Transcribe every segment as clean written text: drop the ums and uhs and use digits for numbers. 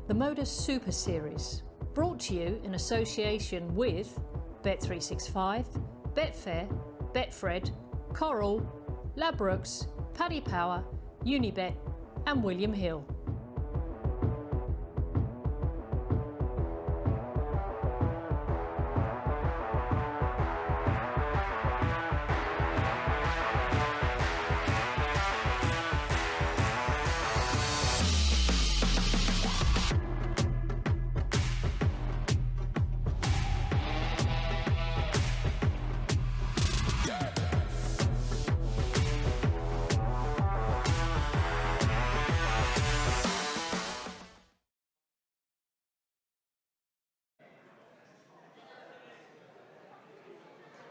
the MODUS Super Series, brought to you in association with Bet365, Betfair, Betfred, Coral, Ladbrokes, Paddy Power, Unibet and William Hill.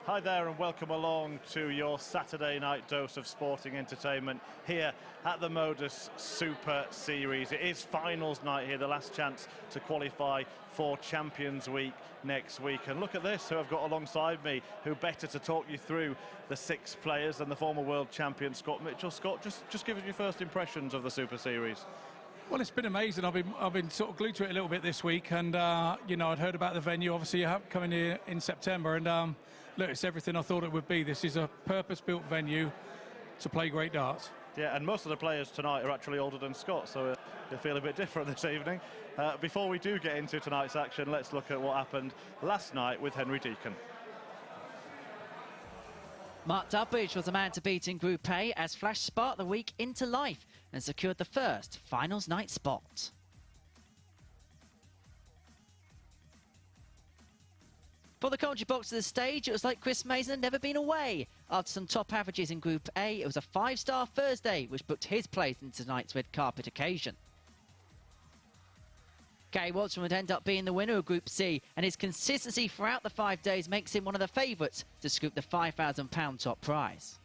Hi there and welcome along to your Saturday night dose of sporting entertainment here at the MODUS Super Series. It is finals night here, the last chance to qualify for Champions Week next week. And look at this, who I've got alongside me, who better to talk you through the 6 players than the former world champion Scott Mitchell. Scott, just give us your first impressions of the Super Series. Well, it's been amazing. I've been sort of glued to it a little bit this week, and you know, I'd heard about the venue. Obviously, coming here in September, and look, it's everything I thought it would be. This is a purpose-built venue to play great darts. Yeah, and most of the players tonight are actually older than Scott, so you'll feel a bit different this evening. Before we do get into tonight's action, let's look at what happened last night with Henry Deacon. Mark Dudbridge was the man to beat in Group A as Flash sparked the week into life and secured the first finals night spot. For the commentary box of the stage, it was like Chris Mason had never been away. After some top averages in Group A, it was a 5-star Thursday which booked his place into tonight's red carpet occasion. Gary Watson would end up being the winner of Group C, and his consistency throughout the 5 days makes him one of the favourites to scoop the £5,000 top prize.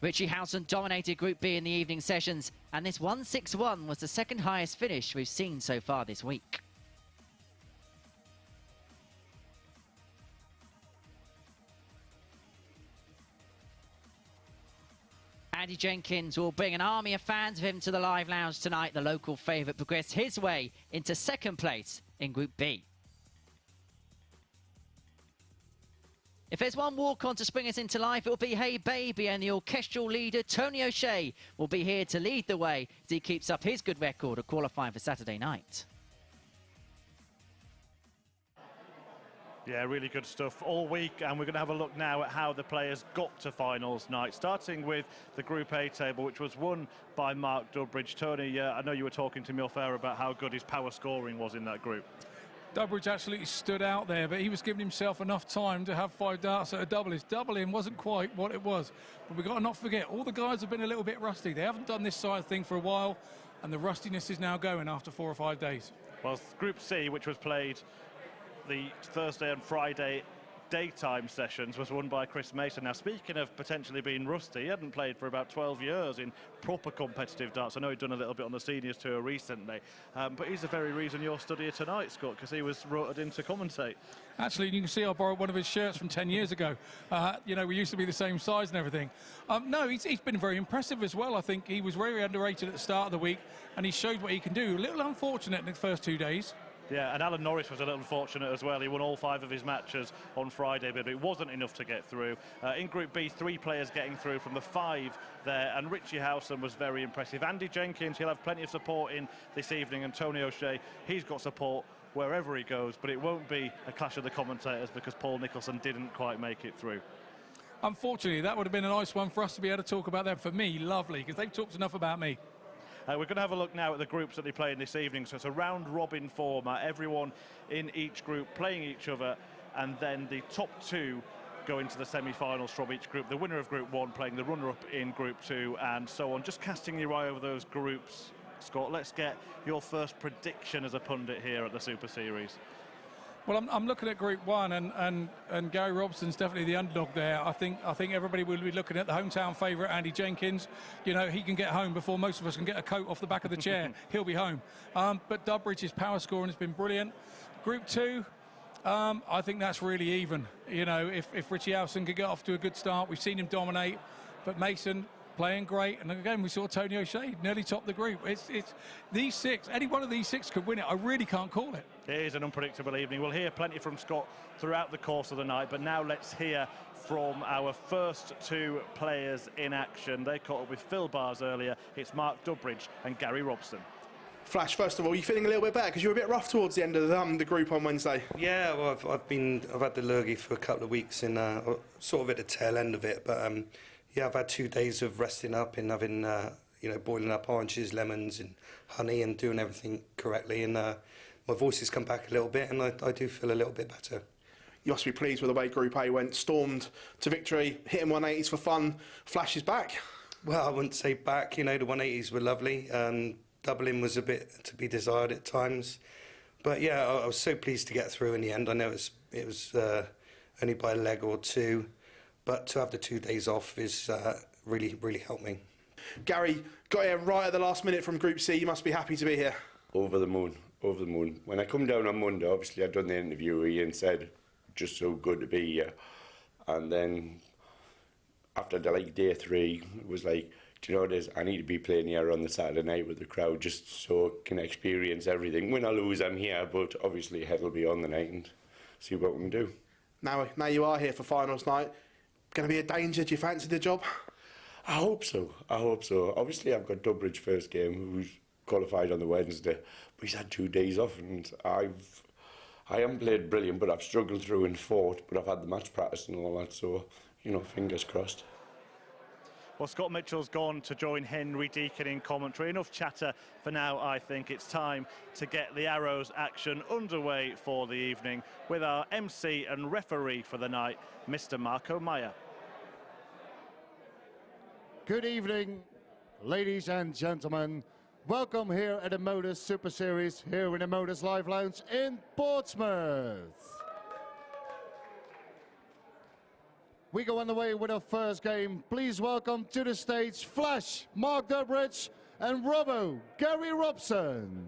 Richie Howson dominated Group B in the evening sessions, and this 1-6-1 was the second highest finish we've seen so far this week. Andy Jenkins will bring an army of fans of him to the live lounge tonight. The local favourite progressed his way into second place in Group B. If there's one walk-on to spring us into life, it'll be Hey Baby, and the orchestral leader Tony O'Shea will be here to lead the way as he keeps up his good record of qualifying for Saturday night. Yeah, really good stuff all week, and we're going to have a look now at how the players got to finals night, starting with the Group A table, which was won by Mark Dudbridge. Tony, I know you were talking to me off air about how good his power scoring was in that group. Dudbridge absolutely stood out there, but he was giving himself enough time to have 5 darts at a double. His double-in wasn't quite what it was, but we've got to not forget, all the guys have been a little bit rusty. They haven't done this side of thing for a while, and the rustiness is now going after 4 or 5 days. Well, Group C, which was played the Thursday and Friday daytime sessions, was won by Chris Mason. Now, speaking of potentially being rusty, he hadn't played for about 12 years in proper competitive darts. I know he'd done a little bit on the seniors tour recently, but he's the very reason you're stood here tonight, Scott, because he was rotated in to commentate. Actually, you can see I borrowed one of his shirts from 10 years ago. You know, we used to be the same size and everything. No, he's been very impressive as well. I think he was very underrated at the start of the week, and he showed what he can do. A little unfortunate in the first 2 days. Yeah, and Alan Norris was a little unfortunate as well. He won all 5 of his matches on Friday, but it wasn't enough to get through. In Group B, 3 players getting through from the 5 there, and Richie Howson was very impressive. Andy Jenkins, he'll have plenty of support in this evening, and Tony O'Shea, he's got support wherever he goes, but it won't be a clash of the commentators because Paul Nicholson didn't quite make it through. Unfortunately, that would have been a nice one for us to be able to talk about them. For me, lovely, because they've talked enough about me. We're going to have a look now at the groups that they played this evening. So it's a round-robin format, everyone in each group playing each other, and then the top 2 go into the semi-finals from each group. The winner of Group 1 playing the runner-up in Group 2, and so on. Just casting your eye over those groups, Scott, let's get your first prediction as a pundit here at the Super Series. Well, I'm looking at Group 1, and Gary Robson's definitely the underdog there. I think everybody will be looking at the hometown favourite, Andy Jenkins. You know, he can get home before most of us can get a coat off the back of the chair. He'll be home. But Dudbridge's power scoring has been brilliant. Group 2, I think that's really even. You know, if Richie Howson could get off to a good start, we've seen him dominate. But Mason playing great. And again, we saw Tony O'Shea nearly top the group. It's these six. Any one of these six could win it. I really can't call it. It is an unpredictable evening. We'll hear plenty from Scott throughout the course of the night, but now let's hear from our first two players in action. They caught up with Phil Bars earlier. It's Mark Dudbridge and Gary Robson. Flash, first of all, you feeling a little bit better because you were a bit rough towards the end of the group on Wednesday? Yeah, well, I've had the lurgy for a couple of weeks and sort of at the tail end of it, but yeah, I've had 2 days of resting up and having boiling up oranges, lemons, and honey, and doing everything correctly, and my voice has come back a little bit, and I do feel a little bit better. You must be pleased with the way Group A went. Stormed to victory, hitting 180s for fun. Flash is back. Well, I wouldn't say back. The 180s were lovely. Doubling was a bit to be desired at times, but yeah, I was so pleased to get through in the end. I know it was only by a leg or two, but to have the 2 days off is really helped me. Gary, got here right at the last minute from Group C. You must be happy to be here. Over the moon. When I come down on Monday, obviously I'd done the interview with Ian, said just so good to be here, and then after day 3, it was like, do you know what it is? I need to be playing here on the Saturday night with the crowd just so I can experience everything. Win or lose, I'm here, but obviously head will be on the night and see what we can do. Now you are here for finals night. Going to be a danger? Do you fancy the job? I hope so. Obviously, I've got Dudbridge first game, who's qualified on the Wednesday, but he's had 2 days off, and I haven't played brilliant, but I've struggled through and fought, but I've had the match practice and all that, so, fingers crossed. Well, Scott Mitchell's gone to join Henry Deacon in commentary. Enough chatter for now, I think. It's time to get the Arrows action underway for the evening with our MC and referee for the night, Mr. Marco Meyer. Good evening, ladies and gentlemen. Welcome here at the MODUS Super Series here in the MODUS Live Lounge in Portsmouth. We go underway with our first game. Please welcome to the stage Flash, Mark Dudbridge, and Robbo, Gary Robson.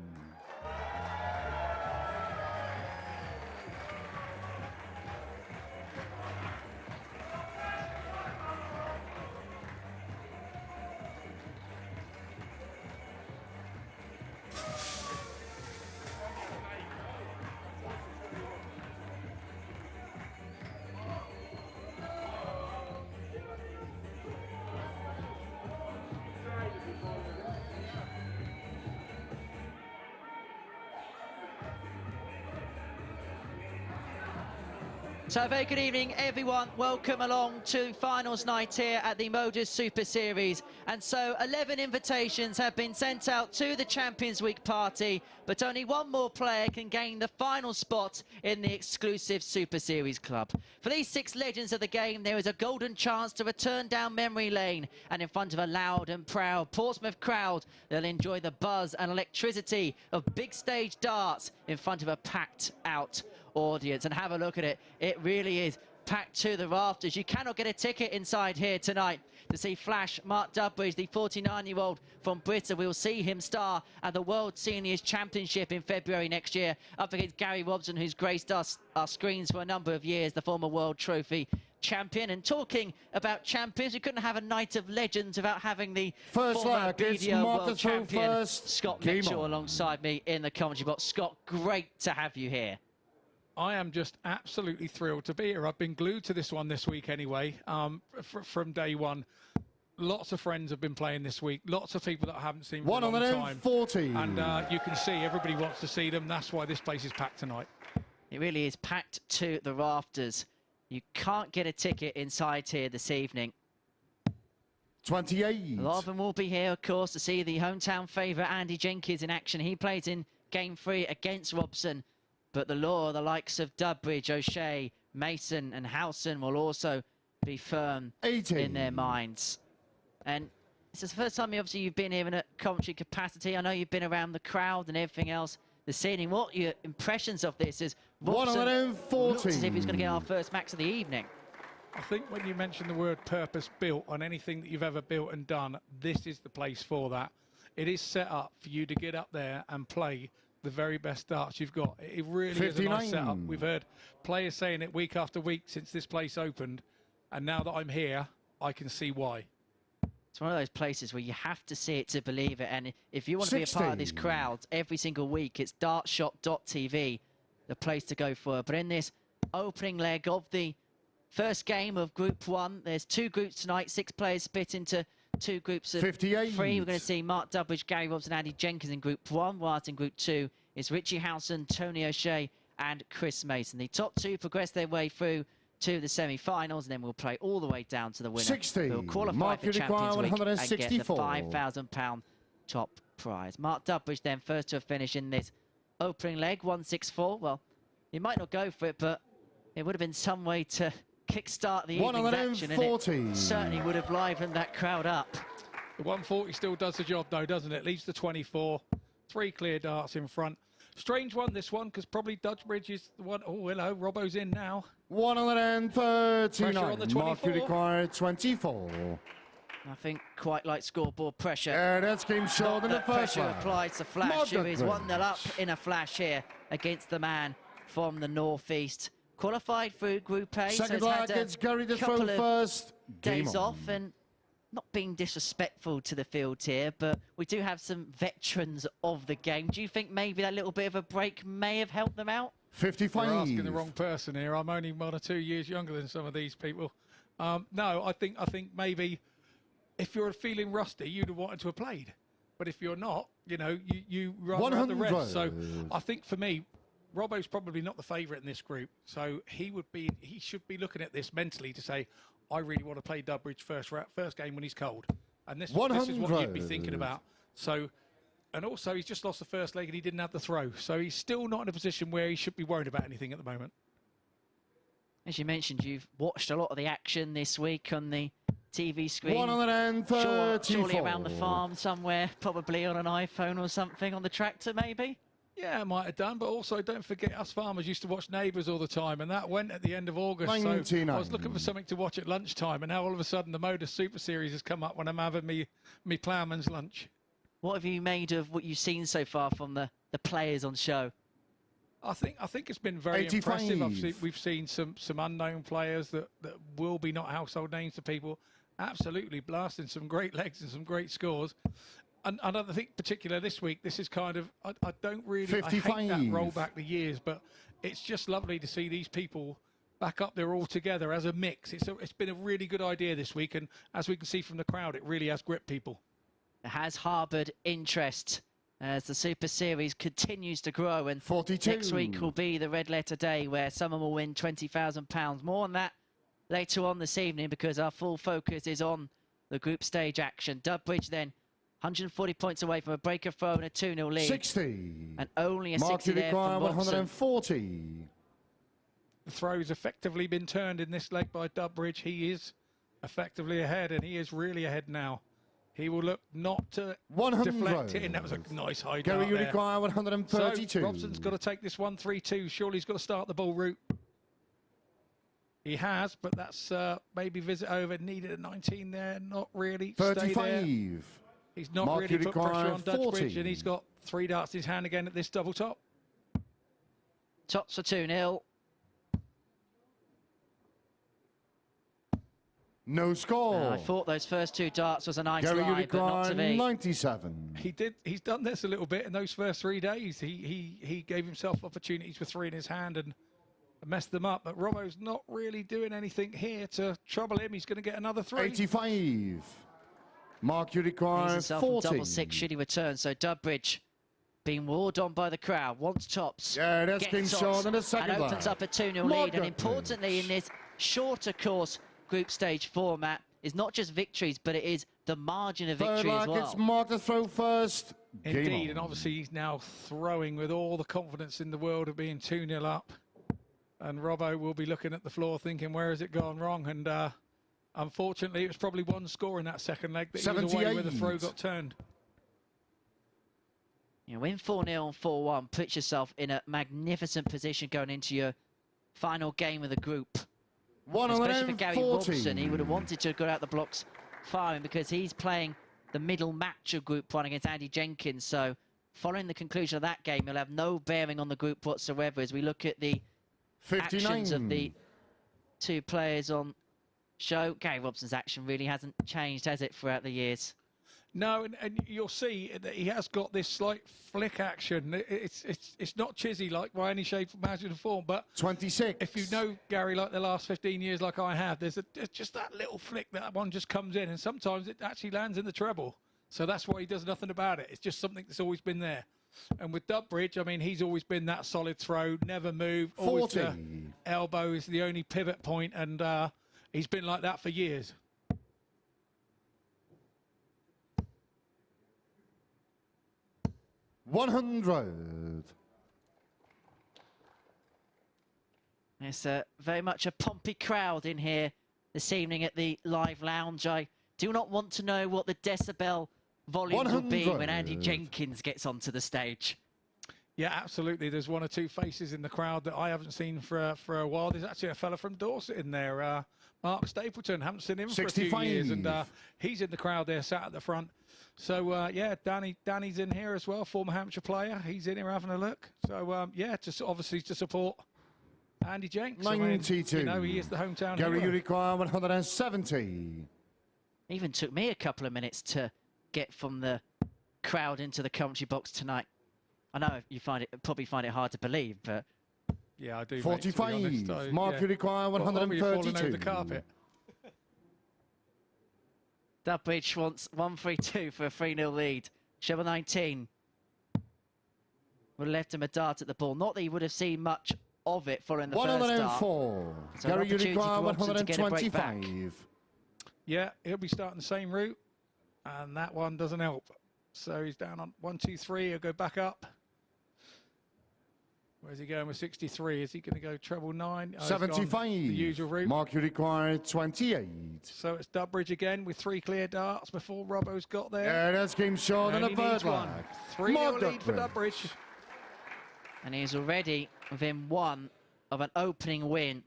So a very good evening, everyone. Welcome along to finals night here at the MODUS Super Series. And so 11 invitations have been sent out to the Champions Week party, but only one more player can gain the final spot in the exclusive Super Series club. For these 6 legends of the game, there is a golden chance to return down memory lane, and in front of a loud and proud Portsmouth crowd, they'll enjoy the buzz and electricity of big stage darts in front of a packed out audience. And have a look at it. It really is packed to the rafters. You cannot get a ticket inside here tonight to see Flash, Mark Dudbridge, the 49-year-old from Britain. We'll see him star at the World Seniors Championship in February next year, up against Gary Robson, who's graced our screens for a number of years, the former World Trophy champion. And talking about champions, we couldn't have a night of legends without having the former BDO World Champion, Scott Mitchell, alongside me in the commentary box. Scott, great to have you here. I am just absolutely thrilled to be here. I've been glued to this one this week anyway, from day one. Lots of friends have been playing this week. Lots of people that I haven't seen for a long time. 14. And you can see everybody wants to see them. That's why this place is packed tonight. It really is packed to the rafters. You can't get a ticket inside here this evening. 28. A lot of them will be here, of course, to see the hometown favourite Andy Jenkins in action. He plays in Game 3 against Robson. But the likes of Dudbridge, O'Shea, Mason and Howson will also be firm 18. in their minds. And this is the first time, obviously, you've been here in a commentary capacity. I know you've been around the crowd and everything else this evening. What are your impressions of this? As Robson looks as if he's going to get our first max of the evening. I think when you mention the word purpose-built on anything that you've ever built and done, this is the place for that. It is set up for you to get up there and play the very best darts you've got. It really 59. Is a nice setup. We've heard players saying it week after week since this place opened, and now that I'm here, I can see why. It's one of those places where you have to see it to believe it. And if you want to be a part of this crowd every single week, it's dartshot.tv, the place to go for. But in this opening leg of the first game of Group 1, there's 2 groups tonight, 6 players split into 2 groups of 58. 3. We're going to see Mark Dudbridge, Gary Robson, Andy Jenkins in Group 1, whilst in Group 2 is Richie Howson, Tony O'Shea and Chris Mason. The top 2 progress their way through to the semi-finals, and then we'll play all the way down to the winner. 60. Who will qualify for Champions Week and get the £5,000 top prize. Mark Dudbridge then first to a finish in this opening leg, 164. Well, he might not go for it, but it would have been some way to kickstart the evening's action, and it certainly would have livened that crowd up. The 140 still does the job, though, doesn't it? Leaves the 24. 3 clear darts in front. Strange one, this one, because probably Dudbridge is the one. Oh, hello, Robbo's in now. 139. Mark required 24. Nothing quite like scoreboard pressure. That's game short in the first pressure leg. applied to Flash, who is 1-0 up in a flash here against the man from the northeast. Qualified through Group A, Second so leg gets Gary to throw first. Days off, and not being disrespectful to the field here, but we do have some veterans of the game. Do you think maybe that little bit of a break may have helped them out? 55. You're asking the wrong person here. I'm only 1 or 2 years younger than some of these people. No, I think maybe if you're feeling rusty, you'd have wanted to have played. But if you're not, you know, you rather have the rest. So I think for me, Robbo's probably not the favourite in this group. So he should be looking at this mentally to say, I really want to play Dudbridge first game when he's cold. And this is what you'd be thinking about. So, and also he's just lost the first leg and he didn't have the throw. So he's still not in a position where he should be worried about anything at the moment. As you mentioned, you've watched a lot of the action this week on the TV screen. 134. Surely around the farm somewhere, probably on an iPhone or something, on the tractor maybe? Yeah, I might have done, but also don't forget us farmers used to watch Neighbours all the time, and that went at the end of August. 99. So I was looking for something to watch at lunchtime, and now all of a sudden the MODUS Super Series has come up when I'm having me ploughman's lunch. What have you made of what you've seen so far from the players on show? I think it's been very 85. impressive. We've seen some unknown players that will be not household names to people, absolutely blasting some great legs and some great scores. And I think particular this week, this is kind of, I don't really, 55. I hate that roll back the years, but it's just lovely to see these people back up there all together as a mix. It's been a really good idea this week, and as we can see from the crowd, it really has gripped people. It has harboured interest as the Super Series continues to grow, and 42. Next week will be the red letter day where someone will win £20,000. More on that later on this evening, because our full focus is on the group stage action. Dudbridge then 140 points away from a breaker throw and a 2-0 lead. 60. And only a 60 there from Robson. 140. The throw's effectively been turned in this leg by Dudbridge. He is effectively ahead, and he is really ahead now. He will look not to deflect it in. That was a nice high dart Gary, you there. require 132. So Robson's got to take this 1-3-2. Surely he's got to start the ball route. He has, but that's maybe visit over. Needed a 19 there. Not really. 35. Stay there. He's not really put pressure on Dudbridge, and he's got 3 darts in his hand again at this double top. Tops for 2-0. No score. I thought those first 2 darts was a nice Gary, lie, but not to be. 97. He's done this a little bit in those first 3 days. He gave himself opportunities with 3 in his hand and messed them up. But Robbo's not really doing anything here to trouble him. He's going to get another 3. 85. Mark, you require 40. Double 6 should he return. So Dudbridge being walled on by the crowd. Wants tops. Yeah, that's game short in the second and opens up a 2-0 lead. And importantly, in this shorter course group stage format, is not just victories, but it is the margin of victory as well. It's Mark to throw first. Indeed, and obviously he's now throwing with all the confidence in the world of being 2-0 up. And Robbo will be looking at the floor thinking, where has it gone wrong? And unfortunately, it was probably 1 score in that second leg that he was away where the throw got turned. You win 4-0, 4-1, put yourself in a magnificent position going into your final game of the group. Especially for Gary Robson, he would have wanted to have got out the blocks firing, because he's playing the middle match of Group 1 against Andy Jenkins. So following the conclusion of that game, he'll have no bearing on the group whatsoever as we look at the 59. actions of the 2 players on show, Gary Robson's action really hasn't changed, has it, throughout the years? No, and you'll see that he has got this slight flick action. It's not chizzy like by any shape, imagine, or form, but 26. if you know Gary like the last 15 years like I have, there's just that little flick, that one just comes in, and sometimes it actually lands in the treble. So that's why he does nothing about it. It's just something that's always been there. And with Dudbridge, I mean, he's always been that solid throw, never move, always 40. Elbow is the only pivot point, and he's been like that for years. $100. It's very much a pompy crowd in here this evening at the live lounge. I do not want to know what the decibel volumes will be when Andy Jenkins gets onto the stage. Yeah, absolutely. There's one or two faces in the crowd that I haven't seen for a while. There's actually a fella from Dorset in there, Mark Stapleton. Haven't seen him 65. for a few years, and he's in the crowd there, sat at the front. So yeah, Danny's in here as well, former Hampshire player. He's in here having a look. So yeah, just obviously to support Andy Jenkins. 92. I mean, you know, he is the hometown Gary, hero. you require 170. Even took me a couple of minutes to get from the crowd into the commentary box tonight. I know you probably find it hard to believe, but yeah, I do. 45. Mate, to be honest. Mark, you require 132. Falling over the carpet. Dudbridge wants 1-3-2 for a 3-0 lead. Shovel 19 would have left him a dart at the ball. Not that he would have seen much of it following the first start. 104. So Gary, you require for Robson to get a break back. 125. Yeah, he'll be starting the same route, and that one doesn't help. So he's down on 1, 2, 3. He'll go back up. Where's he going with 63? Is he going to go treble 9? 75. The usual route. Mark, you require 28. So it's Dudbridge again with 3 clear darts before Robbo's got there. Yeah, that's game short and a Only bird needs one. lag. 3-0 lead for Dudbridge. And he's already within one of an opening win,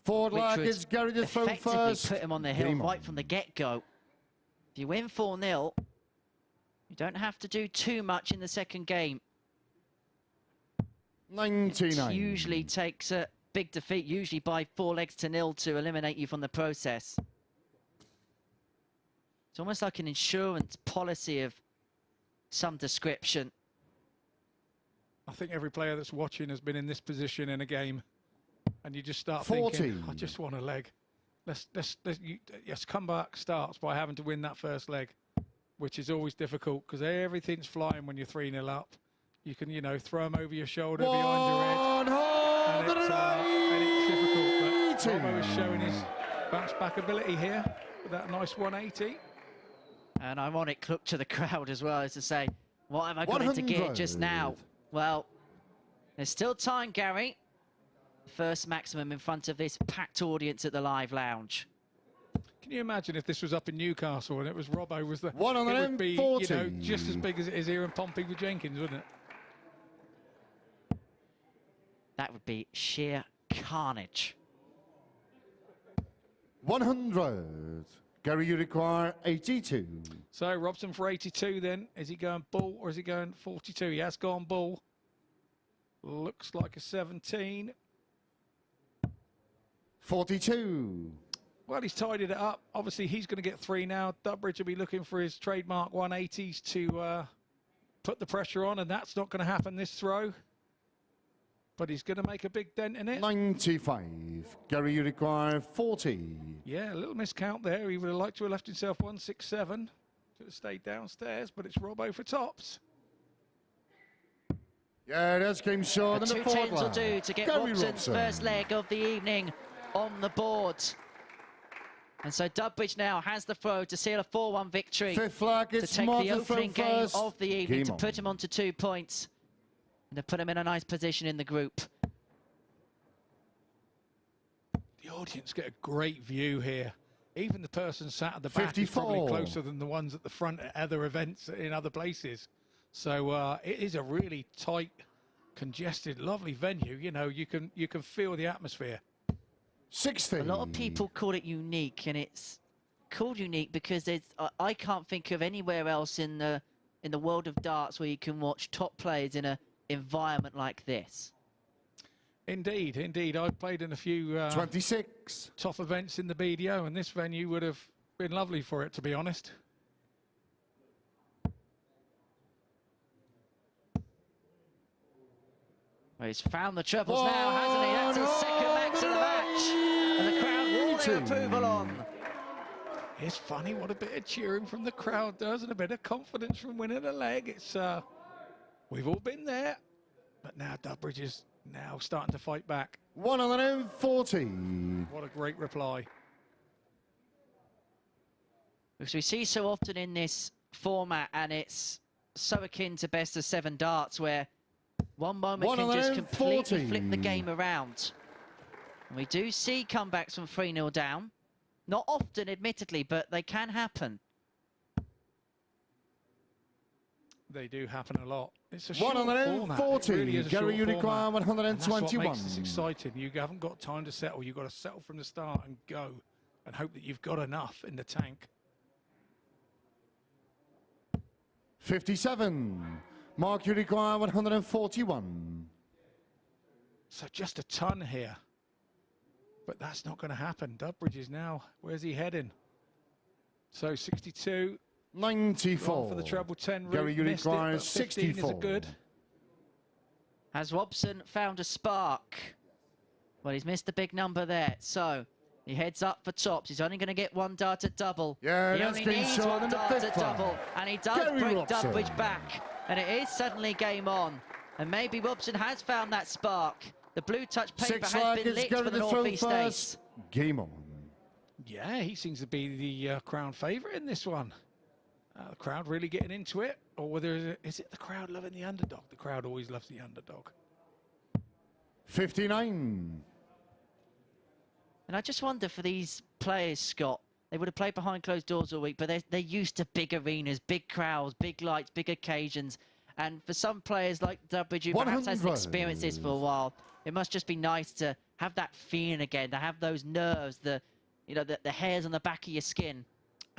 Forward which lag would is Gary to throw effectively first. put him on the hill Game right on. from the get-go. If you win 4-0, you don't have to do too much in the second game. 99. It usually takes a big defeat, usually by 4-0 to eliminate you from the process. It's almost like an insurance policy of some description. I think every player that's watching has been in this position in a game, and you just start 40. thinking, I just want a leg. Yes, comeback starts by having to win that first leg, which is always difficult because everything's flying when you're 3-0 up. You can, you know, throw them over your shoulder, behind your head, and it's difficult. But Robbo is showing his bounce back ability here with that nice 180. An ironic look to the crowd as well, as to say, what have I got into gear just now? Well, there's still time, Gary. First maximum in front of this packed audience at the live lounge. Can you imagine if this was up in Newcastle and it was Robbo was the... It 140. would be, you know, just as big as it is here in Pompey with Jenkins, wouldn't it? That would be sheer carnage. 100. Gary, you require 82. So Robson for 82 then. Is he going bull or is he going 42? He has gone bull. Looks like a 17. 42. Well, he's tidied it up. Obviously, he's going to get 3 now. Dudbridge will be looking for his trademark 180s to put the pressure on, and that's not going to happen this throw. But he's going to make a big dent in it. 95. Gary, you require 40. Yeah, a little miscount there. He would have liked to have left himself 167. Should have stayed downstairs, but it's Robbo for tops. Yeah, that's game short. The And two the tens will forward do lag. to get Gary Robson's Robson. first leg of the evening on the board. And so Dudbridge now has the throw to seal a 4-1 victory. Fifth flag To is take Mark the to throw opening game first. of the evening, Game to on. put him onto 2 points. And to put him in a nice position in the group. The audience get a great view here. Even the person sat at the back 54. is probably closer than the ones at the front at other events in other places. So it is a really tight, congested, lovely venue. You know, you can feel the atmosphere. 60. A lot of people call it unique, and it's called unique because I can't think of anywhere else in the world of darts where you can watch top players in an environment like this. Indeed, indeed. I've played in a few 26. top events in the BDO, and this venue would have been lovely for it, to be honest. Well, he's found the trebles now, hasn't he? That's his second max of the match. And the crowd roaring approval on. It's funny what a bit of cheering from the crowd does, and a bit of confidence from winning a leg. It's we've all been there, but now Dudbridge is now starting to fight back. 140. What a great reply. Because we see so often in this format, and it's so akin to best of 7 darts, where one moment can just completely flip the game around. And we do see comebacks from 3-0 down. Not often, admittedly, but they can happen. They do happen a lot. It's a short 140. format. It really is a Gary short Unicorn, format. 121. And that's what makes this exciting. You haven't got time to settle. You've got to settle from the start and go, and hope that you've got enough in the tank. 57. Mark Unicorn, 141. So just a ton here. But that's not going to happen. Dudbridge is now, where's he heading? So 62. 94. For the treble 10 route. Gary Missed it, Unicorn, but 15 is 64. a good. Has Robson found a spark? Well, he's missed a big number there. So he heads up for tops. He's only going to get 1 dart at double. Yeah, he that's only been needs short 1 in the dart 5th at double. And he does Gary bring Robson. Dudbridge back. And it is suddenly game on. And maybe Robson has found that spark. The blue touch paper has been lit for the North East States. Game on. Yeah, he seems to be the crown favourite in this one. The crowd really getting into it, or whether is it the crowd loving the underdog? The crowd always loves the underdog. 59. And I just wonder for these players, Scott, they would have played behind closed doors all week, but they're used to big arenas, big crowds, big lights, big occasions. And for some players like Dudbridge, who perhaps hasn't experienced this for a while, it must just be nice to have that feeling again, to have those nerves, the hairs on the back of your skin.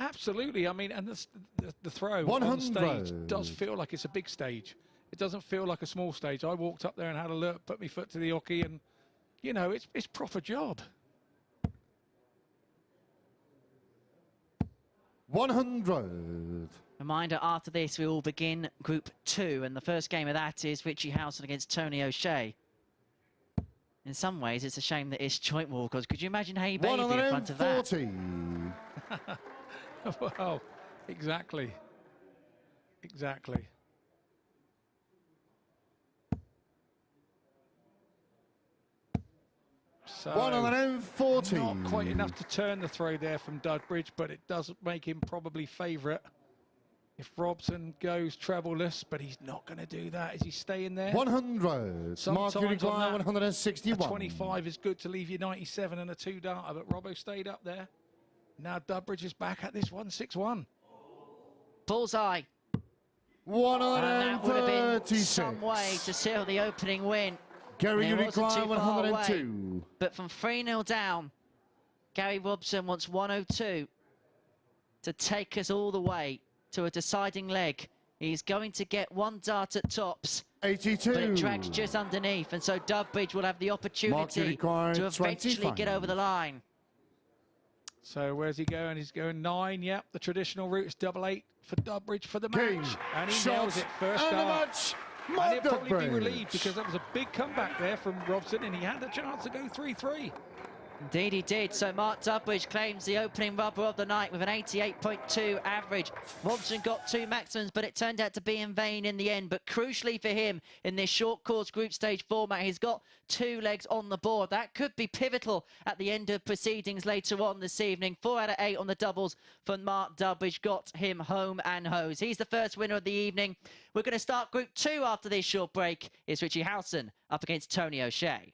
Absolutely. I mean, and the throw 100. on stage does feel like it's a big stage. It doesn't feel like a small stage. I walked up there and had a look, put my foot to the hockey, and, you know, it's proper job. 100. Reminder, after this, we will begin Group 2, and the first game of that is Richie Howson against Tony O'Shea. In some ways, it's a shame that it's joint wall, because could you imagine Hey Baby in front of that? 140. Well, exactly. Exactly. So 140. not quite enough to turn the throw there from Dudbridge, but it does make him probably favourite. If Robson goes treble-less, but he's not going to do that. Is he staying there? 100. Sometimes Mark Unicorn, on that, 161. A 25 is good to leave you 97 and a 2-darter, but Robbo stayed up there. Now Dudbridge is back at this 161. Bullseye. 136. And that would have been some way to seal the opening win. Gary And it wasn't Unicorn, too far 102. away. But from 3-0 down, Gary Robson wants 102 to take us all the way to a deciding leg. He's going to get 1 dart at tops. 82. But it drags just underneath, and so Dudbridge will have the opportunity to eventually 25. get over the line. So where's he going? He's going 9. Yep, the traditional route is 8-8 for Dudbridge for the Game, match. And he shot, nails it first and the dart. match. And he'll probably be Dudbridge. relieved because that was a big comeback there from Robson, and he had the chance to go 3-3. Indeed he did. So Mark Dudbridge claims the opening rubber of the night with an 88.2 average. Robson got 2 maximums, but it turned out to be in vain in the end. But crucially for him, in this short course group stage format, he's got 2 legs on the board. That could be pivotal at the end of proceedings later on this evening. 4 out of 8 on the doubles for Mark Dudbridge got him home and hose. He's the first winner of the evening. We're going to start group 2 after this short break. It's Richie Howson up against Tony O'Shea.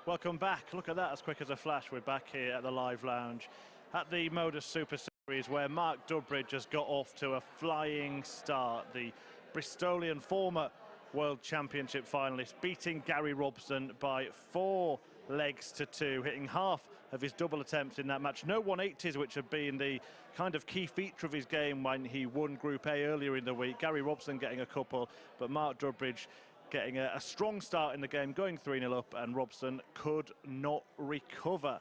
Welcome back. Look at that, as quick as a flash. We're back here at the live lounge at the MODUS Super Series, where Mark Dudbridge has got off to a flying start. The Bristolian former World Championship finalist, beating Gary Robson by 4 legs to 2, hitting half of his double attempts in that match. No 180s, which have been the kind of key feature of his game when he won Group A earlier in the week. Gary Robson getting a couple, but Mark Dudbridge getting a strong start in the game, going 3-0 up, and Robson could not recover.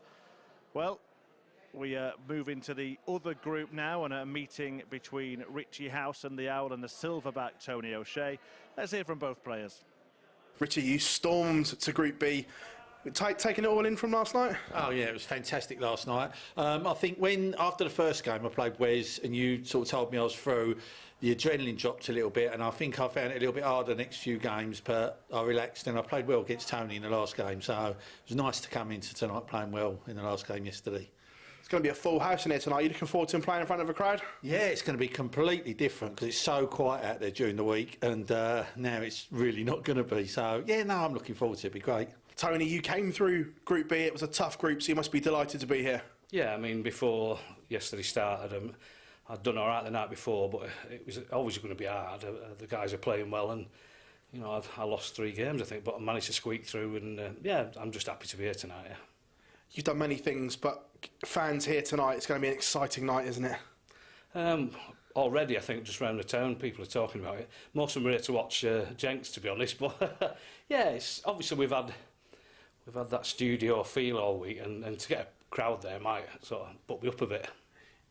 Well, we move into the other group now, and a meeting between Richie Howson, the Owl, and the Silverback, Tony O'Shea. Let's hear from both players. Richie, you stormed to Group B. Taking it all in from last night? Oh yeah, it was fantastic last night. I think after the first game I played Wes and you sort of told me I was through, the adrenaline dropped a little bit, and I think I found it a little bit harder the next few games, but I relaxed and I played well against Tony in the last game, so it was nice to come into tonight playing well in the last game yesterday. It's going to be a full house in here tonight. Are you looking forward to him playing in front of a crowd? Yeah, it's going to be completely different because it's so quiet out there during the week, and now it's really not going to be. So yeah, no, I'm looking forward to it. It'll be great. Tony, you came through Group B. It was a tough group, so you must be delighted to be here. Yeah, I mean, before yesterday started, I'd done all right the night before, but it was always going to be hard. The guys are playing well, and you know, I lost 3 games, I think, but I managed to squeak through, and yeah, I'm just happy to be here tonight. Yeah. You've done many things, but fans here tonight, it's going to be an exciting night, isn't it? Already, I think, just around the town, people are talking about it. Most of them are here to watch Jenkins, to be honest, but yeah, it's obviously we've had that studio feel all week, and to get a crowd there might sort of put me up a bit.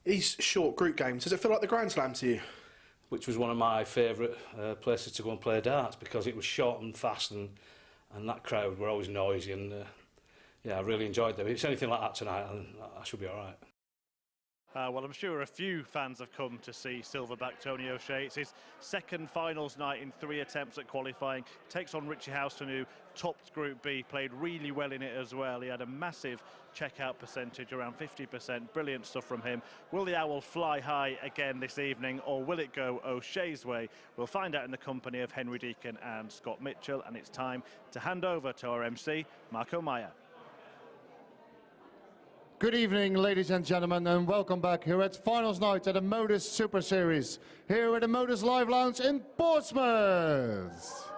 These short group games, does it feel like the Grand Slam to you? Which was one of my favourite places to go and play darts, because it was short and fast, and that crowd were always noisy, and yeah, I really enjoyed them. If it's anything like that tonight, I should be all right. Well, I'm sure a few fans have come to see Silverback Tony O'Shea. It's his second finals night in 3 attempts at qualifying. Takes on Richie Howson, who topped Group B, played really well in it as well. He had a massive checkout percentage, around 50%. Brilliant stuff from him. Will the Owl fly high again this evening, or will it go O'Shea's way? We'll find out in the company of Henry Deacon and Scott Mitchell, and it's time to hand over to our MC, Marco Maya. Good evening, ladies and gentlemen, and welcome back here at finals night at the MODUS Super Series, here at the MODUS Live Lounge in Portsmouth.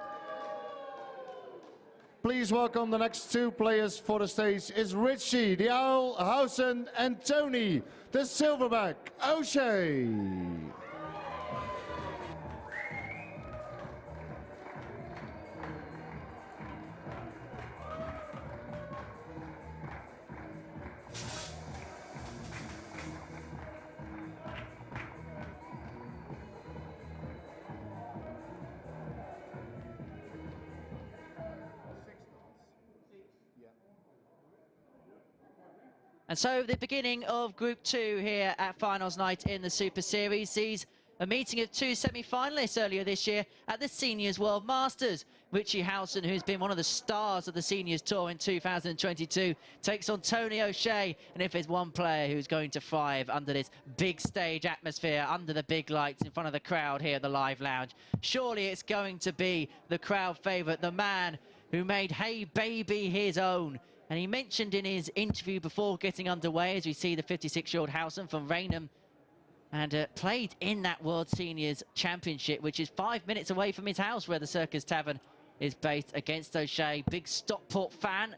Please welcome the next 2 players for the stage. Is Richie, the Owl, Howson, and Tony, the Silverback, O'Shea. And so the beginning of Group 2 here at finals night in the Super Series sees a meeting of 2 semi-finalists earlier this year at the Seniors World Masters. Richie Howson, who's been one of the stars of the Seniors Tour in 2022, takes on Tony O'Shea. And if there's one player who's going to thrive under this big stage atmosphere, under the big lights in front of the crowd here at the Live Lounge, surely it's going to be the crowd favourite, the man who made Hey Baby his own. And he mentioned in his interview before getting underway, as we see the 56-year-old Howson from Raynham, and played in that World Seniors Championship, which is 5 minutes away from his house where the Circus Tavern is based, against O'Shea. Big Stockport fan.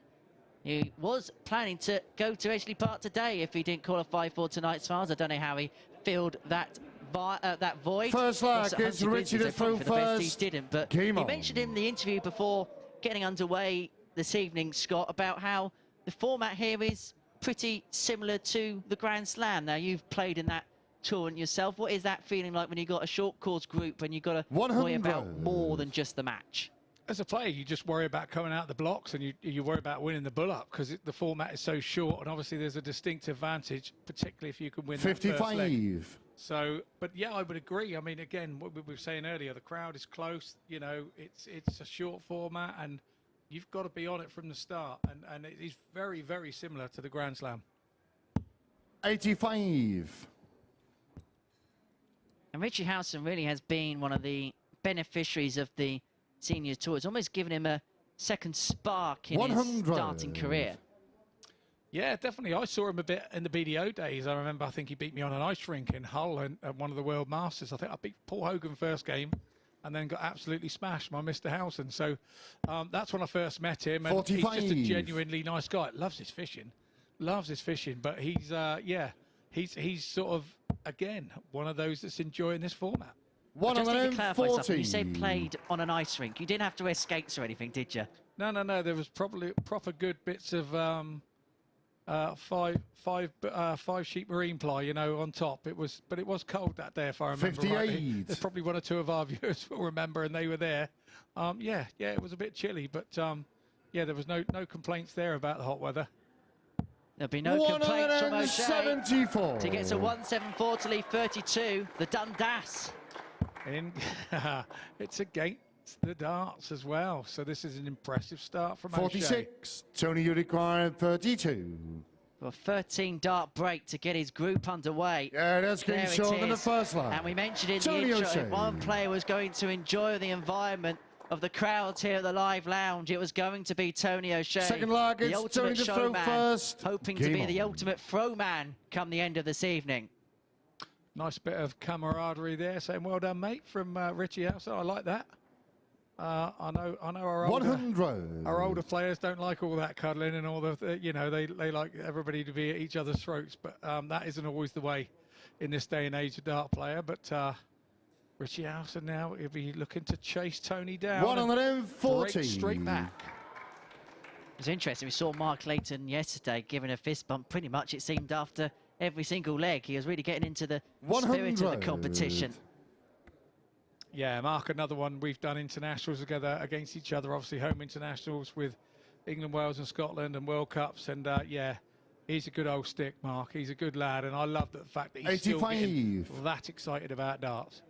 He was planning to go to Edgeley Park today if he didn't qualify for tonight's finals. I don't know how he filled that void. First lag is Richie the through first. He didn't, but he mentioned in the interview before getting underway this evening, Scott, about how the format here is pretty similar to the Grand Slam. Now, you've played in that tournament yourself. What is that feeling like when you've got a short course group and you've got to worry about more than just the match? As a player, you just worry about coming out the blocks, and you worry about winning the bull-up, because the format is so short, and obviously there's a distinct advantage, particularly if you can win 55. That first leg. So, but yeah, I would agree. I mean, again, what we were saying earlier, the crowd is close. You know, it's a short format, and you've got to be on it from the start, and it is very, very similar to the Grand Slam. 85. And Richie Howson really has been one of the beneficiaries of the Seniors Tour. It's almost given him a second spark in his starting career. Yeah, definitely. I saw him a bit in the BDO days. I remember, I think he beat me on an ice rink in Hull at one of the World Masters. I think I beat Paul Hogan first game and then got absolutely smashed by Mr. Howson. So that's when I first met him. And 45. he's just a genuinely nice guy. Loves his fishing. Loves his fishing. But he's, yeah, he's sort of, again, one of those that's enjoying this format. Just need to clarify something. You said played on an ice rink. You didn't have to wear skates or anything, did you? No. There was probably proper good bits of... five sheet marine ply, you know, on top. But it was cold that day, if I remember 58. rightly. There's probably one or two of our viewers will remember, and they were there. Yeah, it was a bit chilly, but yeah, there was no complaints there about the hot weather. There'll be no complaints from O'Shea. 174. To get to 174 to leave 32. The Dundas. It's against the darts as well, so this is an impressive start from 46. Tony, you require 32. A 13 dart break to get his group underway. Yeah, that's getting short in the first line. And we mentioned in Tony the intro, O'Shea. if one player was going to enjoy the environment of the crowds here at the live lounge, it was going to be Tony O'Shea. Second lag, the it's ultimate Tony to throw showman, first. hoping to be the ultimate throwman come the end of this evening. Nice bit of camaraderie there, saying well done, mate, from Richie Howson. I like that. I know our older players don't like all that cuddling and all the, you know, they like everybody to be at each other's throats, but that isn't always the way in this day and age of dart player. But Richie Howson now, he'll be looking to chase Tony down. 140. Break straight back. It was interesting. We saw Mark Layton yesterday giving a fist bump. Pretty much, it seemed, after every single leg. He was really getting into the spirit of the competition. Yeah, Mark, another one. We've done internationals together against each other, obviously home internationals with England, Wales and Scotland and World Cups. And yeah, he's a good old stick, Mark. He's a good lad. And I love the fact that he's 85. still getting that excited about darts.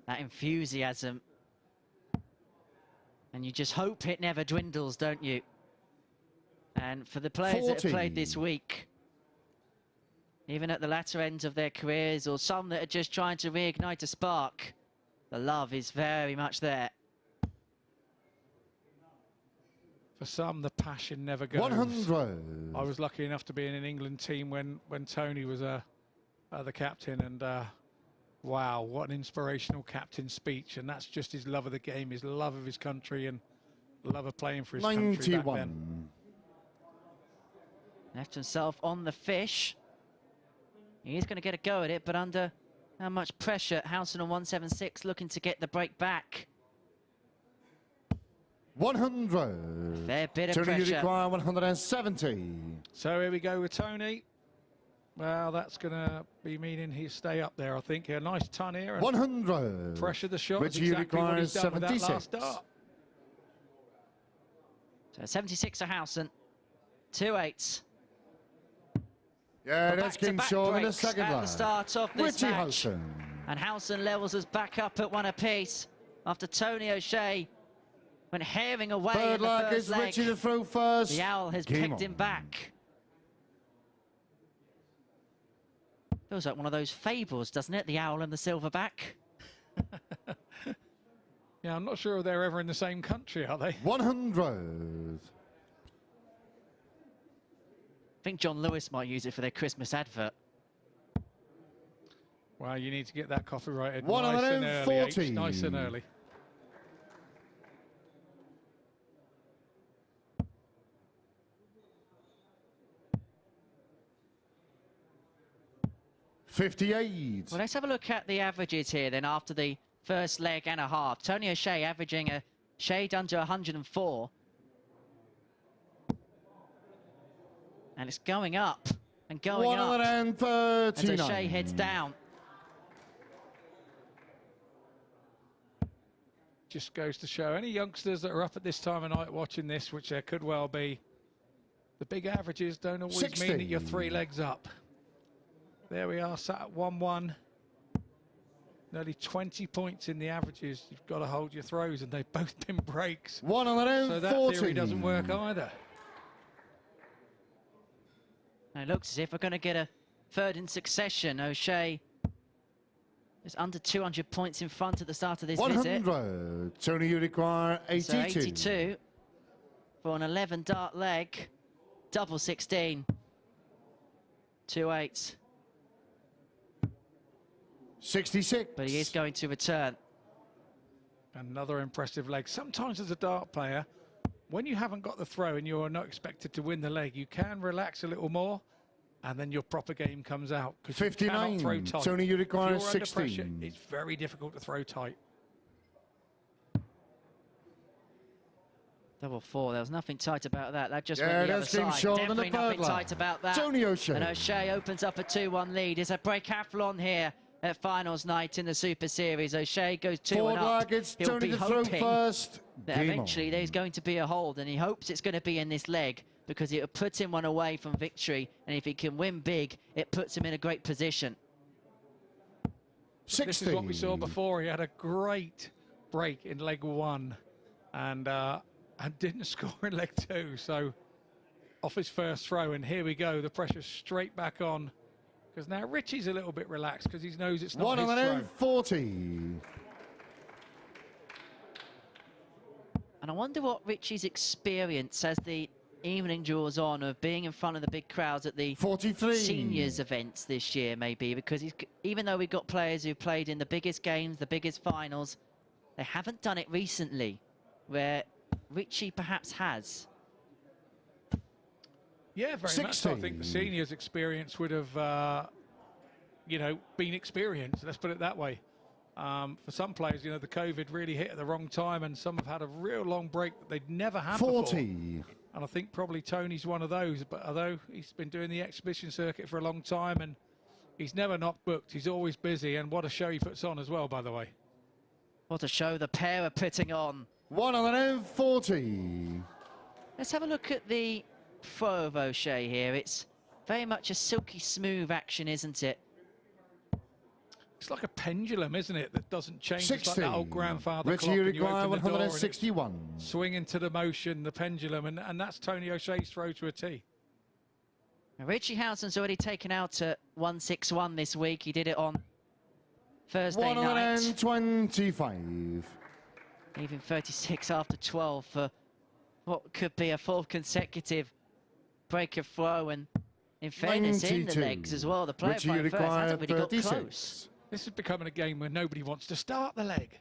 That enthusiasm. And you just hope it never dwindles, don't you? And for the players 40. that have played this week, even at the latter ends of their careers, or some that are just trying to reignite a spark, the love is very much there. For some, the passion never goes. 100. I was lucky enough to be in an England team when Tony was the captain, and wow, what an inspirational captain speech. And that's just his love of the game, his love of his country, and love of playing for his country back then. Left himself on the fish. He's going to get a go at it, but under how much pressure? Howson on 176 looking to get the break back. 100. Fair bit of Tony, pressure. you require 170. So here we go with Tony. Well, that's going to be meaning he'll stay up there, I think. A nice ton here. And 100. pressure the shot. Richie Exactly what requires he's done with that 76. last dart. So 76 to Howson. 2-8. Yeah, that's getting short in the second at line. the start of this Richie match. Howson. And Howson levels us back up at one apiece after Tony O'Shea went herring away in Third the leg first is leg. Richie to throw first. The Owl has picked him back. Feels like one of those fables, doesn't it? The Owl and the Silverback. Yeah, I'm not sure if they're ever in the same country, are they? 100. I think John Lewis might use it for their Christmas advert. Well, you need to get that copyrighted 140. nice and early. H, nice and early. $58. Well, let's have a look at the averages here then after the first leg and a half. Tony O'Shea averaging a shade under 104. And it's going up and going up 139. as O'Shea heads down. Just goes to show any youngsters that are up at this time of night watching this, which there could well be, the big averages don't always 60. mean that you're 3 legs up. There we are, sat at 1-1. Nearly 20 points in the averages. You've got to hold your throws, and they've both been breaks. 140. So that theory doesn't work either. And it looks as if we're going to get a third in succession. O'Shea is under 200 points in front at the start of this 100. visit. Tony, you require 82. So 82. for an 11 dart leg. Double 16. 2 8s. 66. But he is going to return. Another impressive leg. Sometimes as a dart player, when you haven't got the throw and you're not expected to win the leg, you can relax a little more, and then your proper game comes out. 59. You throw tight. Tony, you require if you're 16. Under pressure, it's very difficult to throw tight. Double 4. There was nothing tight about that. That just Yeah, went the other that's Team side. Shaw on the Definitely nothing bird tight about that. Tony O'Shea. And O'Shea opens up a 2-1 lead. It's a breakathlon here at finals night in the Super Series. O'Shea goes 2 Forward and up. leg, it's He'll Tony be to throw hoping first. that eventually there's going to be a hold, and he hopes it's going to be in this leg because it will put him one away from victory, and if he can win big, it puts him in a great position. 60. This is what we saw before. He had a great break in leg 1 and didn't score in leg 2. So off his first throw, and here we go. The pressure's straight back on because now Richie's a little bit relaxed because he knows it's not his throw. 140. And I wonder what Richie's experience as the evening draws on of being in front of the big crowds at the 43. seniors events this year maybe, because even though we've got players who played in the biggest games, the biggest finals, they haven't done it recently, where Richie perhaps has. Yeah, very 60. much so. I think the seniors' experience would have, you know, been experienced. Let's put it that way. For some players, you know, the COVID really hit at the wrong time, and some have had a real long break that they'd never had 40. before. And I think probably Tony's one of those. But although he's been doing the exhibition circuit for a long time, and he's never not booked, he's always busy. And what a show he puts on as well, by the way. What a show the pair are putting on. 140. Let's have a look at the throw of O'Shea here. It's very much a silky smooth action, isn't it? It's like a pendulum, isn't it, that doesn't change. 60. It's like that old grandfather Richie, clock. you And you require open the door and it's 161. swing into the motion, the pendulum, and that's Tony O'Shea's throw to a tee. Now, Richie Howson's already taken out at 161 this week. He did it on Thursday night. 125. Even 36 after 12 for what could be a 4th consecutive break of throw, and in fairness 92. in the legs as well. The player Richie, playing you first hasn't require really got 36. close. This is becoming a game where nobody wants to start the leg.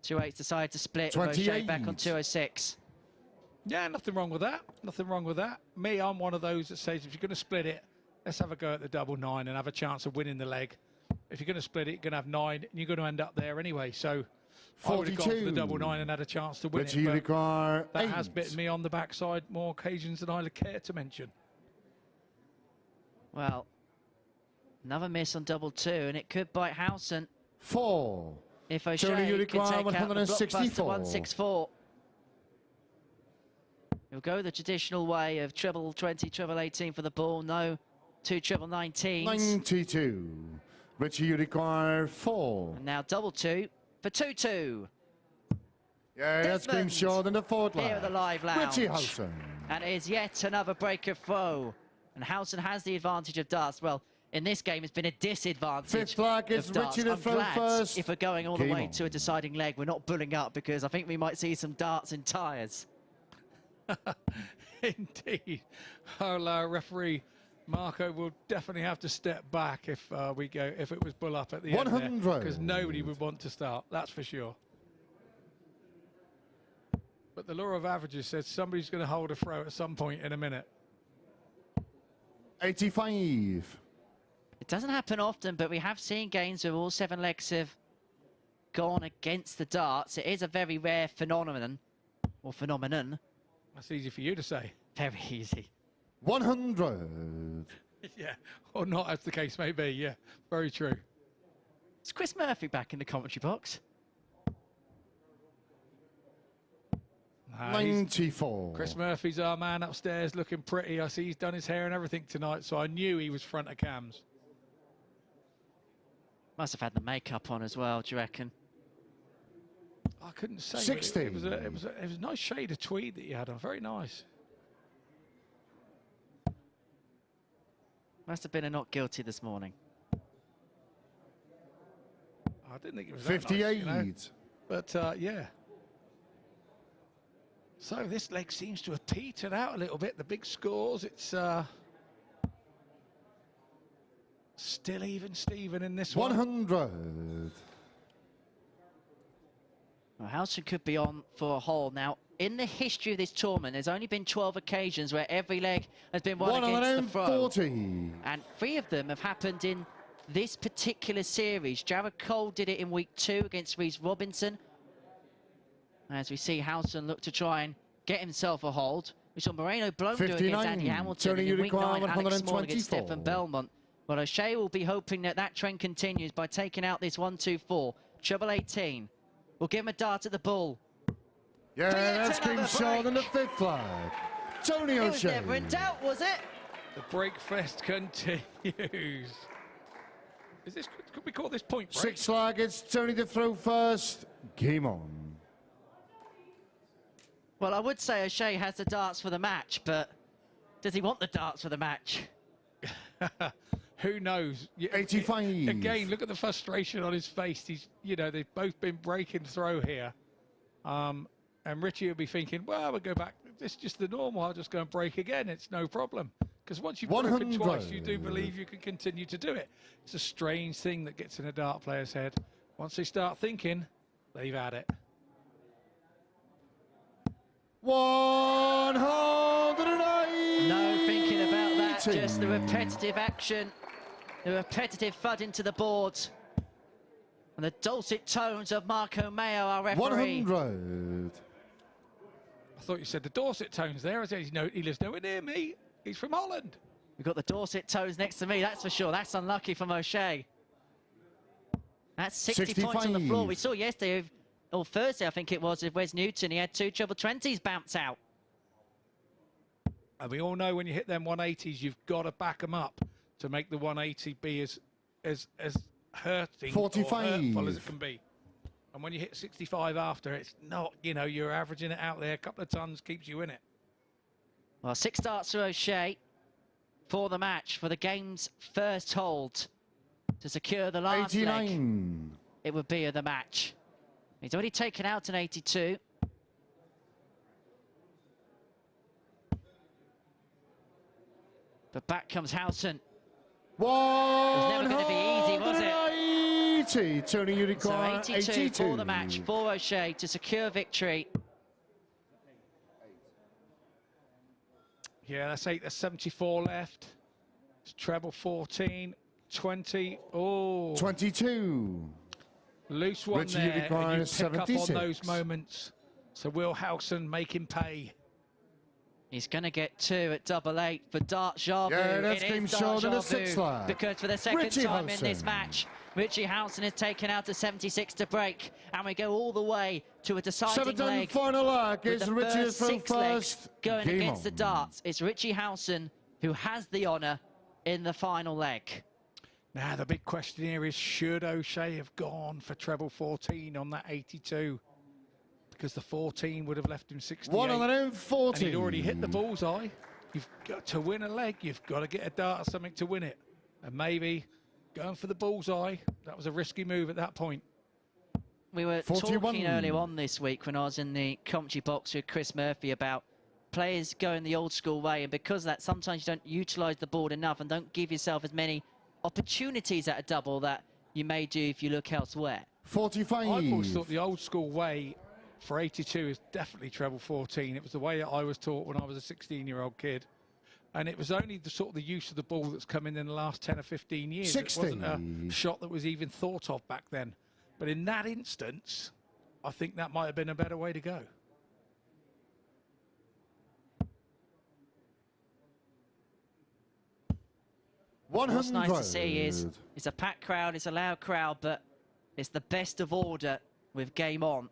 Two eights decide to split. O'Shea back on 206. Yeah, nothing wrong with that. Nothing wrong with that. Me, I'm one of those that says if you're going to split it, let's have a go at the double 9 and have a chance of winning the leg. If you're going to split it, you're going to have 9, and you're going to end up there anyway. So 42. I would have gone for the double 9 and had a chance to win Richie, it. you But require that 8. has bitten me on the backside more occasions than I care to mention. Well, another miss on double 2, and it could bite Howson. 4. If O'Shea Tony, you can require take out the blockbuster 164. 164. He'll go the traditional way of treble 20, treble 18 for the ball. No 2 treble 19s. 92. Richie, you require 4. And now double 2 for 2-2. Yeah, that's Team Shaw in the 4th line. Here at the live lounge. Richie Howson. And it is yet another break of throw. And Howson has the advantage of darts. Well, in this game, it's been a disadvantage. 5th leg is of darts. Richie to I'm throw glad first. if we're going all the Game way on. to a deciding leg, we're not bulling up, because I think we might see some darts in tyres. Indeed. Our referee Marco will definitely have to step back if if it was bull up at the 100. end there, because nobody would want to start, that's for sure. But the law of averages says somebody's going to hold a throw at some point in a minute. 85. It doesn't happen often, but we have seen games where all 7 legs have gone against the darts. It is a very rare phenomenon, or phenomenon. That's easy for you to say. Very easy. 100. Yeah, or not, as the case may be. Yeah, very true. Is Chris Murphy back in the commentary box? 94. Chris Murphy's our man upstairs, looking pretty. I see he's done his hair and everything tonight, so I knew he was front of cams. Must have had the makeup on as well, do you reckon? I couldn't say. 60. It was a nice shade of tweed that you had on. Very nice. Must have been a not guilty this morning. I didn't think it was 58. that nice, you know? But, yeah. So this leg seems to have petered out a little bit. The big scores, it's still even Steven in this 100. Well, Howson could be on for a hole. Now, in the history of this tournament, there's only been 12 occasions where every leg has been won against the throw. 140. And 3 of them have happened in this particular series. Jared Cole did it in week 2 against Reece Robinson. As we see Howson look to try and get himself a hold. We saw Moreno Blome do against Andy Hamilton. And in week 9, Alex Small against Stefan Belmont. Well, O'Shea will be hoping that that trend continues by taking out this 1-2-4. Treble 18. We'll give him a dart at the bull. Yeah, that's King Sean and the 5th flag. Tony O'Shea. It was never in doubt, was it? The break fest continues. Is this, could we call this point break? 6th flag, it's Tony to throw first. Game on. Well, I would say O'Shea has the darts for the match, but does he want the darts for the match? Who knows? 85. Again, look at the frustration on his face. He's, you know, they've both been break and throw here. And Richie will be thinking, well, we'll go back. It's just the normal. I'll just go and break again. It's no problem. Because once you've broken twice, you do believe you can continue to do it. It's a strange thing that gets in a dart player's head. Once they start thinking, they've had it. 180. No thinking about that. Just the repetitive action. The repetitive thud into the board. And the dulcet tones of Marco Mayo, our referee. 100. I thought you said the Dorset tones there. I said he lives nowhere near me. He's from Holland. We've got the Dorset tones next to me, that's for sure. That's unlucky from O'Shea. That's 60 points on the floor. We saw yesterday, or Thursday I think it was, with Wes Newton. He had 2 treble 20s bounce out. And we all know when you hit them 180s, you've got to back them up to make the 180 be as hurting 45. or hurtful as it can be. And when you hit 65 after, it's not, you know, you're averaging it out there. A couple of tons keeps you in it. Well, 6 darts for O'Shea for the match, for the game's first hold to secure the last 89. leg. It would be of the match. He's already taken out an 82. But back comes Howson. It was never going to be easy, was it? 80. Tony, you require so 82 for the match for O'Shea to secure victory. Yeah, that's 8. There's 74 left. It's treble 14, 20. Oh, 22. Loose one Richie, there. you require And you pick up 76. on those moments. So Will Howson make him pay. He's going to get 2 at double 8 for Dart Javu. Yeah, that's It Game is Shaw Dart in the Javu, 6th flag. because for the second Richie time in this Howson. match, Richie Howson is taken out to 76 to break, and we go all the way to a deciding 7th leg. final leg with is the Richie first throw 6 legs first. going Game against the on. darts. It's Richie Howson who has the honour in the final leg. Now, the big question here is, should O'Shea have gone for treble 14 on that 82? Because the 14 would have left him 68. 140. And he'd already hit the bullseye. You've got to win a leg. You've got to get a dart or something to win it. And maybe going for the bullseye, that was a risky move at that point. We were 41. talking earlier on this week when I was in the commentary box with Chris Murphy about players going the old school way, and because of that, sometimes you don't utilise the board enough and don't give yourself as many opportunities at a double that you may do if you look elsewhere. 45. I've always thought the old school way for 82 is definitely treble 14. It was the way that I was taught when I was a 16-year-old kid. And it was only the sort of the use of the ball that's come in the last 10 or 15 years. 60. It wasn't a shot that was even thought of back then. But in that instance, I think that might have been a better way to go. What's nice to see is it's a packed crowd, it's a loud crowd, but it's the best of order with game on.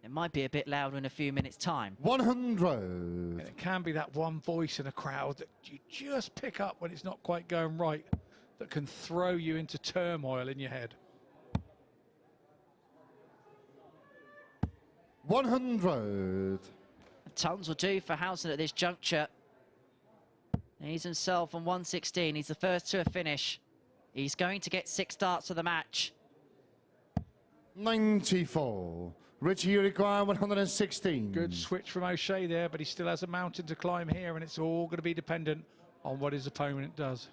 It might be a bit louder in a few minutes' time. 100. And it can be that one voice in a crowd that you just pick up when it's not quite going right, that can throw you into turmoil in your head. 100. Tons will do for Howson at this juncture. He's himself on 116. He's the first to a finish. He's going to get 6 darts of the match. 94. Richie, you require 116. Good switch from O'Shea there, but he still has a mountain to climb here, and it's all going to be dependent on what his opponent does.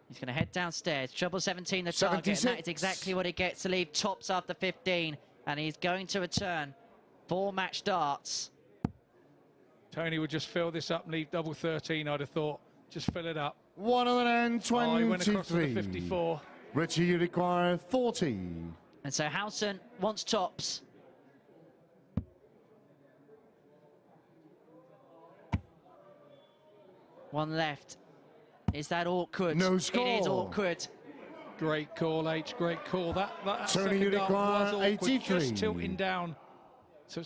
He's going to head downstairs. Treble 17 the target, 76. and that is exactly what he gets to leave tops after 15. And he's going to return 4 match darts. Tony would just fill this up and leave double 13, I'd have thought. Just fill it up. 123. Oh, he went across to the 54. Richie, you require 40. And so Howson wants tops. One left. Is that awkward? No score. It is awkward. Great call, H. Great call. That Tony, second you dart require was awkward, 83. just tilting down. So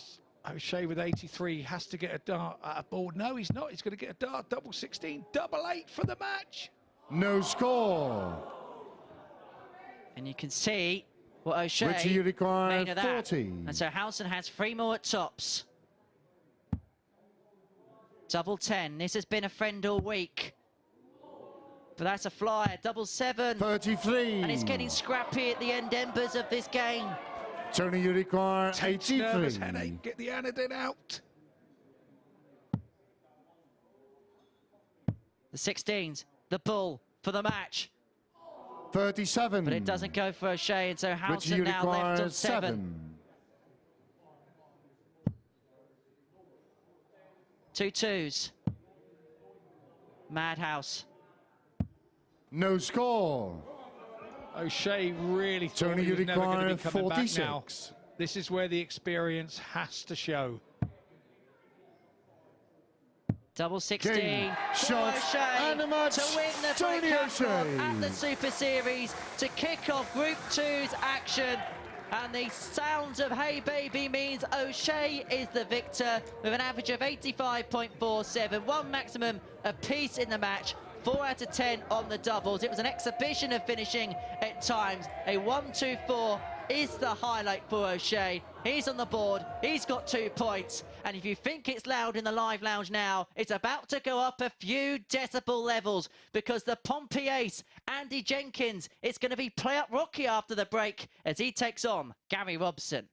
O'Shea with 83 has to get a dart at a board. No, he's not. He's going to get a dart. Double 16, double 8 for the match. No score. And you can see what O'Shea Richie, you require made of that. 40. And so Howson has 3 more at tops. Double 10. This has been a friend all week. But that's a flyer. Double 7. 33. And it's getting scrappy at the end embers of this game. Tony, you require Takes 83. nervous headache. Get the anodyne out. The 16s. The bull for the match. 37. But it doesn't go for O'Shea, and so Richie, Howson you now left require on 7. 2 2s. Madhouse. No score. O'Shea really thought Tony, he you was never going to require be coming back now. 46. This is where the experience has to show. Double 16. Game, for shot, O'Shea and a match. to win the Tony free catwalk O'Shea. at the Super Series to kick off Group 2's action. And the sounds of Hey Baby means O'Shea is the victor with an average of 85.47. 1 maximum apiece in the match. 4 out of 10 on the doubles. It was an exhibition of finishing at times. A 1-2-4 is the highlight for O'Shea. He's on the board. He's got 2 points. And if you think it's loud in the live lounge now, it's about to go up a few decibel levels because the Pompey ace, Andy Jenkins, it's going to be play up Rocky after the break as he takes on Gary Robson.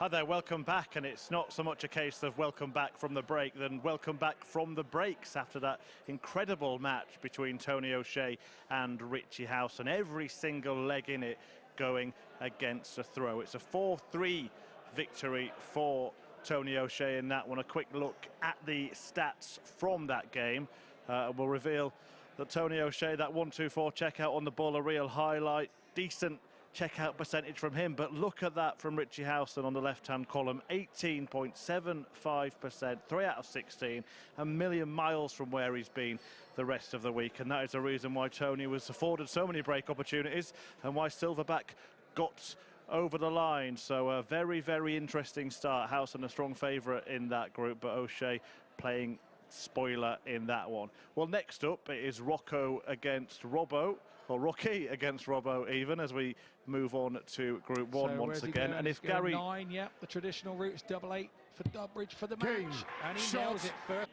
Hi there, welcome back, and it's not so much a case of welcome back from the break than welcome back from the breaks after that incredible match between Tony O'Shea and Richie Howson. Every single leg in it going against a throw. It's a 4-3 victory for Tony O'Shea in that one. A quick look at the stats from that game will reveal that Tony O'Shea, that 1-2-4 checkout on the ball, a real highlight. Decent checkout percentage from him, but look at that from Richie Howson on the left-hand column, 18.75%, 3 out of 16, a million miles from where he's been the rest of the week, and that is the reason why Tony was afforded so many break opportunities and why Silverback got over the line. So a very, very interesting start. Howson a strong favourite in that group, but O'Shea playing spoiler in that one. Well, next up it is Rocco against Robbo, or Rocky against Robbo even, as we move on to Group 1 once again. And if Gary... 9, yep, the traditional route is 8-8 for Dudbridge for the match. And he nails it first.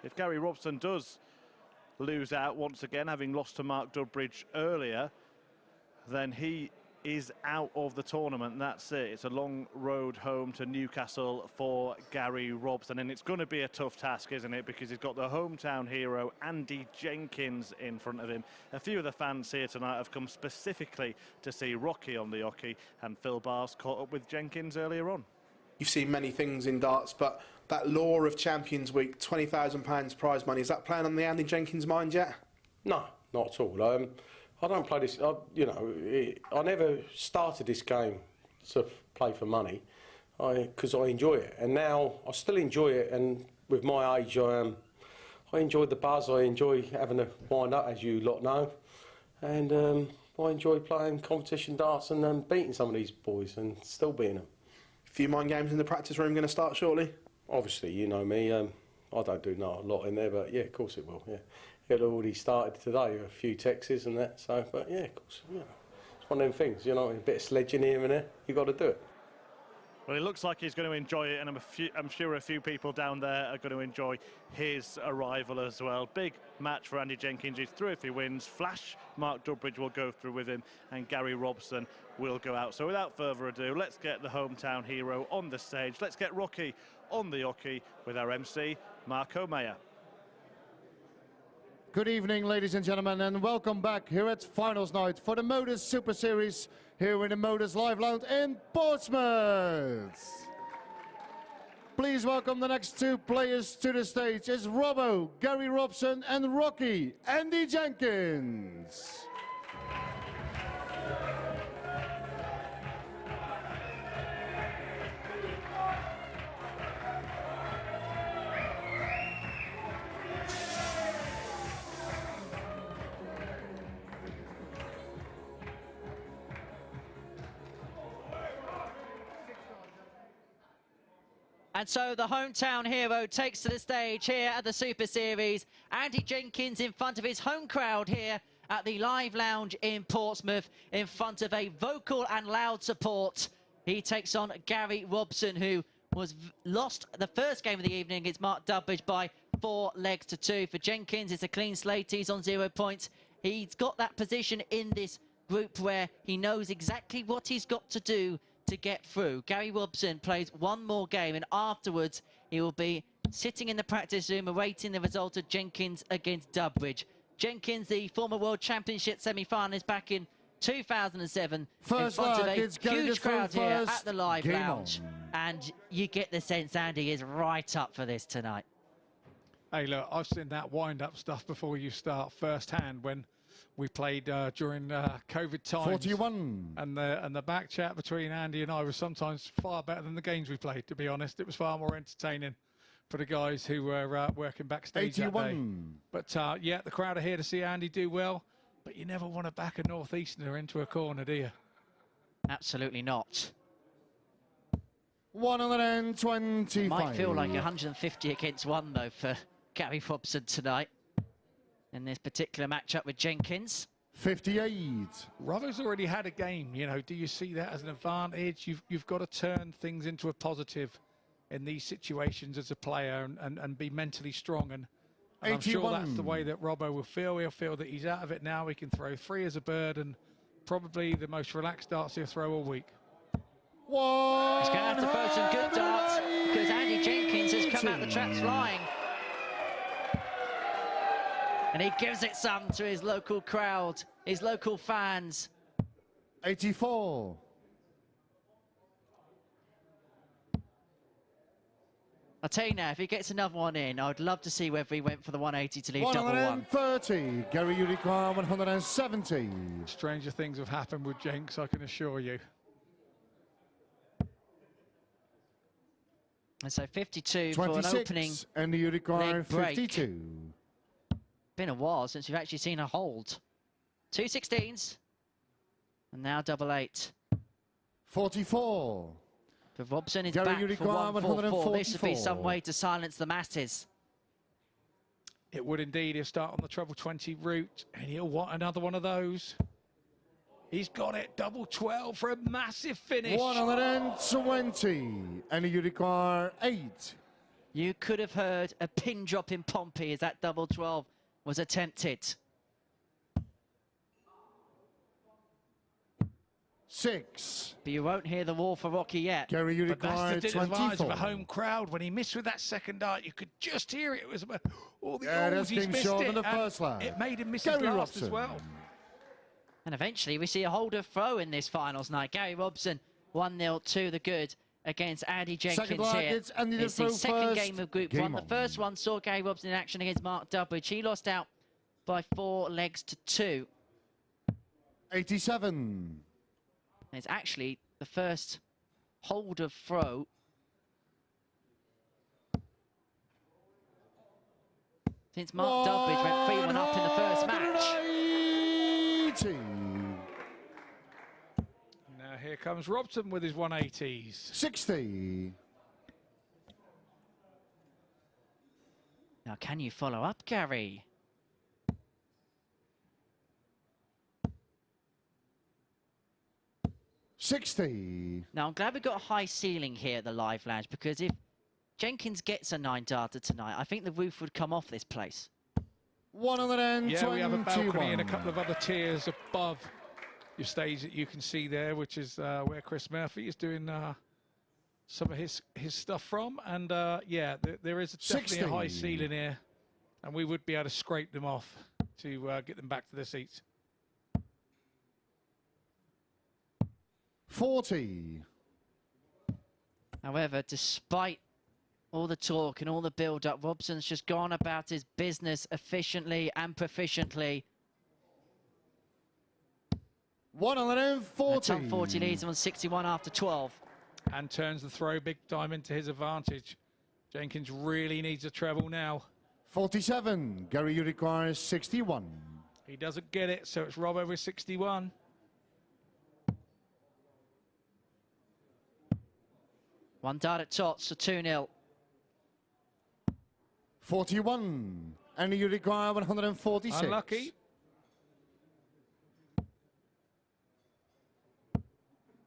If Gary Robson does lose out once again, having lost to Mark Dudbridge earlier, then he is out of the tournament. That's it. It's a long road home to Newcastle for Gary Robson, and it's going to be a tough task, isn't it, because he's got the hometown hero Andy Jenkins in front of him. A few of the fans here tonight have come specifically to see Rocky on the hockey, and Phil Barrs caught up with Jenkins earlier on. You've seen many things in darts, but that lore of Champions Week, £20,000 prize money, is that playing on the Andy Jenkins' mind yet? No, not at all. I don't play this, you know, I never started this game to play for money because I enjoy it. And now I still enjoy it, and with my age I enjoy the buzz, I enjoy having a wind up, as you lot know. And I enjoy playing competition darts and beating some of these boys and still beating them. A few mind games in the practice room going to start shortly? Obviously, you know me, I don't do a lot in there, but yeah, of course it will, yeah. It already started today, a few texts and that, so, but yeah, of course, you know, it's one of them things, you know, a bit of sledging here and there, you got to do it. Well, it looks like he's going to enjoy it, and I'm sure a few people down there are going to enjoy his arrival as well. Big match for Andy Jenkins. He's through if he wins. Flash Mark Dudbridge will go through with him, and Gary Robson will go out. So without further ado, let's get the hometown hero on the stage. Let's get Rocky on the hockey with our MC, Marco Mayer. Good evening, ladies and gentlemen, and welcome back here at finals night for the MODUS Super Series here in the MODUS Live Lounge in Portsmouth. Please welcome the next two players to the stage. It's Robbo, Gary Robson, and Rocky, Andy Jenkins. And so the hometown hero takes to the stage here at the Super Series. Andy Jenkins in front of his home crowd here at the Live Lounge in Portsmouth, in front of a vocal and loud support. He takes on Gary Robson, who was lost the first game of the evening against Mark Dudbridge by 4-2. For Jenkins, it's a clean slate. He's on 0 points. He's got that position in this group where he knows exactly what he's got to do to get through. Gary Robson plays one more game, and afterwards he will be sitting in the practice room awaiting the result of Jenkins against Dudbridge. Jenkins, the former World Championship semi-finalist back in 2007, in front of a huge crowd here at the Live Lounge. And you get the sense Andy is right up for this tonight. Hey, look, I've seen that wind-up stuff before you start firsthand when we played during COVID times. 41. And the back chat between Andy and I was sometimes far better than the games we played, to be honest. It was far more entertaining for the guys who were working backstage 81. That day. But, yeah, the crowd are here to see Andy do well. But you never want to back a Northeasterner into a corner, do you? Absolutely not. 125. It might feel like 150 against 1, though, for Gary Robson tonight in this particular matchup with Jenkins. 58. Robbo's already had a game, you know. Do you see that as an advantage? You've got to turn things into a positive in these situations as a player and be mentally strong. And I'm sure that's the way that Robbo will feel. He'll feel that he's out of it now. He can throw free as a bird, and probably the most relaxed darts he'll throw all week. He's going to have to throw some good darts because Andy Jenkins has come out the traps flying. And he gives it some to his local crowd, his local fans. 84. I'll tell you now, if he gets another one in, I'd love to see whether he went for the 180 to leave double one. 130. Gary, you require 170. Stranger things have happened with Jenks, I can assure you. And so 52 26, for an opening and you require leg break. 52. Been a while since we've actually seen a hold. 2 16s. And now double 8. 44. But Robson is Gary, back you for require 144. This would be 144. some way to silence the masses. It would indeed. He'll start on the treble 20 route, and he'll want another one of those. He's got it. Double 12 for a massive finish. 120. And you require 8. You could have heard a pin drop in Pompey as that double 12 was attempted. 6. But you won't hear the wall for Rocky yet. Gary, you But that's require the disadvantage 24. of a home crowd. When he missed with that second dart, you could just hear it. It was about all the Yeah, alls. that's He's game missed short it. in the and first lag. It made him miss Gary his last Robson. as well. And eventually we see a holder throw in this finals night. Gary Robson 1-0 to the good against Andy Jenkins Second leg, here. it's Andy It's the Defoe second first. game of Group Game 1. The on. first one saw Gary Robson in action against Mark Dudbridge. He lost out by 4 legs to 2. 87. And it's actually the first holder throw since Mark Dudbridge went 3-1 up in the first match. 180. Now here comes Robson with his 180s. 60. Now can you follow up, Gary? $60. Now, I'm glad we got a high ceiling here at the Live Lounge, because if Jenkins gets a 9-darter tonight, I think the roof would come off this place. 121. Yeah, we have a balcony and a couple of other tiers above your stage that you can see there, which is where Chris Murphy is doing some of his stuff from. And yeah, there is definitely a high ceiling here, and we would be able to scrape them off to get them back to their seats. 40. However, despite all the talk and all the build-up, Robson's just gone about his business efficiently and proficiently. 140. Tom 40 leads him on 61 after 12. And turns the throw big time into his advantage. Jenkins really needs a treble now. 47. Gary, you require 61. He doesn't get it, so it's Rob over 61. One dart at tots, so 2-0. 41. And you require 146. Unlucky.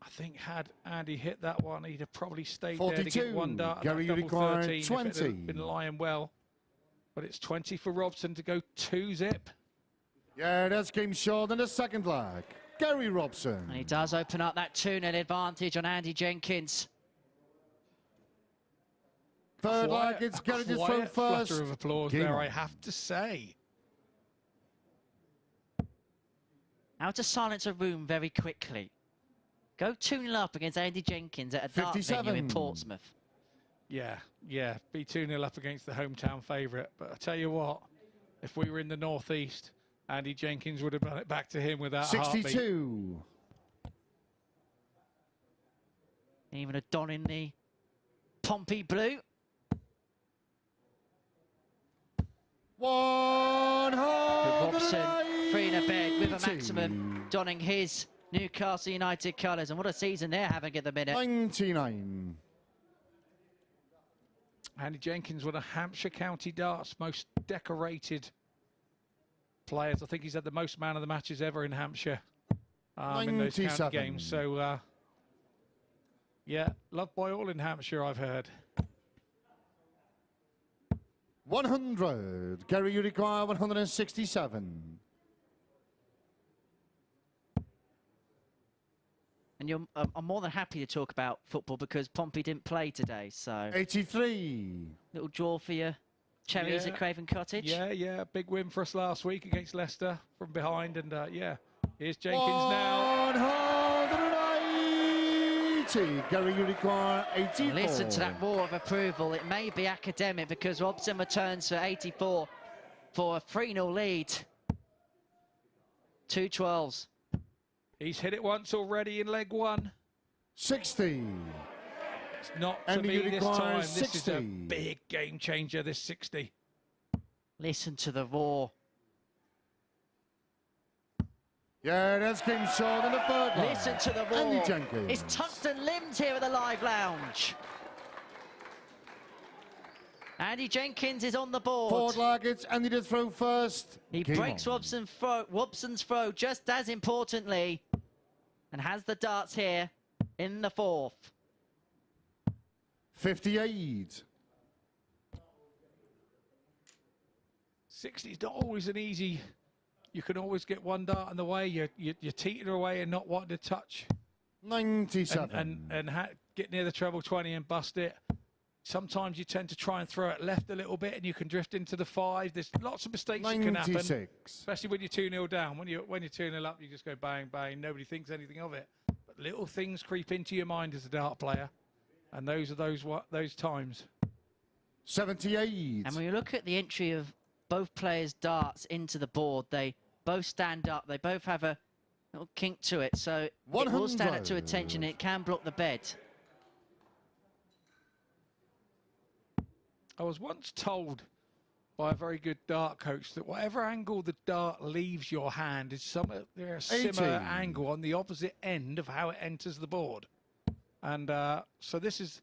I think had Andy hit that one, he'd have probably stayed 42. there to get one dart. Gary, you double require 13 if 20. it had been lying well. But it's 20 for Robson to go 2-zip. Yeah, that's game short in the second leg. Gary Robson. And he does open up that 2-0 advantage on Andy Jenkins. Third leg, it's Gary to throw Quiet first. flutter of applause Game there, on. I have to say. How to silence a room very quickly. Go 2-0 up against Andy Jenkins at a dart venue in 57. Portsmouth. Yeah, be 2-0 up against the hometown favourite. But I tell you what, if we were in the northeast, Andy Jenkins would have done it back to him without a heartbeat. 62. Even a Don in the Pompey blue. 180. Robson, 3 in a bed with a maximum, donning his Newcastle United colours. And what a season they're having at the minute. 99. Andy Jenkins, one of Hampshire County Darts' most decorated players. I think he's had the most man of the matches ever in Hampshire in those county 97. games. So, yeah, loved by all in Hampshire, I've heard. 100. Gary, you require 167. And I'm more than happy to talk about football because Pompey didn't play today, so... 83. Little draw for your cherries at Craven Cottage. Yeah, big win for us last week against Leicester from behind, and yeah, here's Jenkins now. 180. Gary, you require 84. Listen to that roar of approval. It may be academic because Robson returns for 84 for a 3-0 lead. 2 12s. He's hit it once already in leg 1. 60. It's not to And me this time. 60. This is a big game changer, this 60. Listen to the roar. Yeah, that's game short in the third line. Listen to the roar. Andy Jenkins. It's tucked and limbed here at the live lounge. Andy Jenkins is on the board. Forward Largets, Andy to throw first. He breaks Robson's throw just as importantly and has the darts here in the 4th. 58. 60's not always an easy... You can always get one dart in the way. You're teetering away and not wanting to touch. 97. And get near the treble 20 and bust it. Sometimes you tend to try and throw it left a little bit and you can drift into the 5. There's lots of mistakes that can happen. 96. Especially when you're 2-0 down. When you're 2-0 up, you just go bang, bang. Nobody thinks anything of it. But little things creep into your mind as a dart player. And those are those times. 78. And when you look at the entry of both players' darts into the board, they both stand up. They both have a little kink to it. So it will stand up to attention. It can block the bed. I was once told by a very good dart coach that whatever angle the dart leaves your hand is a similar angle on the opposite end of how it enters the board. And so this is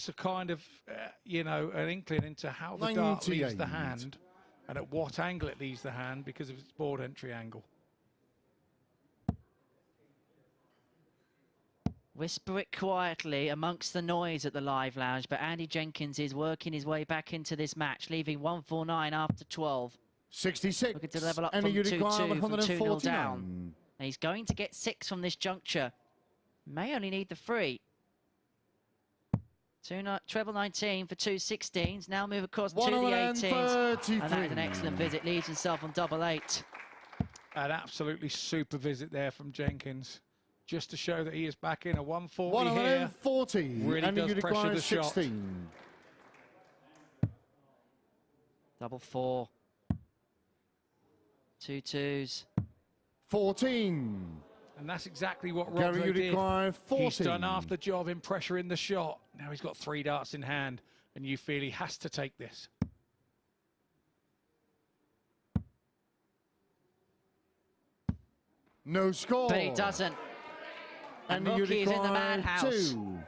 a kind of an inkling into how the dart leaves the hand and at what angle it leaves the hand because of its board entry angle. Whisper it quietly amongst the noise at the live lounge, but Andy Jenkins is working his way back into this match, leaving 149 after 12. 66. Looking to level up from 2-2, from 2-0 down. And he's going to get 6 from this juncture. May only need the 3. Treble 19 for 2 16s. Now move across to the 18s. And that's an excellent visit. Leaves himself on double 8. An absolutely super visit there from Jenkins. Just to show that he is back in a 140 here. 140. Really and does pressure the 16. shot. Double 4. 2 2s. 14. And that's exactly what Robson did. 14. He's done half the job in pressuring the shot. Now he's got 3 darts in hand, and you feel he has to take this. No score. But he doesn't. And Rookie is in the madhouse. 2.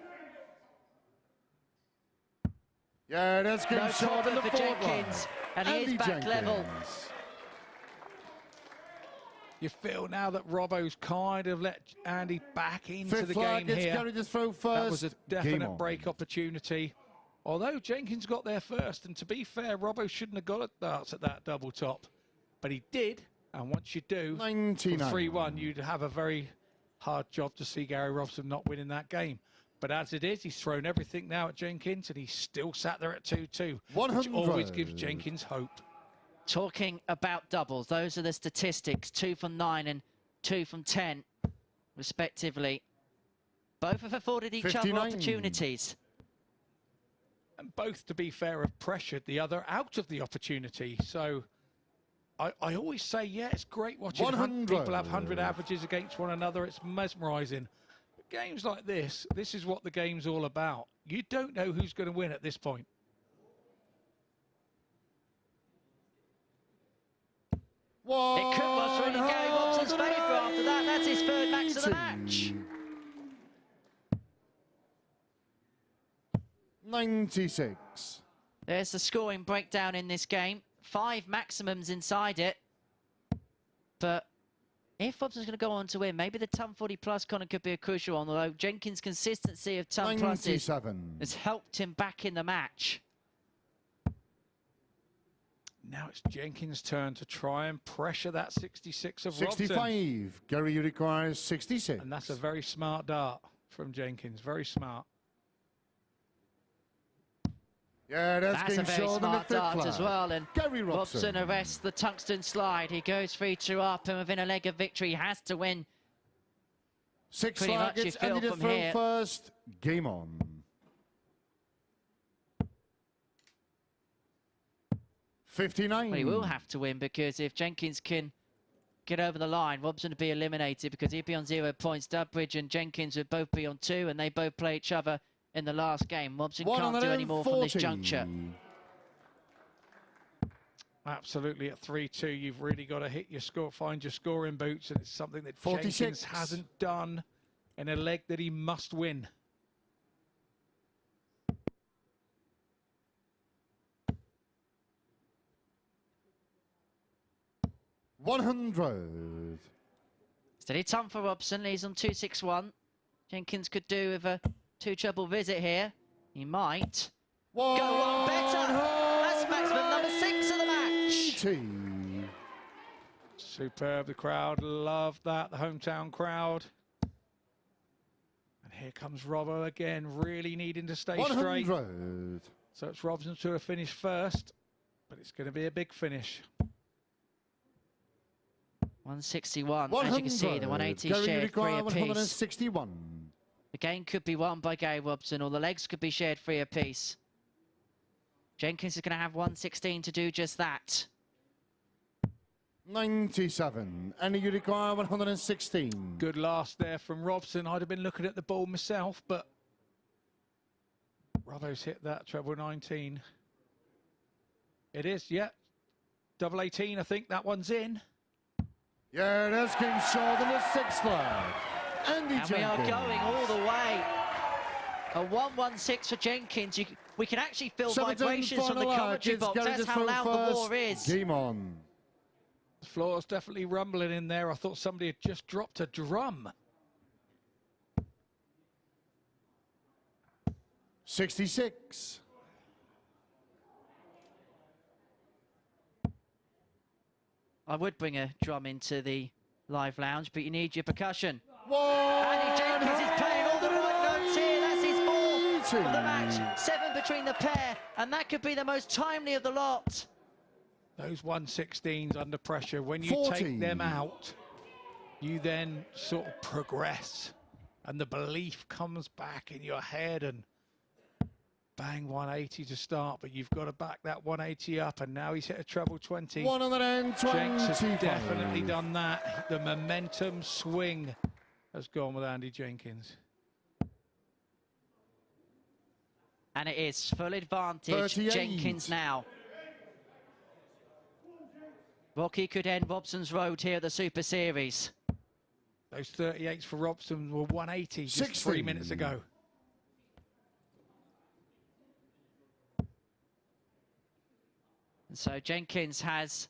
Yeah, that's good. No problem for Jenkins. And he is back level. You feel now that Robbo's kind of let Andy back into the game here. Gary to throw first. That was a definite break opportunity. Although Jenkins got there first, and to be fair, Robbo shouldn't have got at darts at that double top. But he did, and once you do, 3-1, you'd have a very hard job to see Gary Robson not winning that game. But as it is, he's thrown everything now at Jenkins, and he's still sat there at 2-2, which always gives Jenkins hope. Talking about doubles, those are the statistics. 2 from 9 and 2 from 10, respectively. Both have afforded each other opportunities. And both, to be fair, have pressured the other out of the opportunity. So I always say, yeah, it's great watching people have 100 averages against one another. It's mesmerising. But games like this is what the game's all about. You don't know who's going to win at this point. It could well swing in Gary Robson's favour after that. That's his 3rd max of the match. 96. There's the scoring breakdown in this game. 5 maximums inside it. But if Robson's going to go on to win, maybe the ton 40 plus Connor could be a crucial one, although Jenkins' consistency of ton pluses has helped him back in the match. Now it's Jenkins' turn to try and pressure that 66 of 65. Robson. Gary, you require 66. And that's a very smart dart from Jenkins. Very smart. Yeah, that's a very smart dart as well. And Gary Robson arrests the tungsten slide. He goes 3-2 up, and within a leg of victory, he has to win. 6 pretty much you targets, feel Andy from throw here. first. Game on. 59. Well, he will have to win, because if Jenkins can get over the line, Robson would be eliminated because he'd be on 0 points. Dudbridge and Jenkins would both be on 2, and they both play each other in the last game. Robson can't do any more from this juncture. Absolutely, at 3-2, you've really got to hit your score, find your scoring boots, and it's something that 46. Jenkins hasn't done in a leg that he must win. $100. Steady time for Robson. He's on 261. Jenkins could do with a 2-treble visit here. He might go on better. That's maximum number 6 of the match. Superb. The crowd loved that. The hometown crowd. And here comes Robbo again, really needing to stay 100. straight. So it's Robson to have finished first, but it's going to be a big finish. 161, as you can see, the 180 shared free apiece. 161. The game could be won by Gary Robson, or the legs could be shared free apiece. Jenkins is going to have 116 to do just that. 97, and you require 116. Good last there from Robson. I'd have been looking at the ball myself, but Robbo's hit that treble 19. It is, yeah. Double 18, I think that one's in. Yeah, that's game short in the 6th flag. Andy Jenkins. We are going all the way. A 116 for Jenkins. We can actually feel vibrations from the commentary box. That's how loud the war is. Game on. The floor's definitely rumbling in there. I thought somebody had just dropped a drum. 66. I would bring a drum into the live lounge, but you need your percussion. Whoa! Andy Jenkins is playing all the right notes here. That's his 4th of the match. 7 between the pair, and that could be the most timely of the lot. Those 116s under pressure, when you 40. take them out, you then sort of progress, and the belief comes back in your head, and bang, 180 to start, but you've got to back that 180 up, and now he's hit a treble 20. 120. Jenks has definitely done that. The momentum swing has gone with Andy Jenkins. And it is full advantage, 38. Jenkins now. Rocky could end Robson's road here at the Super Series. Those 38s for Robson were 180 just 60. 3 minutes ago. And so Jenkins has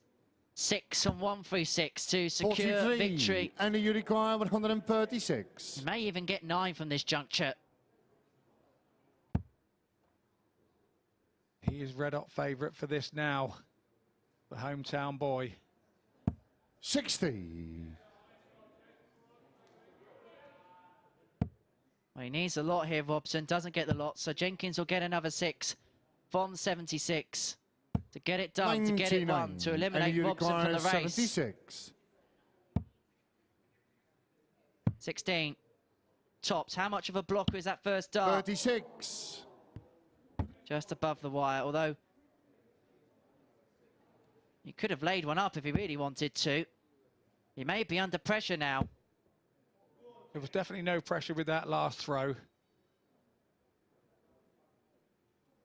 6 and 136 to secure 43. victory. And you require 136. He may even get 9 from this juncture. He is red hot favourite for this now. The hometown boy. 60. Well, he needs a lot here, Robson. Doesn't get the lot, so Jenkins will get another 6 from 76 to get it done, 99. to get it won, to eliminate Robson from the race. 76. 16. Tops. How much of a blocker is that first dart? 36. Just above the wire, although he could have laid one up if he really wanted to. He may be under pressure now. There was definitely no pressure with that last throw.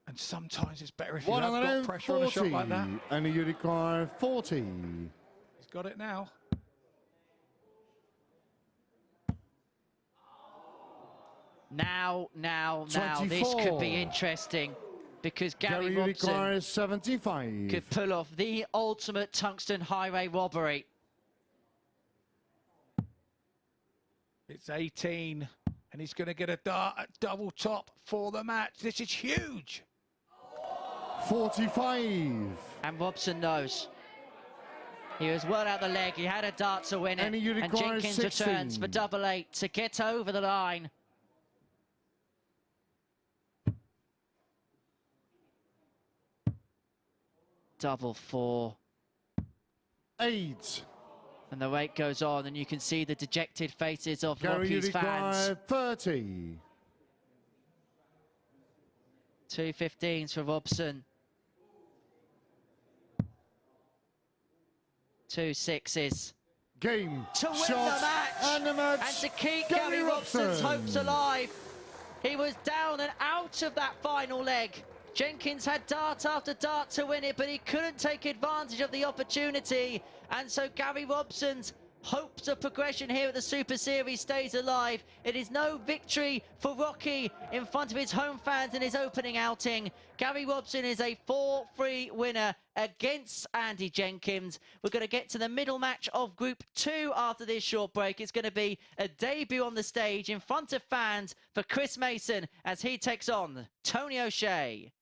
And sometimes it's better if you have got pressure on a shot like that. And you require 40. He's got it now. Now, this could be interesting, because Gary Robson requires 75. could pull off the ultimate tungsten highway robbery. It's 18, and he's going to get a double top for the match. This is huge. 45. And Robson knows. He was well out the leg. He had a dart to win it. And Jenkins 16. returns for double 8 to get over the line. Double 4. 8. And the wait goes on, and you can see the dejected faces of Gary, you Rocky's fans. require 30. 2 15s for Robson. 2 6s. Game. To win Shot. the match. And to keep Gary Robson's hopes alive. He was down and out of that final leg. Jenkins had dart after dart to win it, but he couldn't take advantage of the opportunity. And so Gary Robson's hopes of progression here at the Super Series stays alive. It is no victory for Rocky in front of his home fans in his opening outing. Gary Robson is a 4-3 winner against Andy Jenkins. We're going to get to the middle match of Group 2 after this short break. It's going to be a debut on the stage in front of fans for Chris Mason as he takes on Tony O'Shea.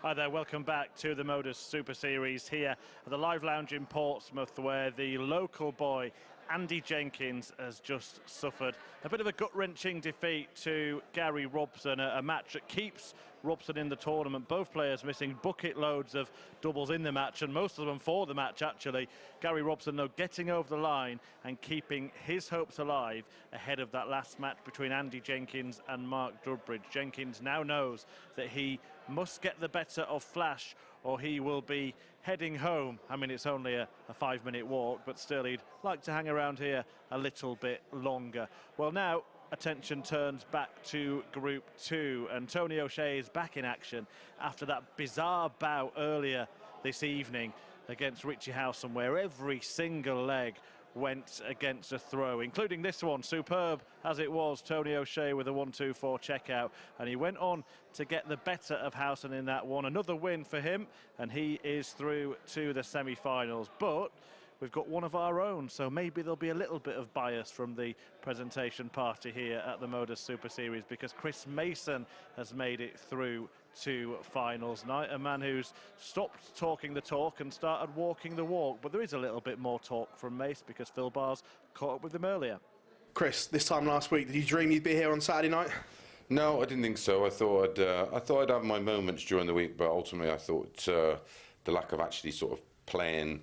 Hi there, welcome back to the MODUS Super Series here at the Live Lounge in Portsmouth, where the local boy Andy Jenkins has just suffered a bit of a gut-wrenching defeat to Gary Robson, a match that keeps Robson in the tournament. Both players missing bucket loads of doubles in the match, and most of them for the match, actually. Gary Robson, though, getting over the line and keeping his hopes alive ahead of that last match between Andy Jenkins and Mark Dudbridge. Jenkins now knows that he must get the better of Flash, or he will be heading home. I mean, it's only a 5-minute walk, but still he'd like to hang around here a little bit longer. Well, now attention turns back to Group 2, and Tony O'Shea is back in action after that bizarre bout earlier this evening against Richie Howson, where every single leg went against a throw, including this one. Superb as it was, Tony O'Shea with a 1-2-4 checkout, and he went on to get the better of Howson in that one. Another win for him, and he is through to the semi-finals. But we've got one of our own, so maybe there'll be a little bit of bias from the presentation party here at the MODUS Super Series, because Chris Mason has made it through to finals night, a man who's stopped talking the talk and started walking the walk. But there is a little bit more talk from Mace, because Phil Barrs caught up with him earlier. Chris, this time last week, did you dream you'd be here on Saturday night? No, I didn't think so. I thought I'd have my moments during the week, but ultimately I thought the lack of actually sort of playing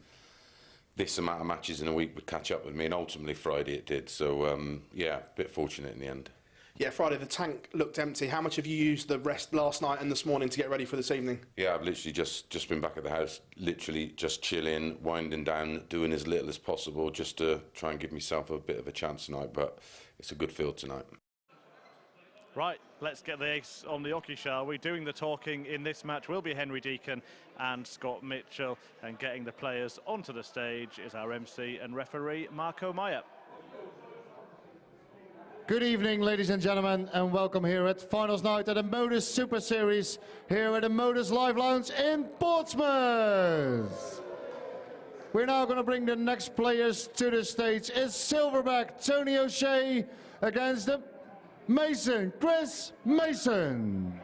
this amount of matches in a week would catch up with me, and ultimately Friday it did. So yeah, a bit fortunate in the end. Yeah, Friday the tank looked empty. How much have you used the rest last night and this morning to get ready for this evening? Yeah, I've literally just been back at the house, literally just chilling, winding down, doing as little as possible just to try and give myself a bit of a chance tonight, but it's a good field tonight. Right, let's get the ace on the hockey, shall we? Doing the talking in this match will be Henry Deacon and Scott Mitchell, and getting the players onto the stage is our MC and referee, Marco Meyer. Good evening, ladies and gentlemen, and welcome here at finals night at the MODUS Super Series here at the MODUS Live Lounge in Portsmouth. We're now going to bring the next players to the stage. It's Silverback Tony O'Shea against the Mason, Chris Mason.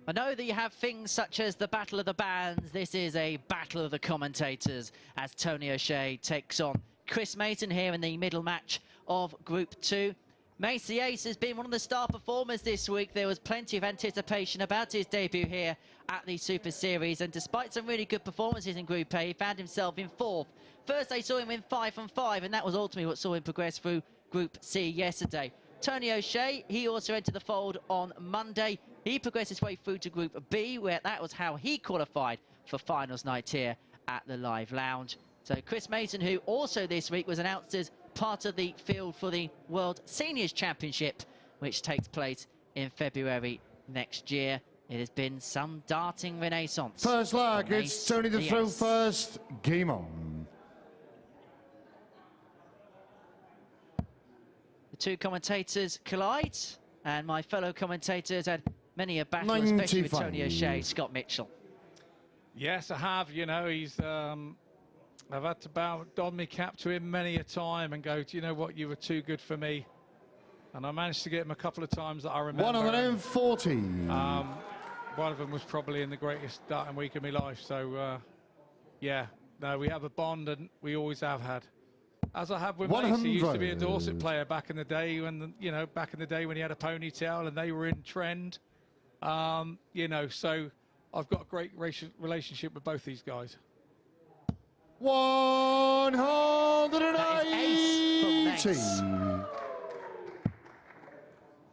I know that you have things such as the Battle of the Bands. This is a battle of the commentators as Tony O'Shea takes on Chris Mason here in the middle match of Group 2. Mace the Ace has been one of the star performers this week. There was plenty of anticipation about his debut here at the Super Series, and despite some really good performances in Group A, he found himself in 4th. First they saw him win 5-5, and that was ultimately what saw him progress through Group C yesterday. Tony O'Shea, he also entered the fold on Monday. He progressed his way through to Group B, where that was how he qualified for finals night here at the Live Lounge. So Chris Mason, who also this week was announced as part of the field for the World Seniors Championship, which takes place in February next year. It has been some darting renaissance. First leg, it's Tony to throw first. Game on. The two commentators collide, and my fellow commentators had many a battle, especially with Tony O'Shea, Scott Mitchell. Yes, I have. You know, he's. I've had to don my cap to him many a time and go, do you know what, you were too good for me. And I managed to get him a couple of times that I remember. 140. One of them was probably in the greatest darting week of my life. So, yeah, no, we have a bond, and we always have had. As I have with Mace, he used to be a Dorset player back in the day when, you know, back in the day when he had a ponytail and they were in trend. You know, so I've got a great relationship with both these guys. 180.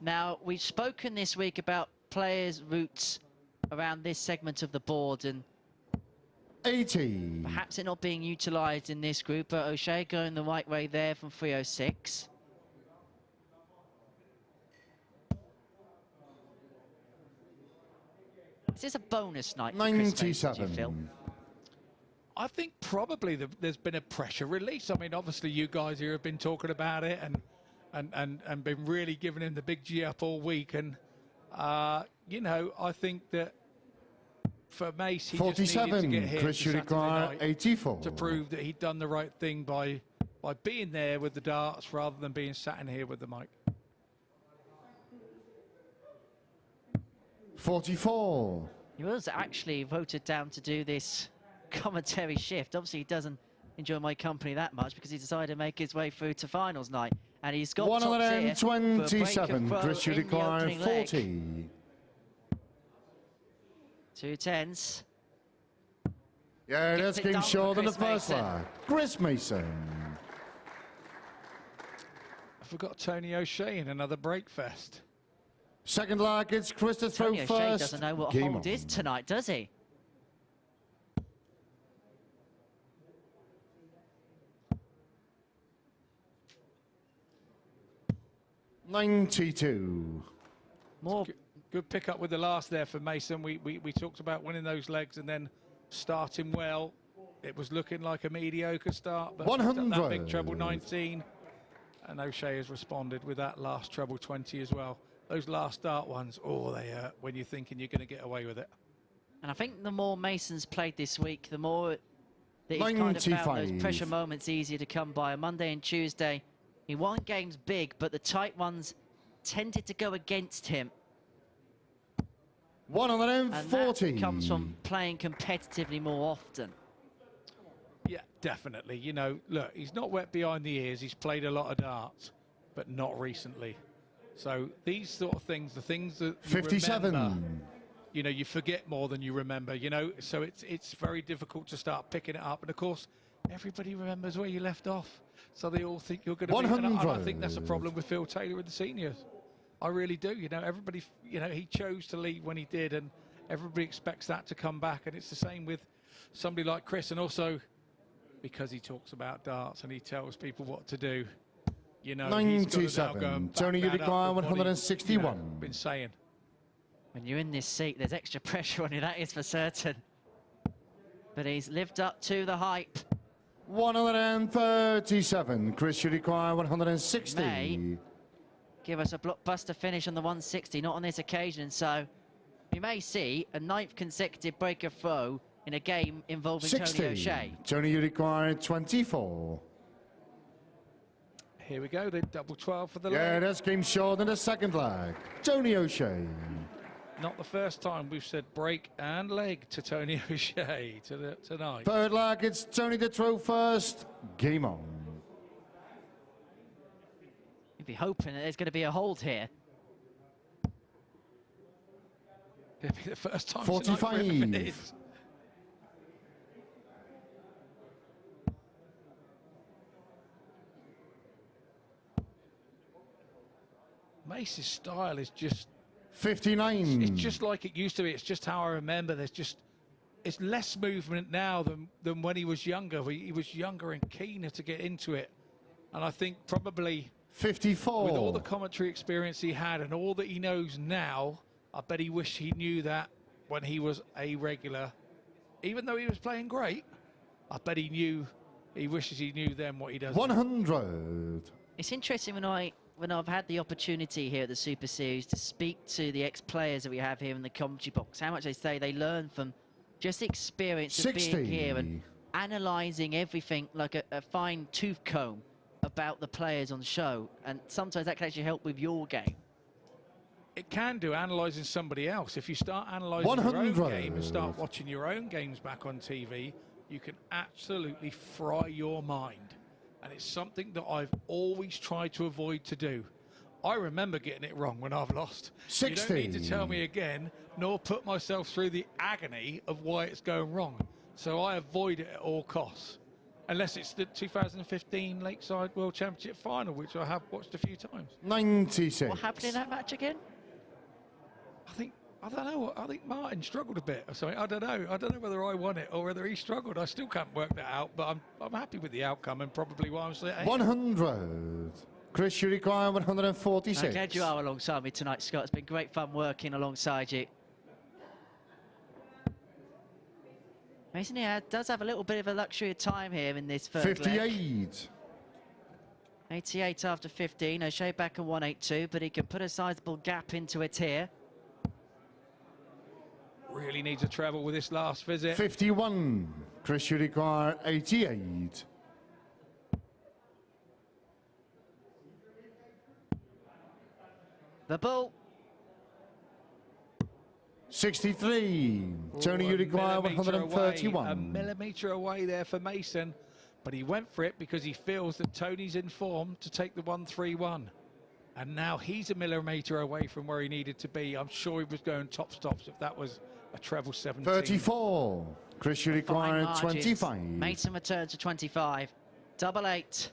Now, we've spoken this week about players' routes around this segment of the board, and 80. perhaps it not being utilised in this group, but O'Shea going the right way there from 306. Is this a bonus night for Chris Mason, do you feel? I think probably there's been a pressure release. I mean, obviously you guys here have been talking about it and been really giving him the big G up all week. And, you know, I think that for Mace, he just needed to 47, get here Chris Saturday require night 84. to prove that he'd done the right thing by being there with the darts rather than being sat in here with the mic. 44. He was actually voted down to do this commentary shift. Obviously, he doesn't enjoy my company that much because he decided to make his way through to finals night. And he's got 127, Chris require 40. Leg. 2 10s. Yeah, that's game short in the first leg. Chris Mason. I forgot Tony O'Shea in another breakfast. Second leg, it's Chris to throw Tony O'Shea first. doesn't know what Game hold on. is tonight, does he? $92. More good pick up with the last there for Mason. We talked about winning those legs and then starting well. It was looking like a mediocre start, but 100. that big treble 19, and O'Shea has responded with that last treble 20 as well. Those last start ones, oh, they hurt when you're thinking you're going to get away with it. And I think the more Mason's played this week, the more that he's kind of found those pressure moments easier to come by. On Monday and Tuesday, he won games big, but the tight ones tended to go against him. 140. And that comes from playing competitively more often. Yeah, definitely. You know, look, he's not wet behind the ears. He's played a lot of darts, but not recently. So these sort of things, the things that you 57. remember, you know, you forget more than you remember, you know, so it's very difficult to start picking it up. And of course, everybody remembers where you left off, so they all think you're going to be. And I think that's a problem with Phil Taylor with the seniors. I really do. You know, everybody, you know, he chose to leave when he did, and everybody expects that to come back. And it's the same with somebody like Chris, and also because he talks about darts and he tells people what to do. You know, 97. Tony Udiquire 161. You know, been saying. When you're in this seat, there's extra pressure on you, that is for certain. But he's lived up to the hype. 137. Chris Udiquire 160. May give us a blockbuster finish on the 160, not on this occasion. So we may see a 9th consecutive break of throw in a game involving 60. Tony O'Shea. Tony Udiquire 24. Here we go, the double 12 for the Yeah, leg. that's game short in the second leg. Tony O'Shea. Not the first time we've said break and leg to Tony O'Shea tonight. Third leg, it's Tony to throw first. Game on. You'd be hoping that there's going to be a hold here. It'll be the first time 45. tonight for him if it is. Mace's style is just 59. It's just like it used to be. It's just how I remember. It's less movement now than when he was younger. He was younger and keener to get into it. And I think probably 54. with all the commentary experience he had and all that he knows now, I bet he wished he knew that when he was a regular. Even though he was playing great, I bet he wishes he knew then what he does. 100. It's interesting when I've had the opportunity here at the Super Series to speak to the ex-players that we have here in the commentary box, how much they say they learn from just the experience of 60. being here and analysing everything like a fine tooth comb about the players on show. And sometimes that can actually help with your game. It can do, analysing somebody else. If you start analysing 100. your own game and start watching your own games back on TV, you can absolutely fry your mind. And it's something that I've always tried to avoid to do. I remember getting it wrong when I've lost. 60. You don't need to tell me again, nor put myself through the agony of why it's going wrong. So I avoid it at all costs. Unless it's the 2015 Lakeside World Championship final, which I have watched a few times. 96. What happened in that match again? I don't know. I think Martin struggled a bit or something. I don't know. I don't know whether I won it or whether he struggled. I still can't work that out, but I'm happy with the outcome and probably why I'm saying 100. Chris Udiquire 146. I'm glad you are alongside me tonight, Scott. It's been great fun working alongside you. Mason here does have a little bit of a luxury of time here in this third 58. leg. 88 after 15. O'Shea back at 182, but he can put a sizable gap into it here. Really needs a treble with this last visit. 51. Chris, you require 88. The bull. 63. Tony, you require 131. A millimetre away there for Mason, but he went for it because he feels that Tony's in form to take the 131. And now he's a millimetre away from where he needed to be. I'm sure he was going top stops if that was a treble 17. 34. Chris, you require 25. Mason returns to 25. Double 8.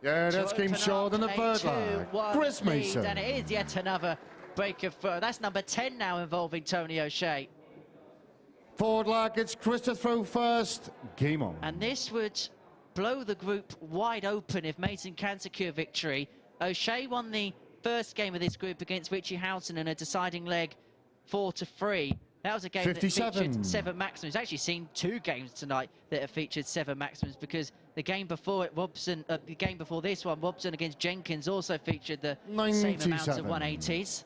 Yeah, that's game short in the third leg. Chris Mason. And it is yet another break of throw. That's number 10 now involving Tony O'Shea. Forward leg, it's Chris to throw first. Game on. And this would blow the group wide open if Mason can secure victory. O'Shea won the first game of this group against Richie Howson in a deciding leg 4-3. That was a game 57. that featured 7 maximums. Actually seen 2 games tonight that have featured 7 maximums, because the game before it, Robson, the game before this one, Robson against Jenkins, also featured the 97. same amount of 180s.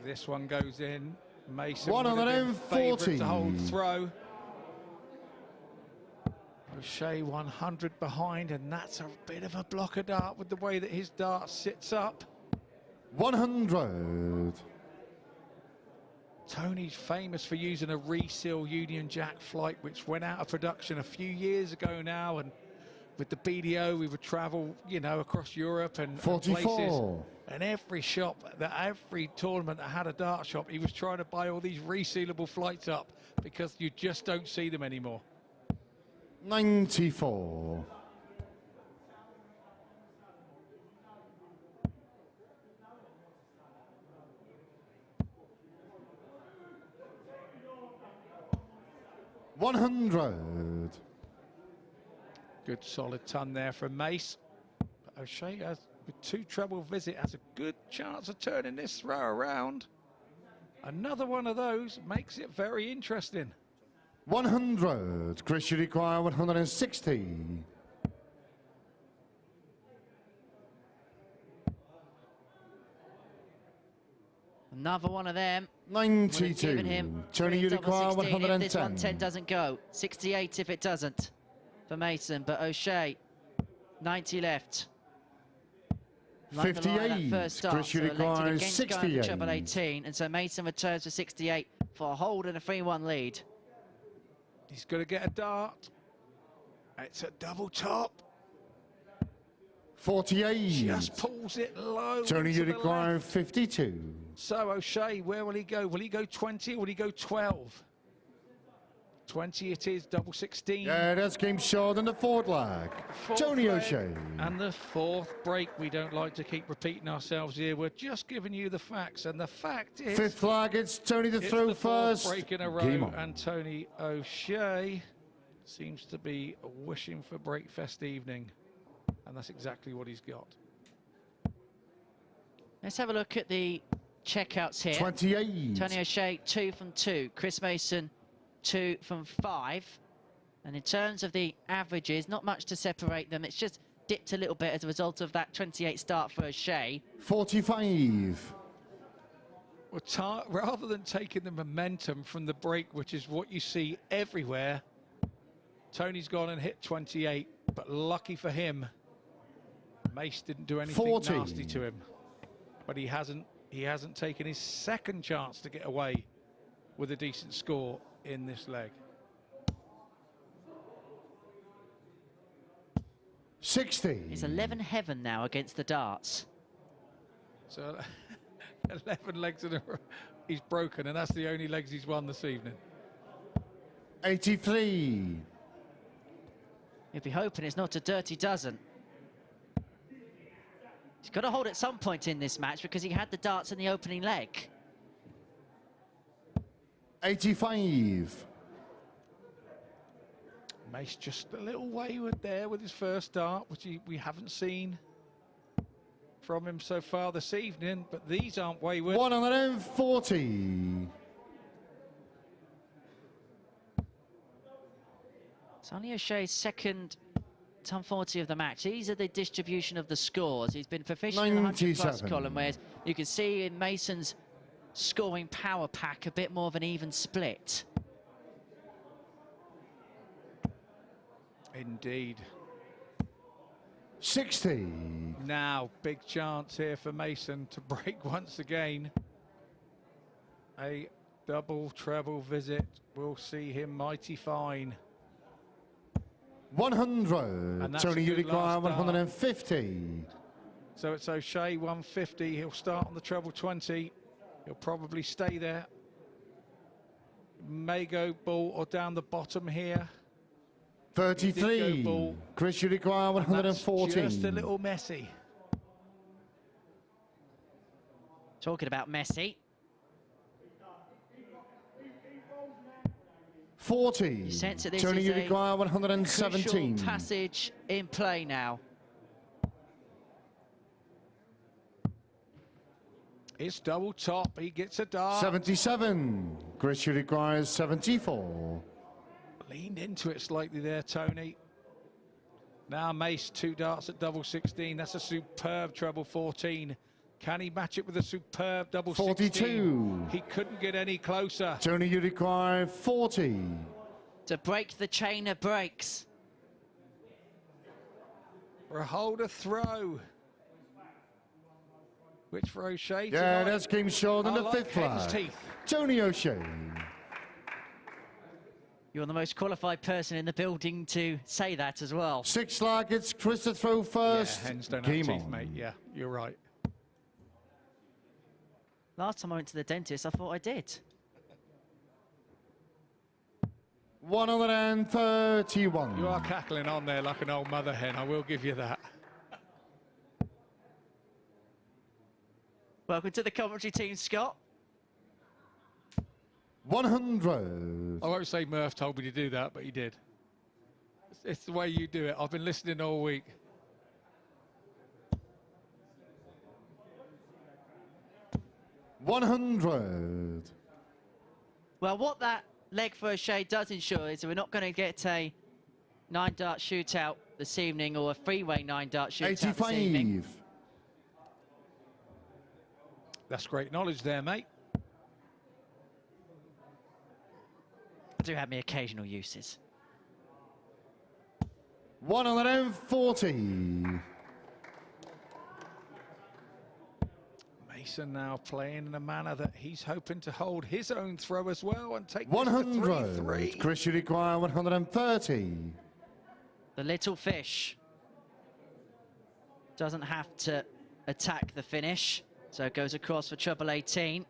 This one goes in. Mason 140 to hold throw. O'Shea 100 behind, and that's a bit of a blocker dart with the way that his dart sits up. 100. Tony's famous for using a reseal Union Jack flight, which went out of production a few years ago now, and with the BDO we would travel, you know, across Europe and 44. places, and every shop, every tournament that had a dart shop, he was trying to buy all these resealable flights up because you just don't see them anymore. 94. $100. Good solid ton there from Mace. But O'Shea, with 2 treble visit, has a good chance of turning this throw around. Another one of those makes it very interesting. 100. Chris, you require 160. Another one of them. 92. Tony, you require 110. If this 110 doesn't go. 68 if it doesn't for Mason, but O'Shea, 90 left. 58. Chris, you require 68. Treble 18, and so Mason returns for 68 for a hold and a 3-1 lead. He's going to get a dart. It's a double top. 48. Just pulls it low. Tony, you require 52. So O'Shea, where will he go? Will he go 20 or will he go 12? 20 it is, double 16. Yeah, that's game short in the fourth leg. Tony O'Shea. And the 4th break. We don't like to keep repeating ourselves here. We're just giving you the facts. And the fact is... 5th leg, it's Tony to throw the 4th first. break in a row, and Tony O'Shea seems to be wishing for Breakfast evening. And that's exactly what he's got. Let's have a look at the checkouts here. 28. Tony O'Shea, 2 from 2. Chris Mason, 2 from 5. And in terms of the averages, not much to separate them. It's just dipped a little bit as a result of that 28 start for O'Shea. 45. Well, rather than taking the momentum from the break, which is what you see everywhere, Tony's gone and hit 28, but lucky for him, Mace didn't do anything 40. nasty to him. But he hasn't taken his 2nd chance to get away with a decent score in this leg. 60. It's 11 heaven now against the darts. So 11 legs in a row. He's broken, and that's the only legs he's won this evening. 83. You'll be hoping it's not a dirty dozen. He's got to hold at some point in this match because he had the darts in the opening leg. 85. Mace just a little wayward there with his first dart, which we haven't seen from him so far this evening, but these aren't wayward. 140. Tony O'Shea's 2nd ton 40 of the match. These are the distribution of the scores. He's been proficient in the 100+ column, whereas you can see in Mason's scoring power pack a bit more of an even split. Indeed. 60. Now, big chance here for Mason to break once again. A double treble visit will see him mighty fine. 100. Tony, you require 150. So it's O'Shea 150. He'll start on the treble 20. He'll probably stay there. May go ball or down the bottom here. 33. Chris, you require 114. Just a little messy. Talking about messy. 40. You sense that this Tony, is you require 117. Crucial passage in play now. It's double top. He gets a dart. 77. Chris, you requires 74. Leaned into it slightly there, Tony. Now Mace, 2 darts at double 16. That's a superb treble 14. Can he match it with a superb double 42. 16? He couldn't get any closer. Tony, you require 40. To break the chain of breaks. For a holder throw. Which for O'Shea Yeah, tonight? that's game short on the like 5th hen's flag. teeth. Tony O'Shea. You're the most qualified person in the building to say that as well. 6 flag, it's Chris to throw first. Yeah, hens don't have Game teeth, on. mate. Yeah, you're right. Last time I went to the dentist, I thought I did. 131. You are cackling on there like an old mother hen, I will give you that. Welcome to the commentary team, Scott. 100. I won't say Murph told me to do that, but he did. It's the way you do it. I've been listening all week. $100. Well, what that leg for O'Shea does ensure is that we're not going to get a 9-dart shootout this evening or a freeway 9-dart shootout this evening. 85. That's great knowledge there, mate. I do have my occasional uses. 140. Mason now playing in a manner that he's hoping to hold his own throw as well and take 100. 3-3. Chris, you require 130. The little fish doesn't have to attack the finish, so it goes across for treble 18.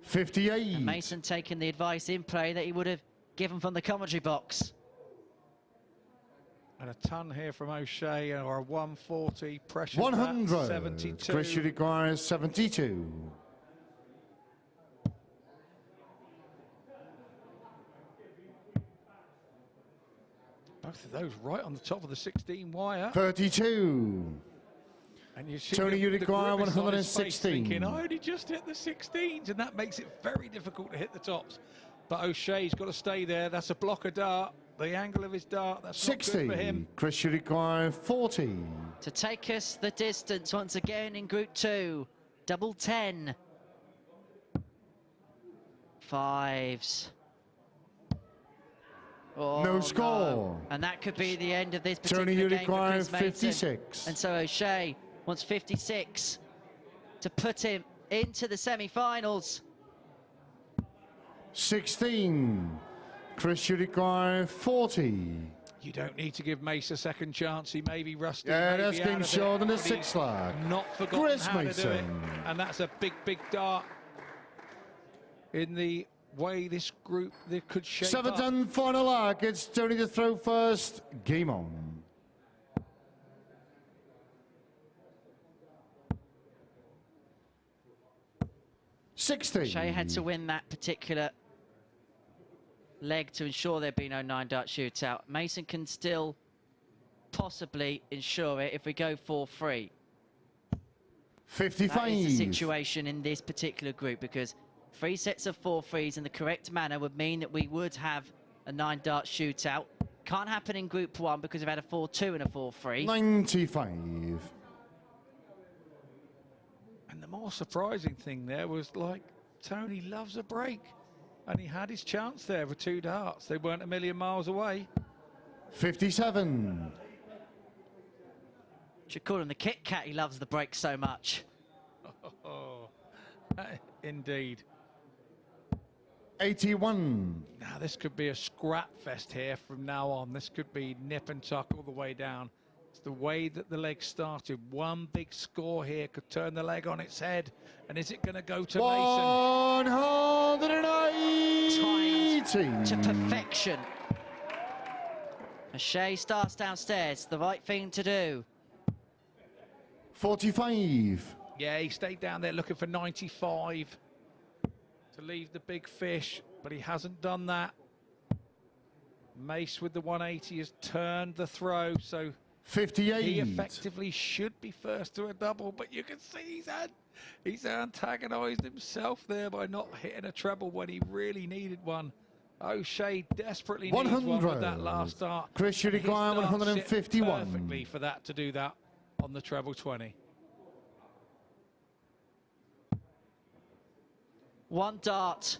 58. And Mason taking the advice in play that he would have given from the commentary box. And a ton here from O'Shea, or a 140, pressure 100. 72. Chris, you require 72. Both of those right on the top of the 16 wire. 32. And you see Tony, you the require grimace on his face 116. thinking, I only just hit the 16s, and that makes it very difficult to hit the tops. But O'Shea's got to stay there. That's a blocker dart. The angle of his dart, that's 60. not good for him. Chris, you require 40. To take us the distance once again in Group 2. Double 10. 5s. Oh, No score. no. And that could be the end of this particular Tony, you game for require Chris Mason. 56. And so O'Shea wants 56 to put him into the semi-finals. 16. Chris, you require 40. You don't need to give Mace a second chance. He may be rusty. Yeah, may that's be game out of short it, on the but 6 he's flag. Not forgotten Chris how to do it. Mason. And that's a big, big dart in the way this group could shape 7th up. and final arc. It's Tony to throw first. Game on. O'Shea had to win that particular leg to ensure there'd be no 9-dart shootout. Mason can still possibly ensure it if we go 4-3. 55. That is the situation in this particular group, because 3 sets of 4 threes in the correct manner would mean that we would have a 9-dart shootout. Can't happen in Group 1 because we've had a 4-2 and a 4-3. 95. And the more surprising thing there was, like, Tony loves a break. And he had his chance there with 2 darts. They weren't a million miles away. 57. Should call him the Kit Kat, he loves the break so much. Indeed. 81. Now, this could be a scrap fest here from now on. This could be nip and tuck all the way down. It's the way that the leg started. One big score here could turn the leg on its head. And is it going to go to Mason? 180. Timed to perfection. O'Shea starts downstairs. The right thing to do. 45. Yeah, he stayed down there looking for 95 to leave the big fish, but he hasn't done that. Mace with the 180 has turned the throw, so 58. he effectively should be first to a double, but you can see he's antagonised himself there by not hitting a treble when he really needed one. O'Shea desperately needs 100. one with that last start. Chris should require 151. Perfectly for that to do that on the treble 20. One dart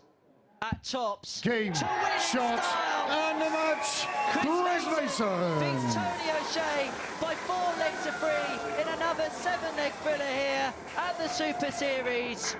at tops. Game, shot, and the match. Chris Mason beats Tony O'Shea by 4 legs to 3 in another 7-leg thriller here at the Super Series.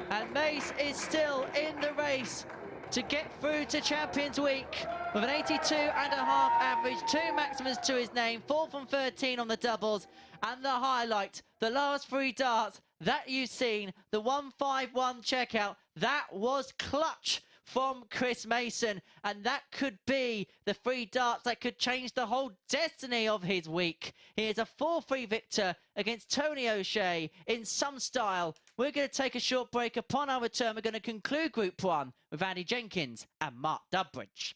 And Mace is still in the race to get through to Champions Week with an 82.5 average, 2 maximums to his name, 4 from 13 on the doubles, and the highlight, the last 3 darts that you've seen, the 151 checkout, that was clutch from Chris Mason, and that could be the 3 darts that could change the whole destiny of his week. He is a 4-3 victor against Tony O'Shea in some style. We're going to take a short break. Upon our return, we're going to conclude Group 1 with Andy Jenkins and Mark Dudbridge.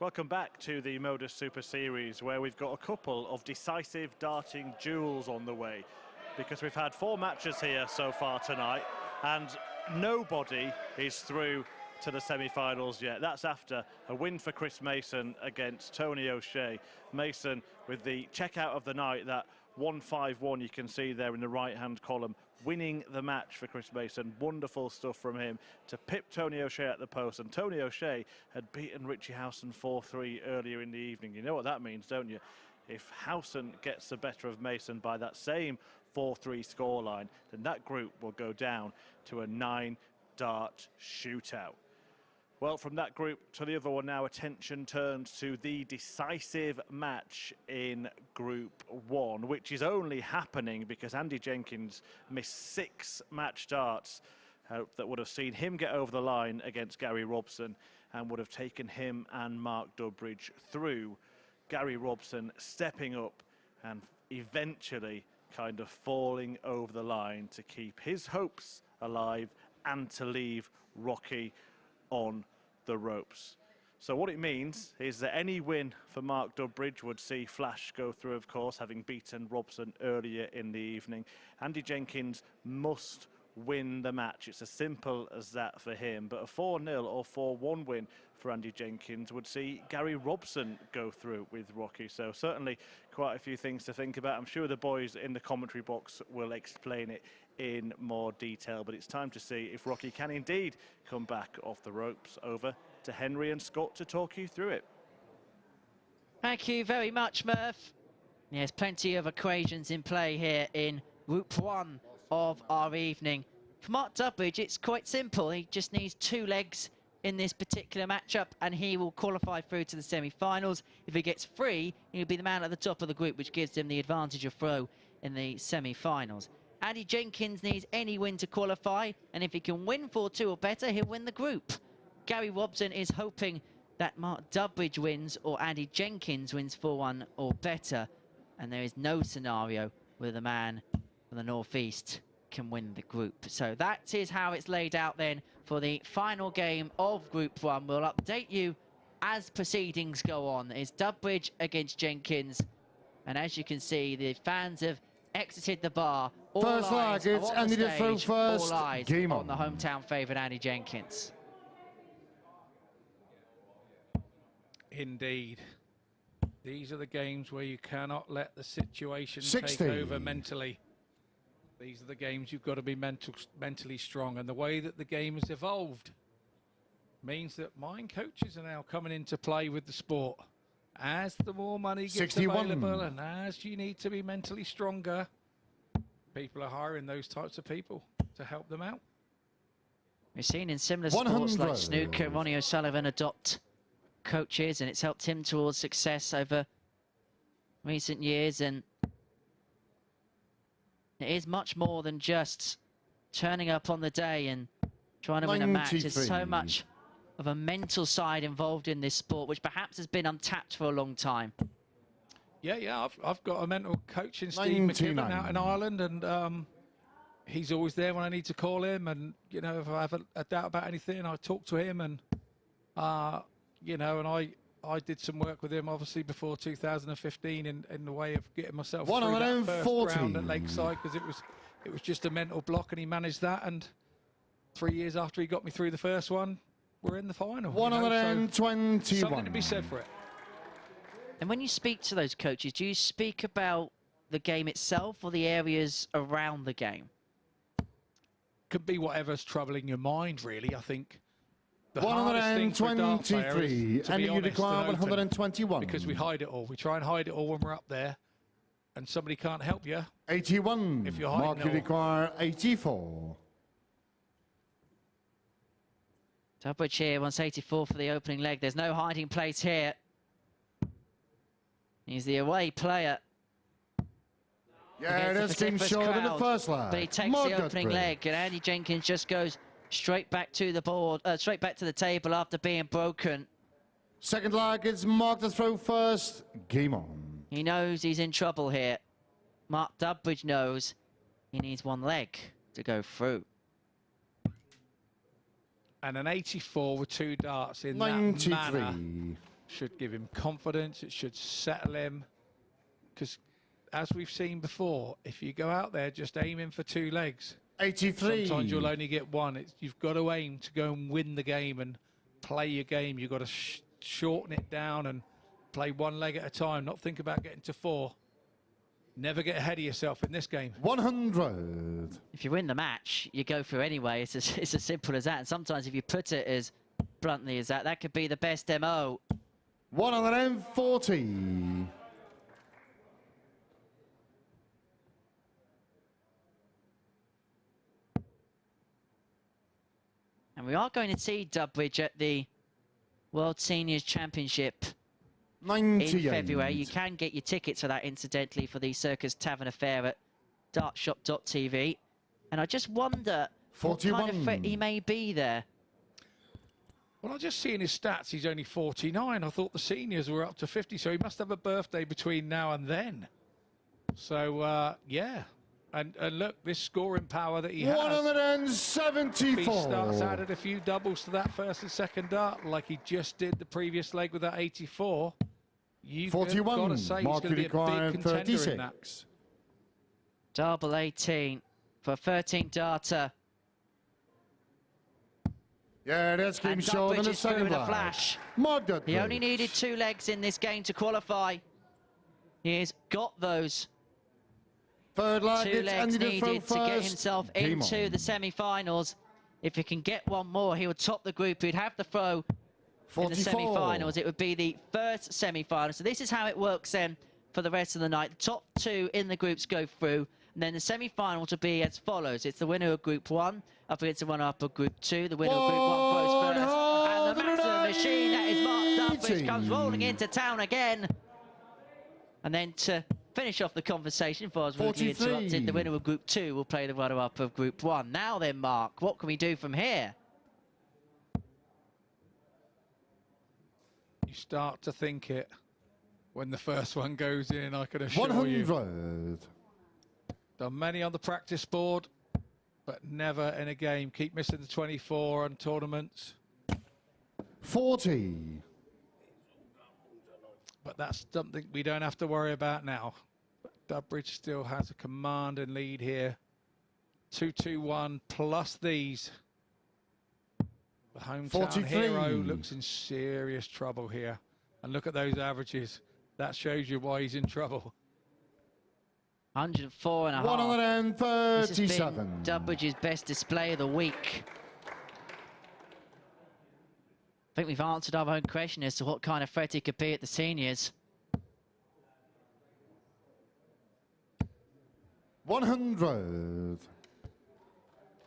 Welcome back to the MODUS Super Series, where we've got a couple of decisive darting duels on the way, because we've had 4 matches here so far tonight, and nobody is through to the semi-finals yet. That's after a win for Chris Mason against Tony O'Shea. Mason with the checkout of the night, that 151 you can see there in the right-hand column, winning the match for Chris Mason. Wonderful stuff from him to pip Tony O'Shea at the post. And Tony O'Shea had beaten Richie Howson 4-3 earlier in the evening. You know what that means, don't you? If Howson gets the better of Mason by that same 4-3 scoreline, then that group will go down to a 9-dart shootout. Well, from that group to the other one now, attention turns to the decisive match in Group 1, which is only happening because Andy Jenkins missed 6 match darts that would have seen him get over the line against Gary Robson and would have taken him and Mark Dudbridge through. Gary Robson stepping up and eventually kind of falling over the line to keep his hopes alive and to leave Rocky on the ropes. So what it means is that any win for Mark Dudbridge would see Flash go through, of course, having beaten Robson earlier in the evening. Andy Jenkins must win the match. It's as simple as that for him. But a 4-0 or 4-1 win for Andy Jenkins would see Gary Robson go through with Rocky. So certainly quite a few things to think about. I'm sure the boys in the commentary box will explain it in more detail, but it's time to see if Rocky can indeed come back off the ropes. Over to Henry and Scott to talk you through it. Thank you very much, Murph. There's plenty of equations in play here in Group 1 of our evening. For Mark Dudbridge, it's quite simple. He just needs 2 legs in this particular matchup and he will qualify through to the semi-finals. If he gets 3, he'll be the man at the top of the group, which gives him the advantage of throw in the semi-finals. Andy Jenkins needs any win to qualify, and if he can win 4-2 or better, he'll win the group. Gary Robson is hoping that Mark Dudbridge wins or Andy Jenkins wins 4-1 or better, and there is no scenario where the man from the northeast can win the group. So that is how it's laid out then for the final game of Group 1. We'll update you as proceedings go on. It's Dudbridge against Jenkins, and as you can see, the fans have exited the bar. All first leg, it's Andy to throw first. All eyes Game on the hometown favourite Andy Jenkins. Indeed. These are the games where you cannot let the situation take over mentally. These are the games you've got to be mentally strong. And the way that the game has evolved means that mind coaches are now coming into play with the sport. As the more money gets available and as you need to be mentally stronger, people are hiring those types of people to help them out. We've seen in similar sports like snooker, Ronnie O'Sullivan adopt coaches, and it's helped him towards success over recent years. And it is much more than just turning up on the day and trying to win a match. There's so much of a mental side involved in this sport, which perhaps has been untapped for a long time. Yeah, I've got a mental coach in Steve McKibben out in Ireland, and he's always there when I need to call him. And, you know, if I have a doubt about anything, I talk to him. And, you know, and I did some work with him, obviously, before 2015 in the way of getting myself through that first round at Lakeside, because it was just a mental block, and he managed that. And 3 years after he got me through the first one, we're in the final. 121. So something to be said for it. And when you speak to those coaches, do you speak about the game itself or the areas around the game? Could be whatever's troubling your mind, really. I think the 123, and you declare 121. Because we hide it all. We try and hide it all when we're up there, and somebody can't help you. 81. If you're hiding Mark, you declare 84. Dudbridge here wants 84 for the opening leg. There's no hiding place here. He's the away player. Yeah, it has been short in the first leg. But he takes the opening leg, and Andy Jenkins just goes straight back to the board, straight back to the table after being broken. Second leg is Mark to throw first. Game on. He knows he's in trouble here. Mark Dudbridge knows he needs 1 leg to go through. And an 84 with 2 darts in 93. that manner should give him confidence. It should settle him. Because as we've seen before, if you go out there just aiming for 2 legs, 83. sometimes you'll only get 1. You've got to aim to go and win the game and play your game. You've got to shorten it down and play 1 leg at a time, not think about getting to 4. Never get ahead of yourself in this game. 100. If you win the match, you go through anyway. It's as simple as that. And sometimes if you put it as bluntly as that, that could be the best MO. 140. And we are going to see Dudbridge at the World Seniors Championship 98. in February. You can get your tickets for that, incidentally, for the Circus Tavern Affair at dartshop.tv. And I just wonder 41. what kind of threat he may be there. Well, I just seeing his stats, he's only 49. I thought the seniors were up to 50, so he must have a birthday between now and then. So, yeah. And look, this scoring power that he has. 174. If he starts added a few doubles to that first and second dart, like he just did the previous leg with that 84, you've got to say he's going to be a big contender 36. in that. Double 18 for a 13-darter. Yeah, that's Kim Shaw in the second a flash. He only needed 2 legs in this game to qualify. He's got those. Third leg, 2 legs needed to get himself into the semi-finals. If he can get 1 more, he would top the group. He'd have the throw 44. in the semi-finals. It would be the first semi-final. So this is how it works then for the rest of the night. The top 2 in the groups go through. And then the semi-finals will be as follows. It's the winner of Group 1 up against the runner-up of Group 2. The winner of Group 1 throws first. And the massive machine that is Mark Dudbridge comes rolling into town again. And then to finish off the conversation before I was rudely interrupted, the winner of Group 2 will play the runner-up of Group 1. Now then, Mark, what can we do from here? You start to think it when the first one goes in, I can assure you. 100. Done many on the practice board, but never in a game. Keep missing the 24 on tournaments. 40. But that's something we don't have to worry about now. But Dudbridge still has a command and lead here. 2-2-1 plus these. The hometown 43. hero looks in serious trouble here. And look at those averages. That shows you why he's in trouble. 104.5. 137. This has been Dudbridge's best display of the week. I think we've answered our own question as to what kind of threat he could be at the seniors. 100.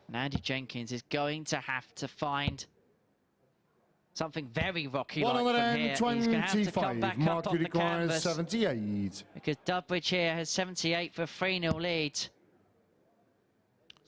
And Andy Jenkins is going to have to find something very rocky-like from here. He's going to have to come back up on the canvas. 78. Because Dudbridge here has 78 for a 3-0 lead.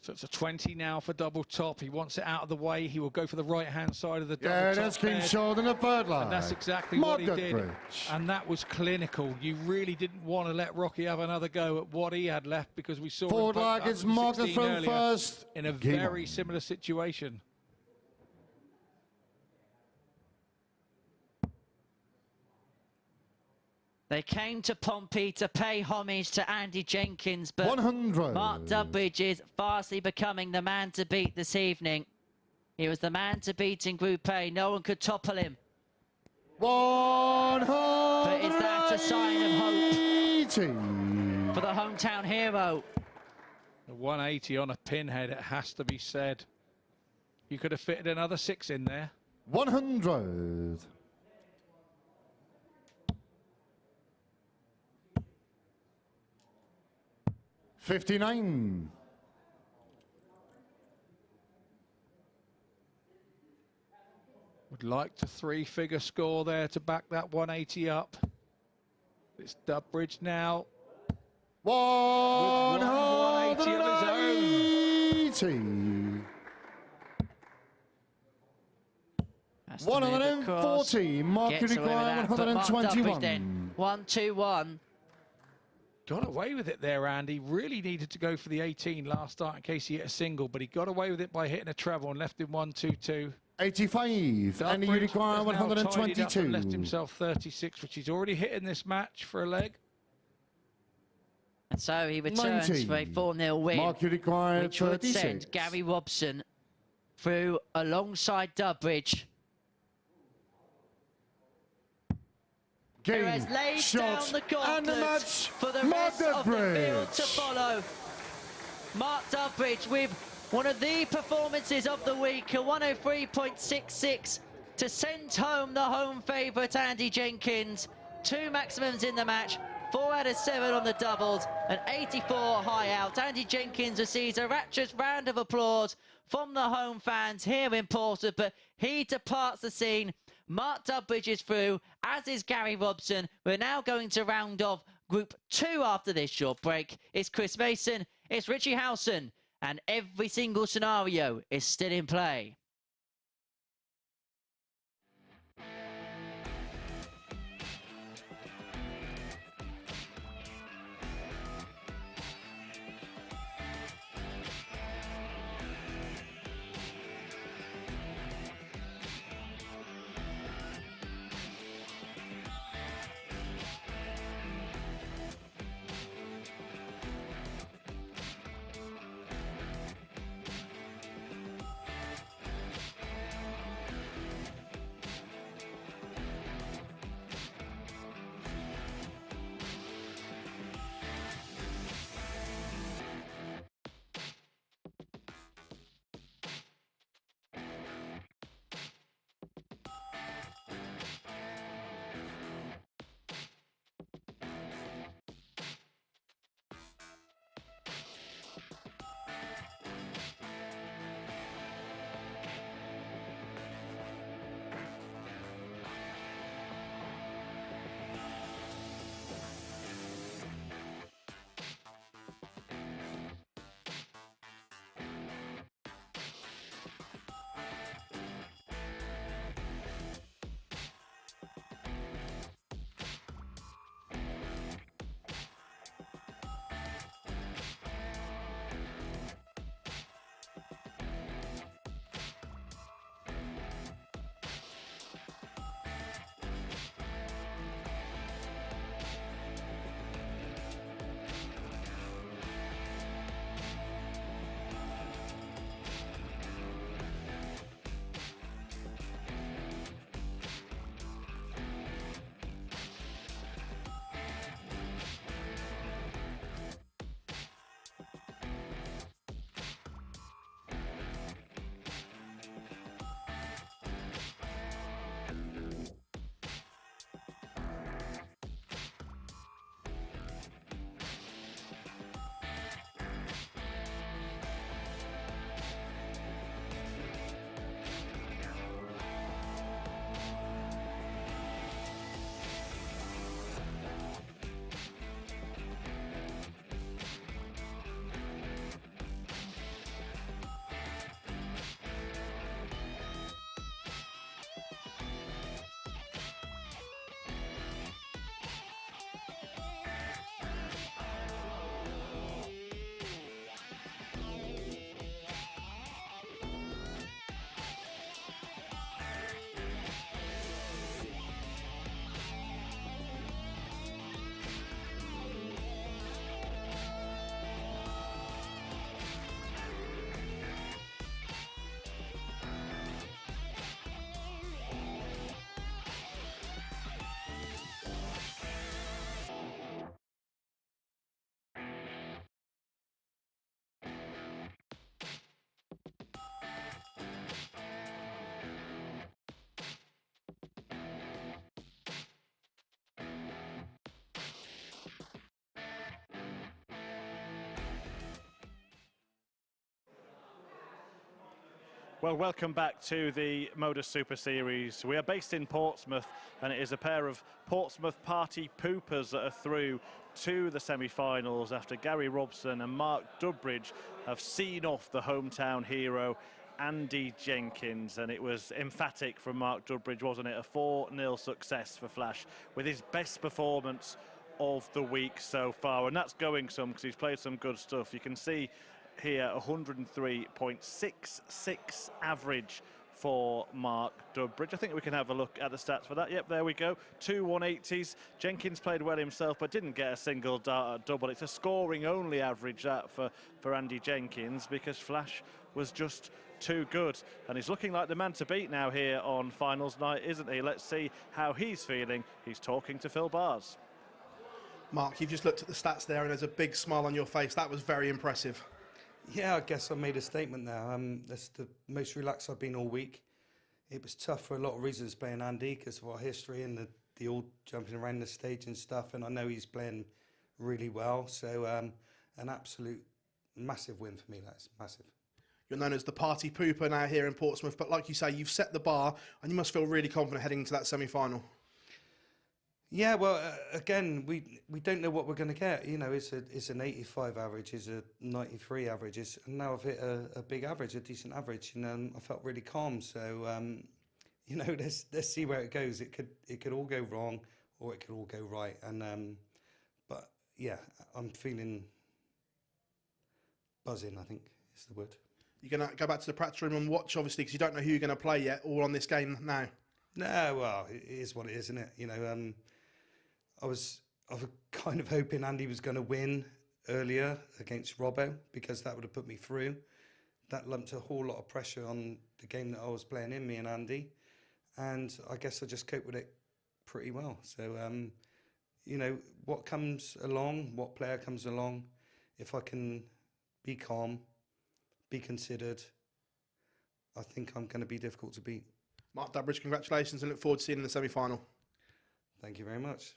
So it's a 20 now for double top. He wants it out of the way. He will go for the right-hand side of the double Yeah, top. that's King Short in the third line. And that's exactly what he did. And that was clinical. You really didn't want to let Rocky have another go at what he had left, because we saw forward leg is Mark the throw first. In a very similar situation. They came to Pompey to pay homage to Andy Jenkins, but 100. Mark Dudbridge is fastly becoming the man to beat this evening. He was the man to beat in Group A. No one could topple him. 100. But is that a sign of hope for the hometown hero? The 180 on a pinhead, it has to be said. You could have fitted another 6 in there. 100. 59. Would like to 3-figure score there to back that 180 up. It's Dudbridge now. 180 of his own. 140. Mark required 121. 1-2-1. Got away with it there, Andy. Really needed to go for the 18 last start in case he hit a single, but he got away with it by hitting a treble and left him 1-2-2. 85, and he Dudbridge require has now tidied up 122. and left himself 36, which he's already hit in this match for a leg. And so he returns 90. for a 4-0 win, Mark, you require which would 36. send Gary Robson through alongside Dudbridge. Who has laid down the gauntlet for the rest of the field to follow. Mark Dudbridge with one of the performances of the week, a 103.66 to send home the home favourite Andy Jenkins. 2 maximums in the match, 4 out of 7 on the doubles, and 84 high out. Andy Jenkins receives a rapturous round of applause from the home fans here in Portsmouth, but he departs the scene. Mark Dudbridge is through, as is Gary Robson. We're now going to round off Group 2 after this short break. It's Chris Mason, it's Richie Howson, and every single scenario is still in play. Well, welcome back to the MODUS Super Series. We are based in Portsmouth, and it is a pair of Portsmouth party poopers that are through to the semi-finals after Gary Robson and Mark Dudbridge have seen off the hometown hero, Andy Jenkins. And it was emphatic from Mark Dudbridge, wasn't it? A 4-0 success for Flash, with his best performance of the week so far. And that's going some, because he's played some good stuff. You can see here 103.66 average for Mark Dudbridge. I think we can have a look at the stats for that. Yep, there we go. 2 180s. Jenkins played well himself, but didn't get a single double. It's a scoring-only average that for Andy Jenkins, because Flash was just too good. And he's looking like the man to beat now here on finals night, isn't he? Let's see how he's feeling. He's talking to Phil Bars. Mark, you've just looked at the stats there and there's a big smile on your face. That was very impressive. Yeah, I guess I made a statement there. That's the most relaxed I've been all week. It was tough for a lot of reasons playing Andy because of our history and the all jumping around the stage and stuff. And I know he's playing really well. So an absolute massive win for me. That's massive. You're known as the party pooper now here in Portsmouth. But like you say, you've set the bar and you must feel really confident heading into that semi-final. Yeah, well, again, we don't know what we're going to get. You know, it's an 85 average, it's a 93 average, and now I've hit a big average, a decent average, and I felt really calm. So, you know, let's see where it goes. It could all go wrong, or it could all go right. And but yeah, I'm feeling buzzing, I think is the word. You're going to go back to the practice room and watch, obviously, because you don't know who you're going to play yet, all on this game now. No, well, it is what it is, isn't it? You know, I was kind of hoping Andy was going to win earlier against Robbo because that would have put me through. That lumped a whole lot of pressure on the game that I was playing in, me and Andy. And I guess I just coped with it pretty well. So, you know, what comes along, what player comes along, if I can be calm, be considered, I think I'm going to be difficult to beat. Mark Dudbridge, congratulations and look forward to seeing you in the semi-final. Thank you very much.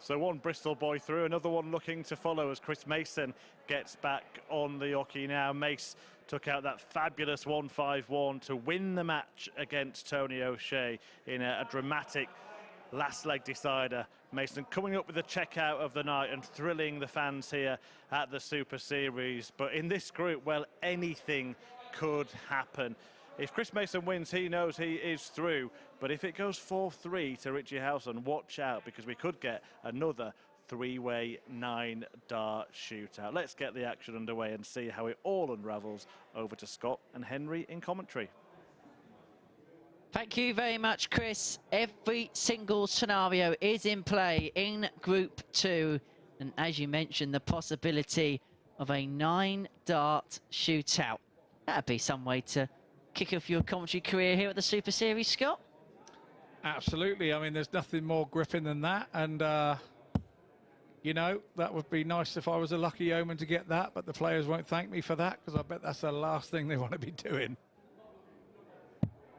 So one Bristol boy through, another one looking to follow as Chris Mason gets back on the hockey now. Mace took out that fabulous 1-5-1 to win the match against Tony O'Shea in a dramatic last leg decider. Mason coming up with the checkout of the night and thrilling the fans here at the Super Series. But in this group, well, anything could happen. If Chris Mason wins, he knows he is through. But if it goes 4-3 to Richie Howson, watch out, because we could get another three-way 9-dart shootout. Let's get the action underway and see how it all unravels. Over to Scott and Henry in commentary. Thank you very much, Chris. Every single scenario is in play in Group 2. And as you mentioned, the possibility of a 9-dart shootout. That'd be some way to kick off your commentary career here at the Super Series, Scott. Absolutely. I mean, there's nothing more gripping than that. And, you know, that would be nice if I was a lucky omen to get that. But the players won't thank me for that, because I bet that's the last thing they want to be doing.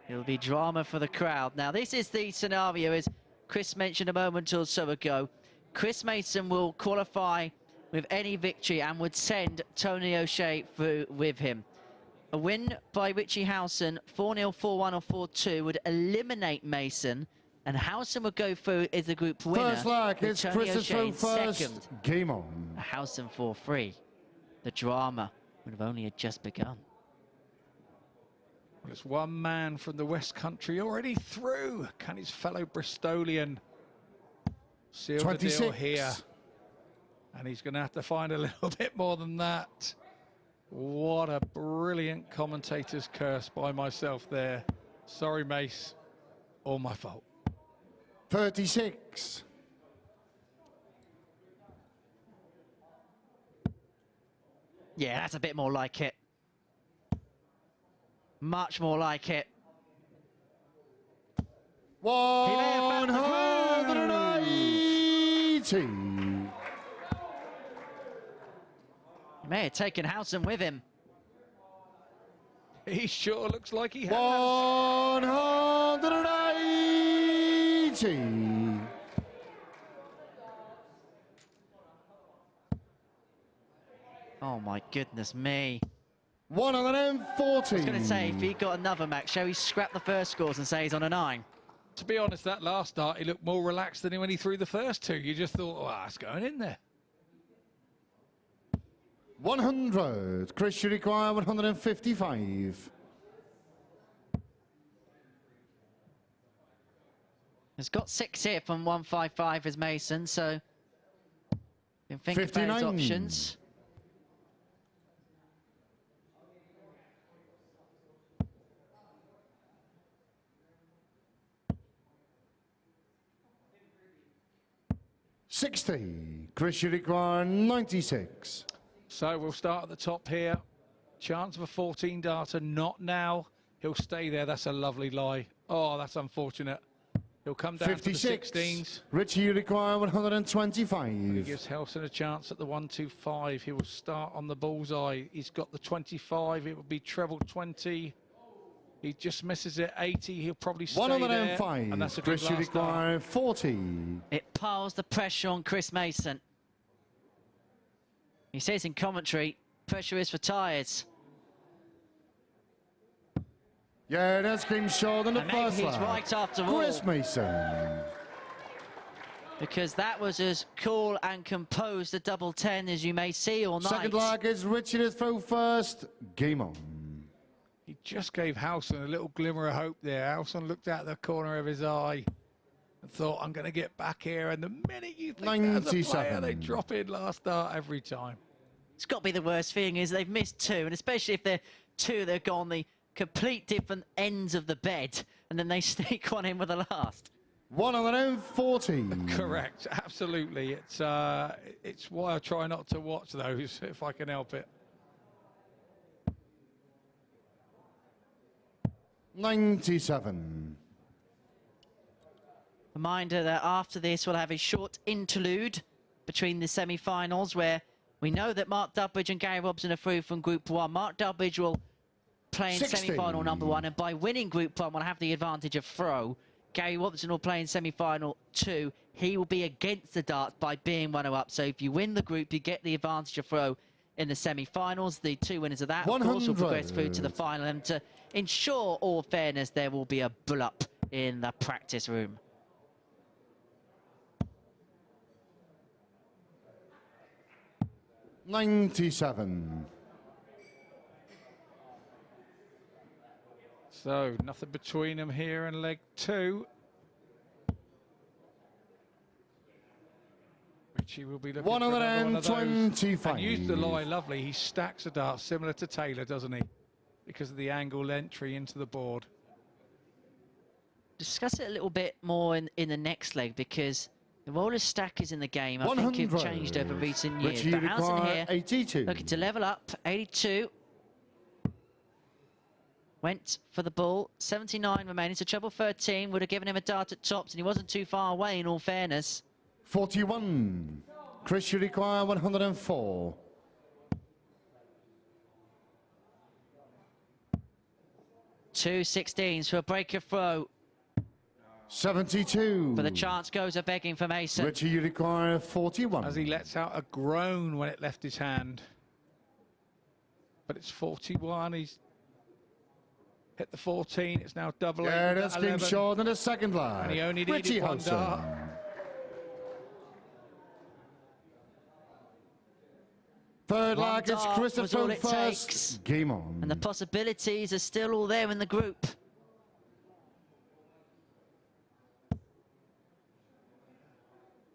It'll be drama for the crowd. Now, this is the scenario, as Chris mentioned a moment or so ago. Chris Mason will qualify with any victory and would send Tony O'Shea through with him. A win by Richie Howson, 4-0, 4-1 or 4-2, would eliminate Mason, and Howson would go through as the group winner. First leg, it's Chris is through first. Second. Game on. Howson 4-3. The drama would have only just begun. Well, it's one man from the West Country already through. Can his fellow Bristolian seal 26. The deal here? And he's going to have to find a little bit more than that. What a brilliant commentator's curse by myself there. Sorry, Mace. All my fault. 36. Yeah, that's a bit more like it. Much more like it. 180. He may have taken Howson with him. He sure looks like he has. 180. Oh my goodness me. 140. I was going to say, if he got another match, shall we scrap the first scores and say he's on a 9? To be honest, that last start, he looked more relaxed than when he threw the first two. You just thought, oh, it's going in there. 100. Chris, you require 155. He's got 6 here from 155 as Mason, so you can think 59. about his options. 60. Chris, you require 96. So we'll start at the top here. Chance of a 14 darter, not now. He'll stay there. That's a lovely lie. Oh, that's unfortunate. He'll come down 56. to the 16s. Richie, you require 125. He gives Howson a chance at the 125. He will start on the bullseye. He's got the 25. It will be treble 20. He just misses it. 80. He'll probably stay 105. there. And that's a good Chris, you last require 40. It piles the pressure on Chris Mason. He says in commentary, pressure is for tyres. Yeah, that's came short in the first he's lap. right after all. Chris Mason. Because that was as cool and composed a double 10 as you may see all night. Second lag is Richie to throw first. Game on. He just gave Howson a little glimmer of hope there. Howson looked out the corner of his eye and thought, I'm going to get back here. And the minute you think that as a player, they drop in last start every time. It's got to be the worst thing is they've missed two, and especially if they're two that have gone the complete different ends of the bed, and then they sneak one in with the last. 140. Correct, absolutely. It's why I try not to watch those if I can help it. 97. Reminder that after this we'll have a short interlude between the semi-finals where we know that Mark Dudbridge and Gary Robson are through from Group 1. Mark Dudbridge will play in 60. semi-final number 1, and by winning Group 1 will have the advantage of throw. Gary Robson will play in semi-final 2. He will be against the darts by being runner-up. So if you win the group, you get the advantage of throw in the semi-finals. The two winners of that, of course, will progress through to the final. And to ensure all fairness, there will be a bull-up in the practice room. $97. So nothing between them here and leg 2. Richie will be looking for another one of those. 125. And used the lie lovely. He stacks a dart similar to Taylor, doesn't he? Because of the angled entry into the board. Discuss it a little bit more in the next leg, because the role of stackers in the game, I think, have changed over recent years. But Howson here, 82. looking to level up, 82. Went for the ball, 79 remaining, so treble 13 would have given him a dart at tops, and he wasn't too far away, in all fairness. 41. Chris, you require 104. Two 16s for a breaker throw. 72. But the chance goes a begging for Mason. Richie, you require 41. As he lets out a groan when it left his hand. But it's 41. He's hit the 14. It's now double. Yeah, that's game short in the second line. And he only needed Richie one Howson. dart. Third One lag, it's dart was Christopher all it first. takes. Game on. And the possibilities are still all there in the group.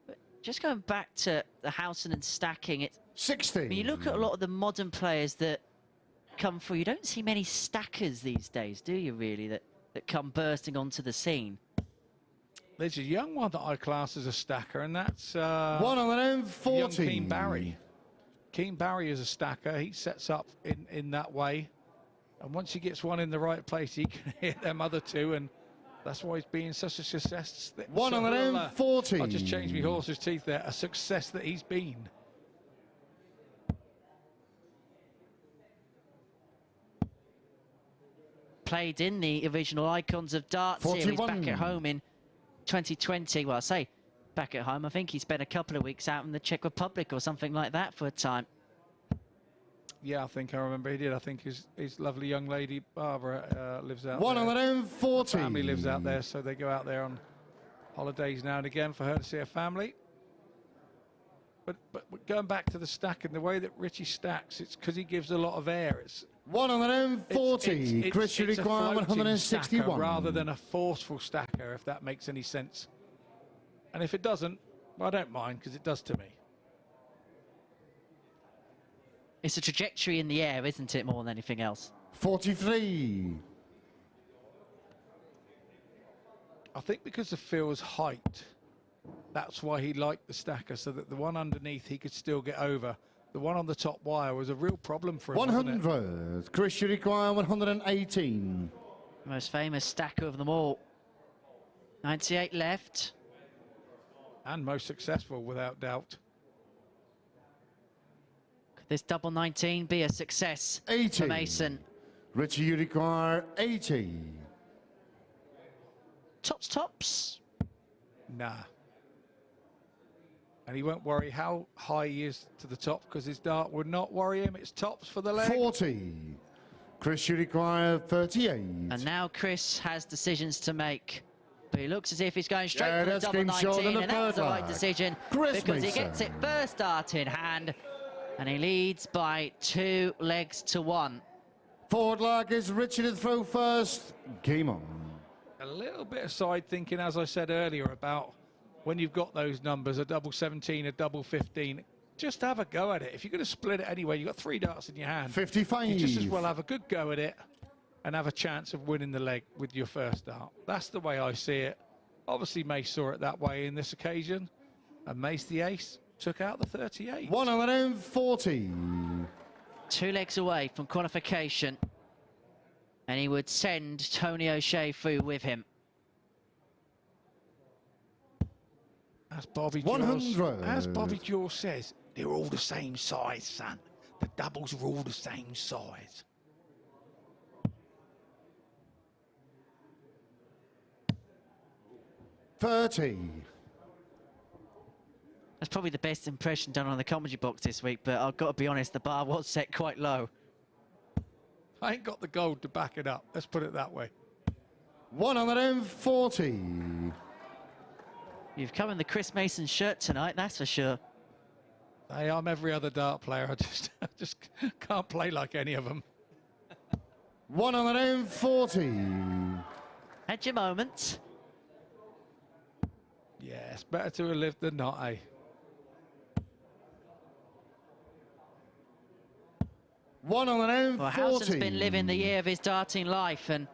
But just going back to the Howson and stacking, it's 60. when you look at a lot of the modern players that come through, you don't see many stackers these days, do you, really, that come bursting onto the scene? There's a young one that I class as a stacker, and that's 140. young Keen Barry. Keen Barry is a stacker. He sets up in that way. And once he gets one in the right place, he can hit them other two. And that's why he's being such a success. 140. I'll just change my horse's teeth there. A success that he's been. Played in the original Icons of Dart 41. series back at home in 2020. Well, I say back at home. I think he spent a couple of weeks out in the Czech Republic or something like that for a time. Yeah, I think I remember he did. I think his lovely young lady, Barbara, lives out 140. there. Family lives out there, so they go out there on holidays now and again for her to see her family. But going back to the stacking, the way that Richie stacks, it's because he gives a lot of air. It's 140. Chris, you require 161. Rather than a forceful stacker, if that makes any sense. And if it doesn't, well, I don't mind, because it does to me. It's a trajectory in the air, isn't it, more than anything else? 43. I think because of Phil's height, That's why he liked the stacker, so that the one underneath he could still get over. The one on the top wire was a real problem for him. 100. Chris, you require 118. Most famous stacker of them all. 98 left. And most successful, without doubt. Could this double 19 be a success 80. for Mason? Richie, you require 80. Tops. Nah. And he won't worry how high he is to the top, because his dart would not worry him. It's tops for the leg. 40. Chris, you require 38. And now Chris has decisions to make. But he looks as if he's going straight for the that's double game short 19, on the and that's the third right leg. decision Chris because he Mason. gets it first dart in hand, and he leads by 2 legs to 1. Forward leg is Richie to throw first. Game on. A little bit of side thinking, as I said earlier, about when you've got those numbers, a double 17, a double 15, just have a go at it. If you're going to split it anyway, you've got 3 darts in your hand. 55. You just as well have a good go at it and have a chance of winning the leg with your first dart. That's the way I see it. Obviously, Mace saw it that way in this occasion, and Mace, the ace, took out the 38. 140. 2 legs away from qualification, and he would send Tony O'Shea through with him. As Bobby 100. As Bobby Jaws says, they're all the same size, son. The doubles are all the same size. $30. That's probably the best impression done on the commentary box this week, but I've got to be honest, the bar was set quite low. I ain't got the gold to back it up. Let's put it that way. 140. You've come in the Chris Mason shirt tonight, that's for sure. Hey, I'm every other dart player. I just can't play like any of them. 140. Had your moments. Yeah, it's better to have lived than not, eh? 140. Well, Howson's been living the year of his darting life and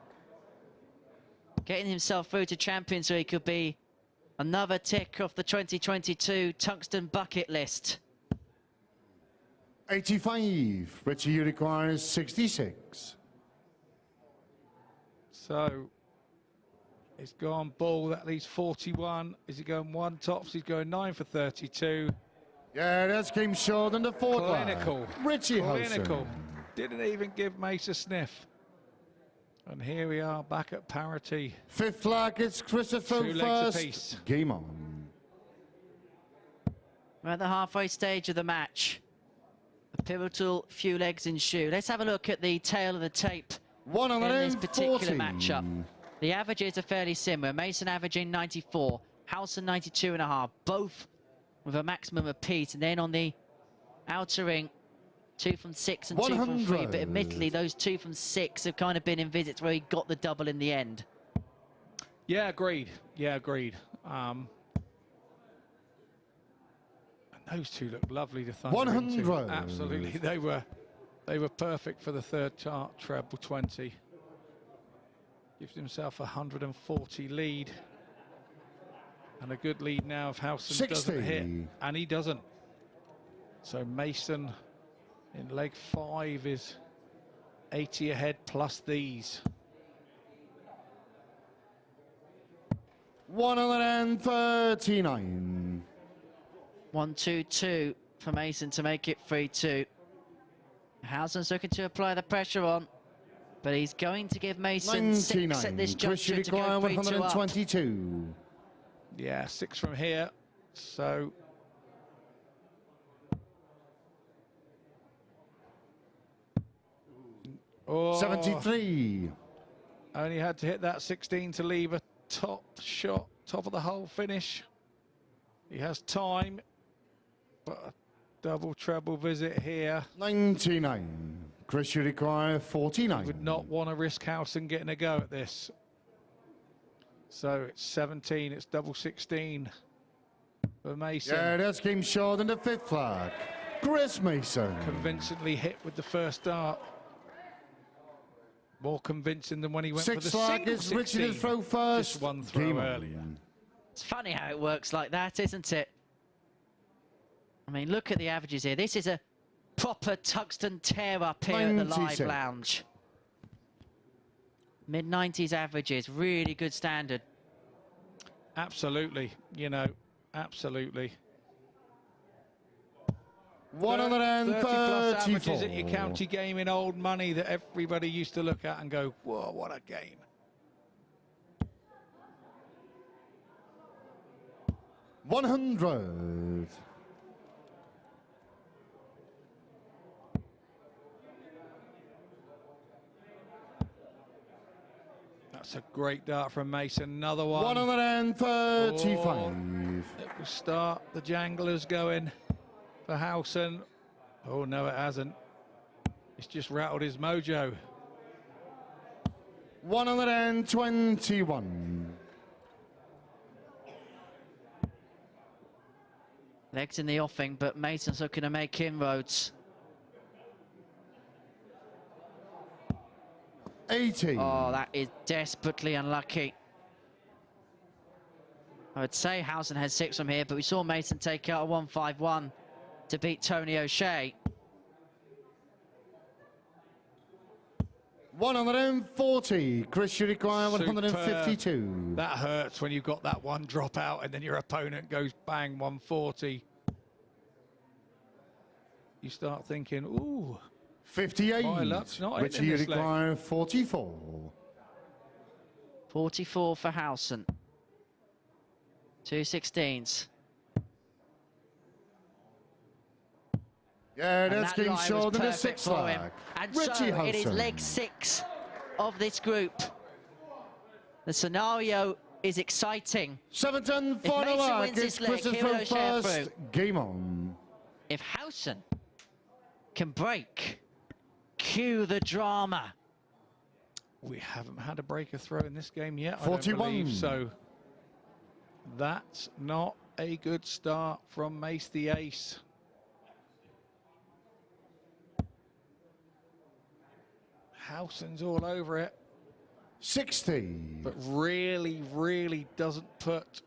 getting himself through to champion, so he could be another tick off the 2022 tungsten bucket list. 85. Richie, you require 66. So he's gone ball, that leaves 41. Is he going 1 tops? He's going 9 for 32. Yeah, that's game short on the fourth leg. Clinical. Richie Clinical. Howson. Didn't even give Mace a sniff. And here we are back at parity. Fifth leg, it's Christopher 2 legs first. apiece. Game on. We're at the halfway stage of the match. A pivotal few legs in shoe. Let's have a look at the tail of the tape in this particular matchup. The averages are fairly similar. Mason averaging 94, Howson 92.5, both with a maximum apiece. And then on the outer ring, 2 from 6 and 2 from 3. But admittedly, those 2 from 6 have kind of been in visits where he got the double in the end. Yeah, agreed. Yeah, agreed. And those 2 look lovely to thunder 100. into. Absolutely, they were perfect for the third chart, treble 20. Gives himself a 140 lead. And a good lead now if Howson 60. doesn't hit. And he doesn't. So Mason in leg 5 is 80 ahead plus these. 139. 1-2-2 for Mason to make it 3-2. Howson's looking to apply the pressure on, but he's going to give Mason 6 at this juncture to go 3-2 up. 122. Yeah, 6 from here. So oh, 73. only had to hit that 16 to leave a top shot, top of the hole finish. He has time, but a double treble visit here. 99. Chris, you require 49. Would not want to risk Howson getting a go at this. So it's 17, it's double 16 for Mason. Yeah, that's game short in the fifth flag. Chris Mason. Convincingly hit with the first dart. More convincing than when he went Sixth for the flag single is Richie 16. to throw first. Just 1 throw Game on. earlier. It's funny how it works like that, isn't it? I mean, look at the averages here. This is a proper Tungsten tear-up here at the Live Lounge. Mid-90s averages, really good standard. Absolutely, you know, absolutely. 134. averages at your county game in old money that everybody used to look at and go, whoa, what a game. $100. That's a great dart from Mason. Another one. 135. Oh, it will start the janglers going for Howson. Oh, no, it hasn't. It's just rattled his mojo. 121. Legs in the offing, but Mason's looking to make inroads. 80. Oh, that is desperately unlucky. I would say Howson had 6 from here, but we saw Mason take out a 151 to beat Tony O'Shea. 140. Chris, you require 152. That hurts when you've got that one drop out and then your opponent goes bang 140. You start thinking, ooh. 58. My luck's not Richie, you require 44. 44 for Howson. 2 16s. Yeah, that's getting short in the 6th leg. And Richie so Howson. it is leg 6 of this group. The scenario is exciting. 7-10 final leg. It's Christopher first. Game on. If Howson can break, cue the drama. We haven't had a breaker throw in this game yet, 41. I don't believe, so that's not a good start from Mace the Ace. Howson's all over it. 60. But really, really doesn't put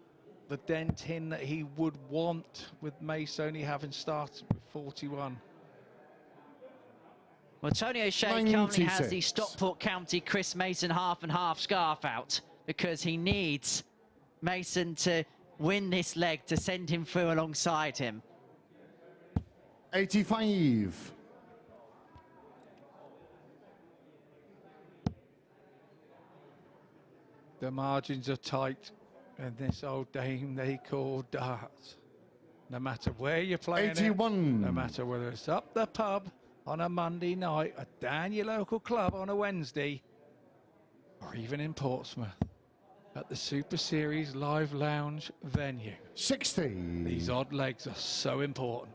the dent in that he would want, with Mace only having started with 41. Well, Tony O'Shea currently has the Stockport County Chris Mason half and half scarf out because he needs Mason to win this leg to send him through alongside him. 85. The margins are tight in this old game they call darts. No matter where you're playing 81. No matter whether it's up the pub on a Monday night, or down your local club on a Wednesday, or even in Portsmouth at the Super Series Live Lounge venue. 60. These odd legs are so important.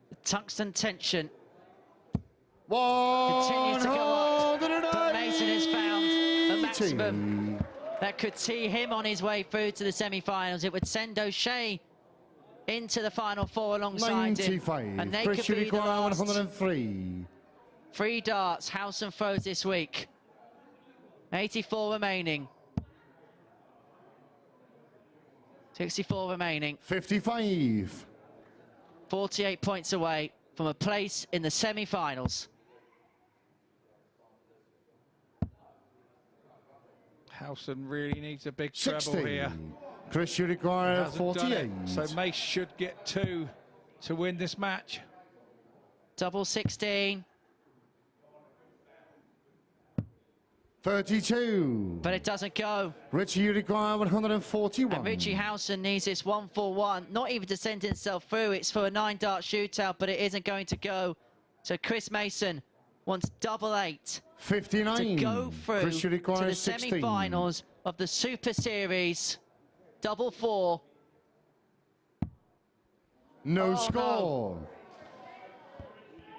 The tungsten tension continues to go up, but Mason has found a maximum that could see him on his way through to the semi-finals. It would send O'Shea into the final 4 alongside 95. him, and they Chris, could be the last 103. 3 darts Howson throws this week. 84 remaining. 64 remaining. 55. 48 points away from a place in the semi-finals. Howson really needs a big 60. treble here. Chris, you require Hasn't 48. So Mace should get 2 to win this match. Double 16. 32. But it doesn't go. Richie, you require 141. And Richie Howson needs this 141, not even to send himself through. It's for a 9-dart shootout, but it isn't going to go. So Chris Mason wants double 8 59. to go through Chris, you to require the 16. semi-finals of the Super Series. Double 4. No score. No.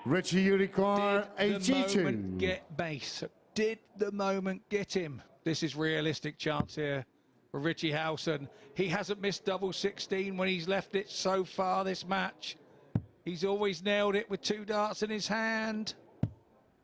Richie, you require Did 82. the moment get Mace? Did the moment get him? This is realistic chance here for Richie Howson. He hasn't missed double 16 when he's left it so far this match. He's always nailed it with 2 darts in his hand.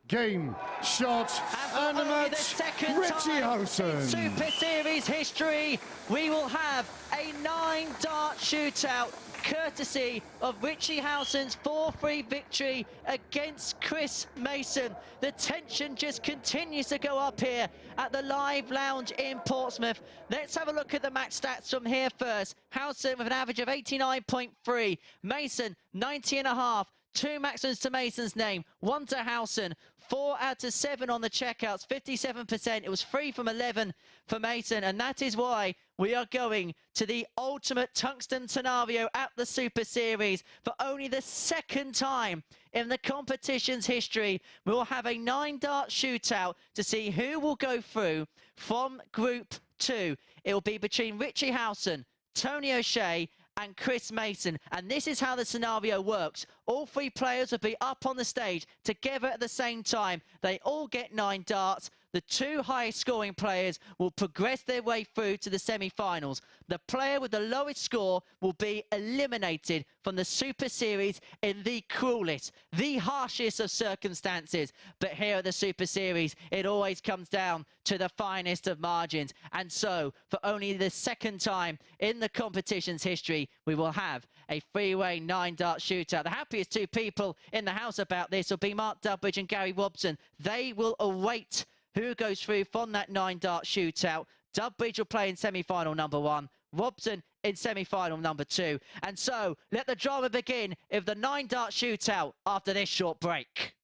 game, shot, and the only match, the second Richie time Howson. in Super Series history, we will have a 9-dart shootout, courtesy of Richie Howson's 4-3 victory against Chris Mason. The tension just continues to go up here at the Live Lounge in Portsmouth. Let's have a look at the match stats from here first. Howson with an average of 89.3, Mason 90.5. 2 maximums to Mason's name, 1 to Howson, 4 out of 7 on the checkouts, 57%. It was 3 from 11 for Mason, and that is why we are going to the ultimate tungsten scenario at the Super Series. For only the second time in the competition's history, we will have a 9-dart shootout to see who will go through from Group 2. It will be between Richie Howson, Tony O'Shea, and Chris Mason, and this is how the scenario works. All 3 players will be up on the stage together at the same time. They all get 9 darts. The 2 highest scoring players will progress their way through to the semi-finals. The player with the lowest score will be eliminated from the Super Series in the cruelest, the harshest of circumstances. But here at the Super Series, it always comes down to the finest of margins. And so, for only the second time in the competition's history, we will have a 3-way 9-dart shootout. The happiest 2 people in the house about this will be Mark Dudbridge and Gary Robson. They will await who goes through from that 9-dart shootout. Dudbridge will play in semi-final number 1, Robson in semi-final number 2. And so, let the drama begin of the 9-dart shootout after this short break.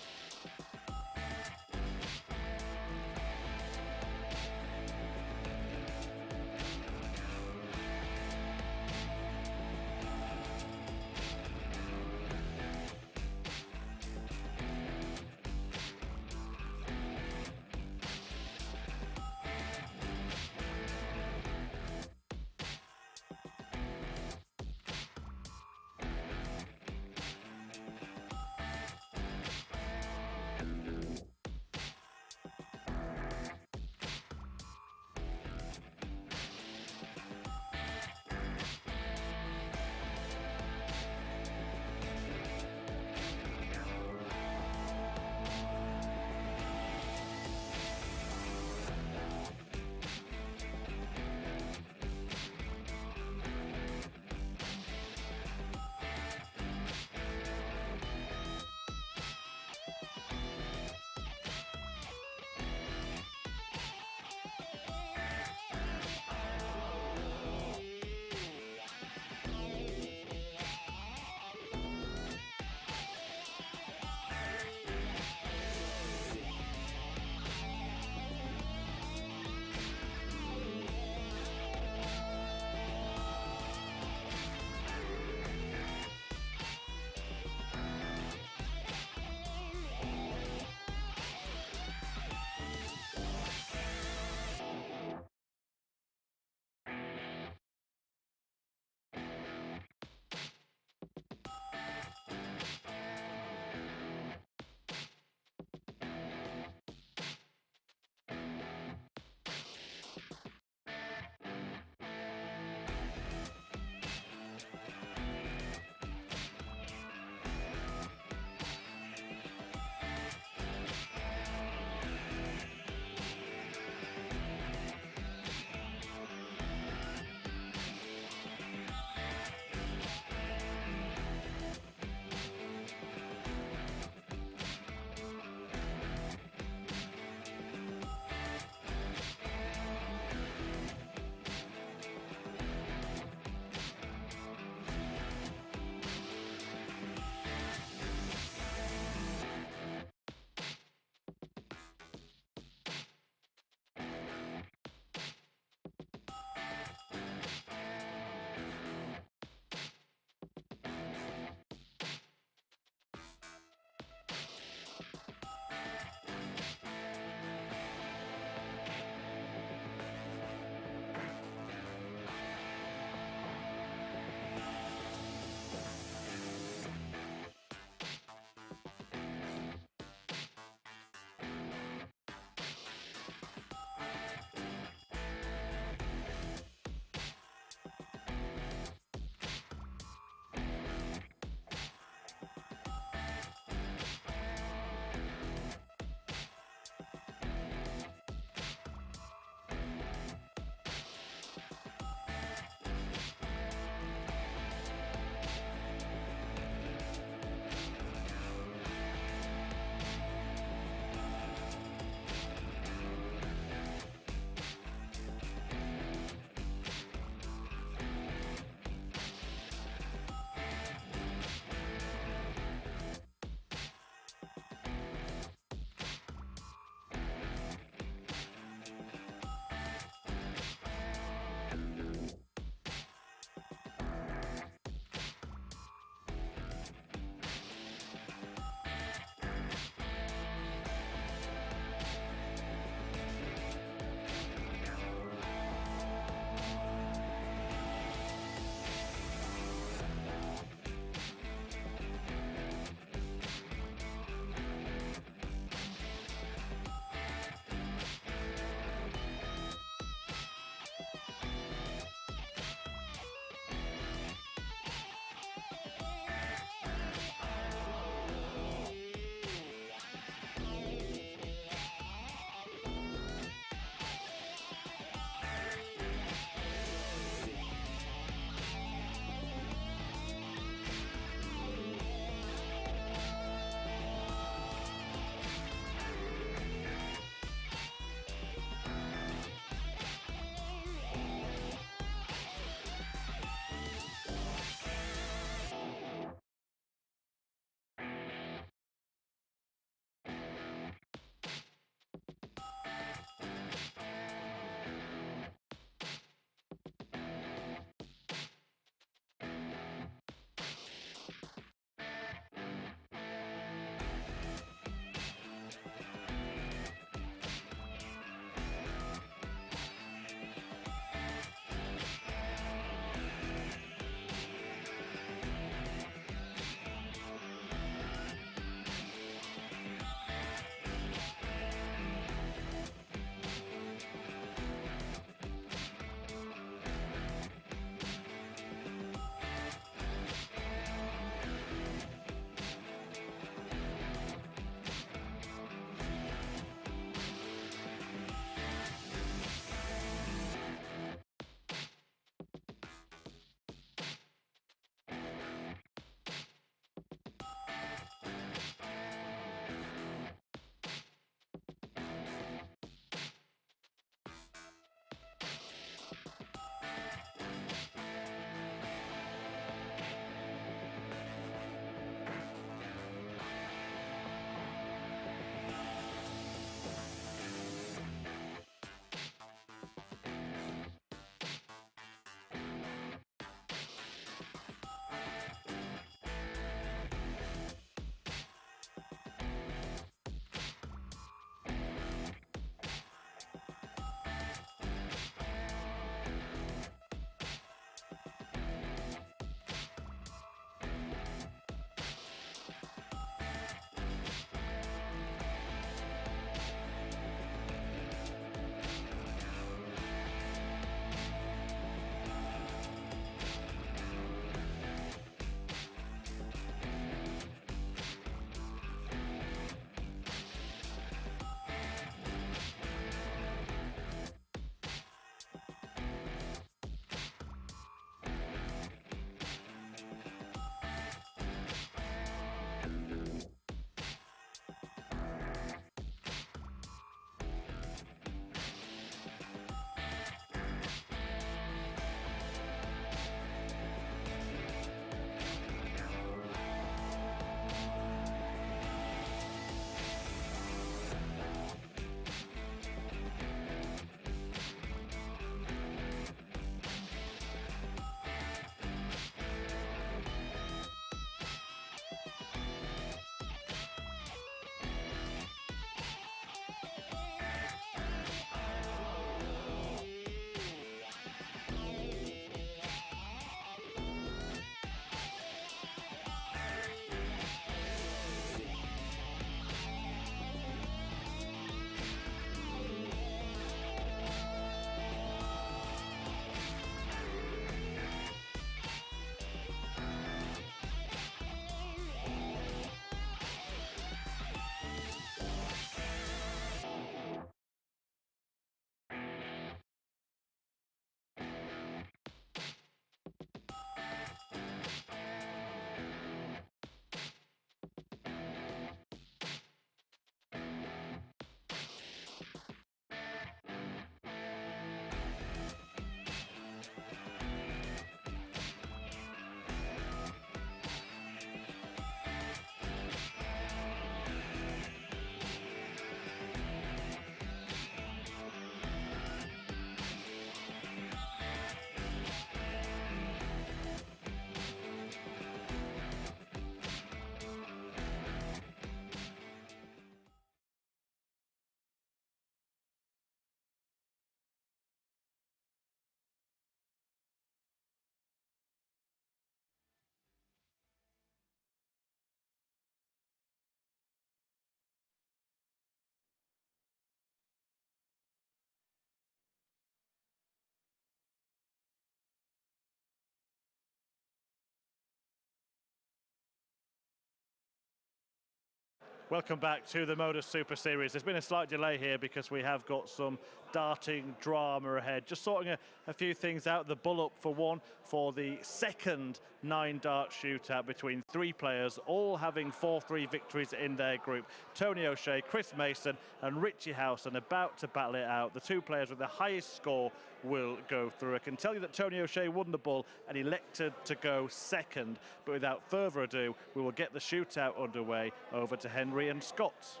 Welcome back to the MODUS Super Series. There's been a slight delay here because we have got some darting drama ahead. Just sorting a few things out. The bull-up for one for the second 9-dart shootout between 3 players, all having 4-3 victories in their group. Tony O'Shea, Chris Mason and Richie Howson about to battle it out. The 2 players with the highest score will go through. I can tell you that Tony O'Shea won the bull and elected to go second. But without further ado, we will get the shootout underway. Over to Henry and Scott.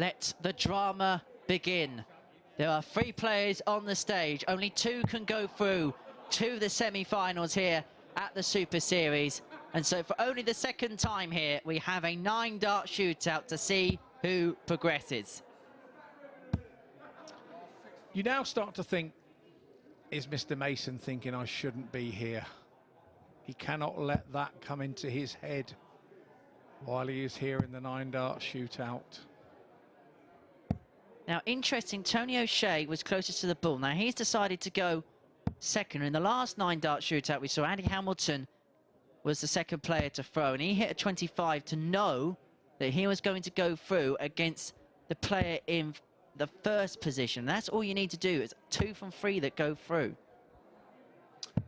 Let the drama begin. There are 3 players on the stage. Only 2 can go through to the semi-finals here at the Super Series. And so for only the second time here, we have a 9-dart shootout to see who progresses. You now start to think, is Mr. Mason thinking I shouldn't be here? He cannot let that come into his head while he is here in the 9-dart shootout. Now, interesting, Tony O'Shea was closest to the bull. Now, he's decided to go second. In the last 9-dart shootout, we saw Andy Hamilton was the second player to throw, and he hit a 25 to know that he was going to go through against the player in the first position. That's all you need to do. It's 2 from 3 that go through.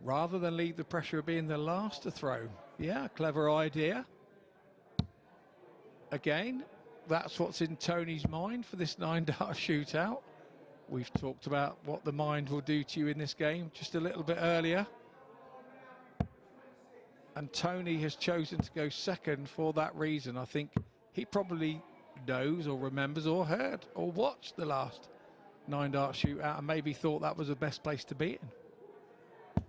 Rather than leave the pressure of being the last to throw. Yeah, clever idea. Again, that's what's in Tony's mind for this 9-dart shootout. We've talked about what the mind will do to you in this game just a little bit earlier. And Tony has chosen to go second for that reason. I think he probably knows or remembers or heard or watched the last 9-dart shootout and maybe thought that was the best place to be in.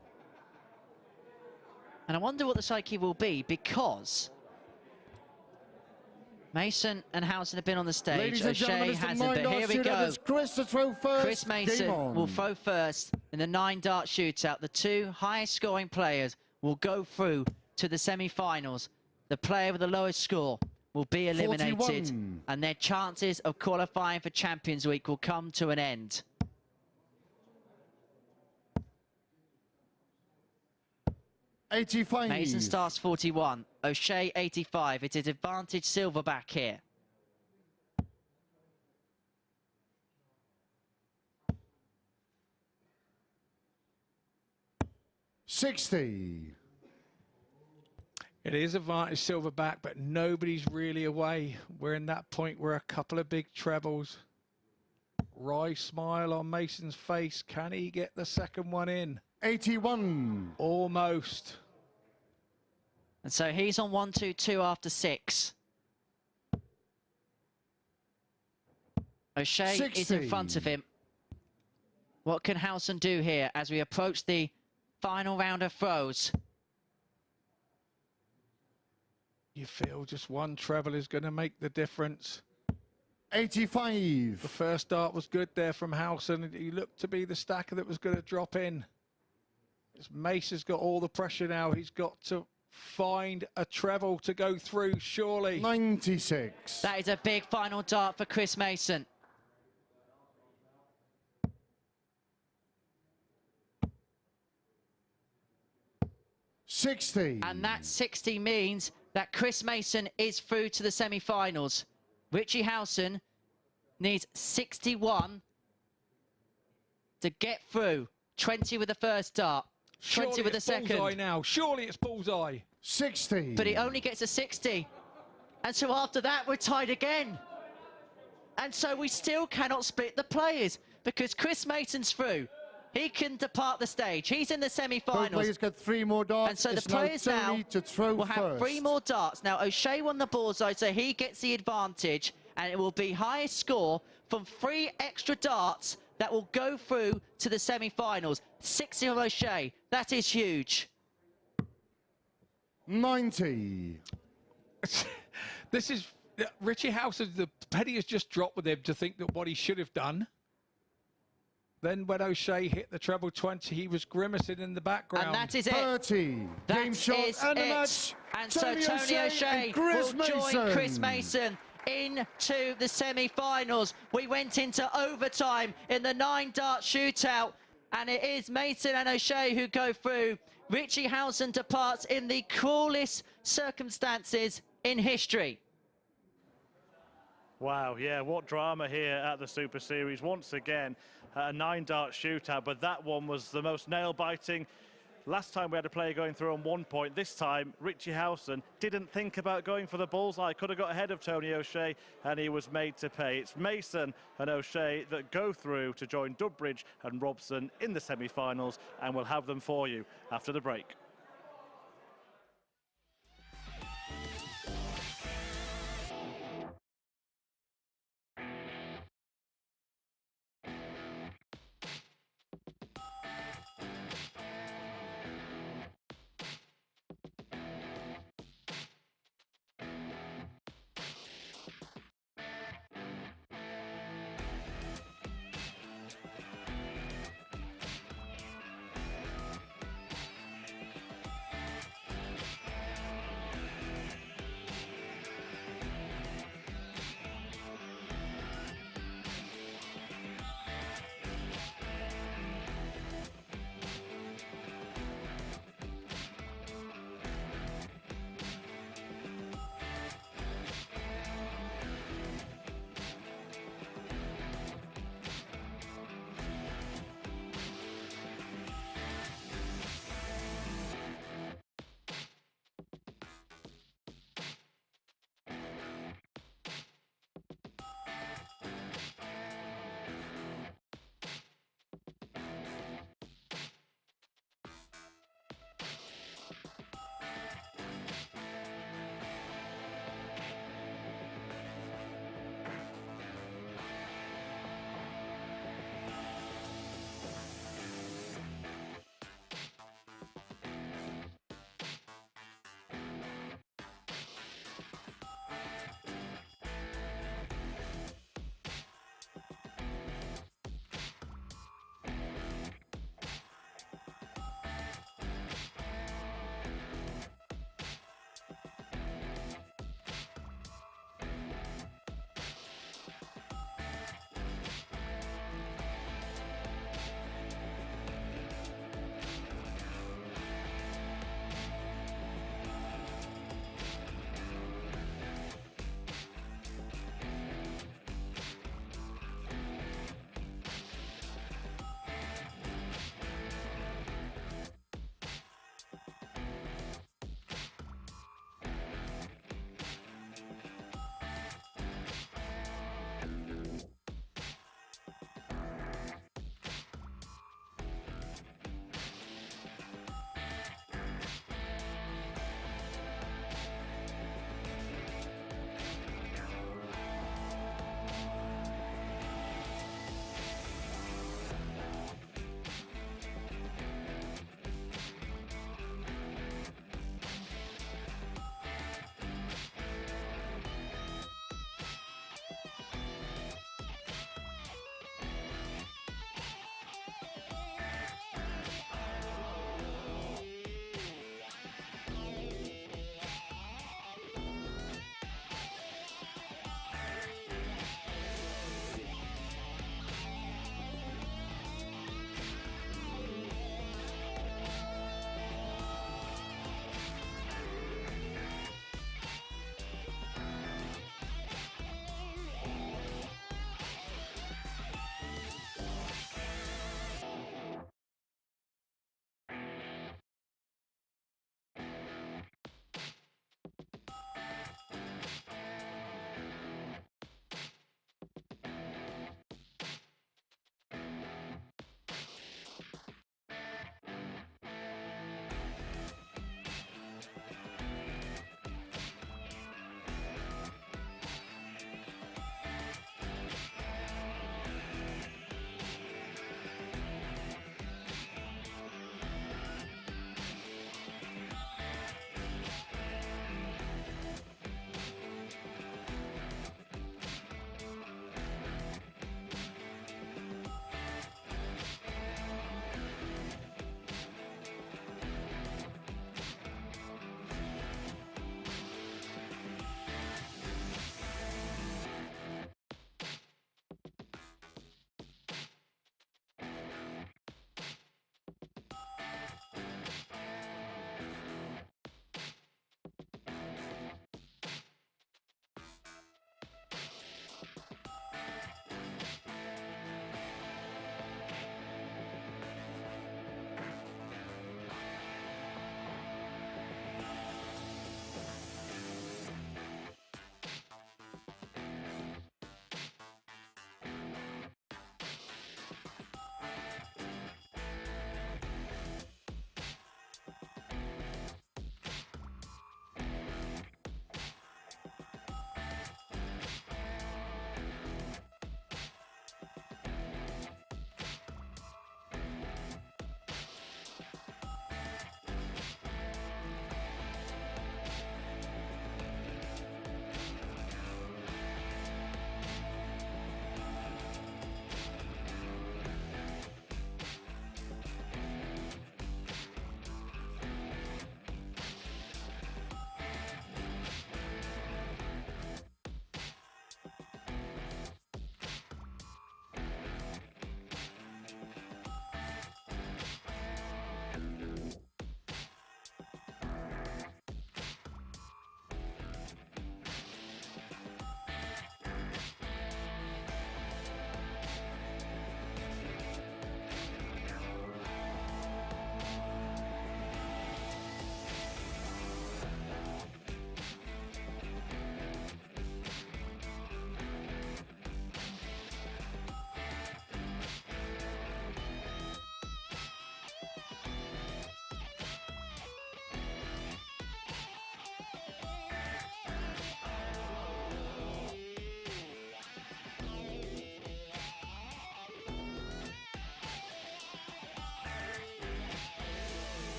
And I wonder what the psyche will be, because Mason and Howson have been on the stage. Ladies and O'Shea hasn't, but here we go. Chris to throw first. Chris Mason will throw first in the 9-dart shootout. The 2 highest scoring players will go through to the semi-finals. The player with the lowest score will be eliminated, 41. and their chances of qualifying for Champions Week will come to an end. $85. Mason starts 41, O'Shea 85. It is advantage silverback here. $60. It is advantage silverback, but nobody's really away. We're in that point where a couple of big trebles. Wry smile on Mason's face. Can he get the second one in? 81. Almost. And so he's on 1-2-2 after 6. O'Shea 60. is in front of him. What can Howson do here as we approach the final round of throws? You feel just one treble is going to make the difference. 85. The first dart was good there from Howson. He looked to be the stacker that was going to drop in. As Mace has got all the pressure now. He's got to find a treble to go through, surely. 96. That is a big final dart for Chris Mason. $60. And that 60 means that Chris Mason is through to the semi-finals. Richie Howson needs 61 to get through. 20 with the first dart, 20 with the second. Bullseye now. Surely it's bullseye. 60. But he only gets a 60. And so after that, we're tied again. And so we still cannot split the players because Chris Mason's through. He can depart the stage. He's in the semi-finals. Both players get 3 more darts. And so the it's players now to throw will have first. 3 more darts. Now, O'Shea won the bullseye, so he gets the advantage. And it will be highest score from 3 extra darts that will go through to the semi-finals. 60 of O'Shea. That is huge. 90. This is... Richie Howson, the penny has just dropped with him to think that what he should have done. Then when O'Shea hit the treble 20, he was grimacing in the background. And that is it. 30. That Game shot is and the it. match. And so Tony O'Shea will join Chris Mason into the semi-finals. We went into overtime in the 9-dart shootout, and it is Mason and O'Shea who go through. Richie Howson departs in the cruelest circumstances in history. Wow, yeah, what drama here at the Super Series. Once again, a 9-dart shootout, but that one was the most nail-biting. Last time we had a player going through on 1 point. This time, Richie Howson didn't think about going for the bullseye. Could have got ahead of Tony O'Shea, and he was made to pay. It's Mason and O'Shea that go through to join Dudbridge and Robson in the semi-finals, and we'll have them for you after the break.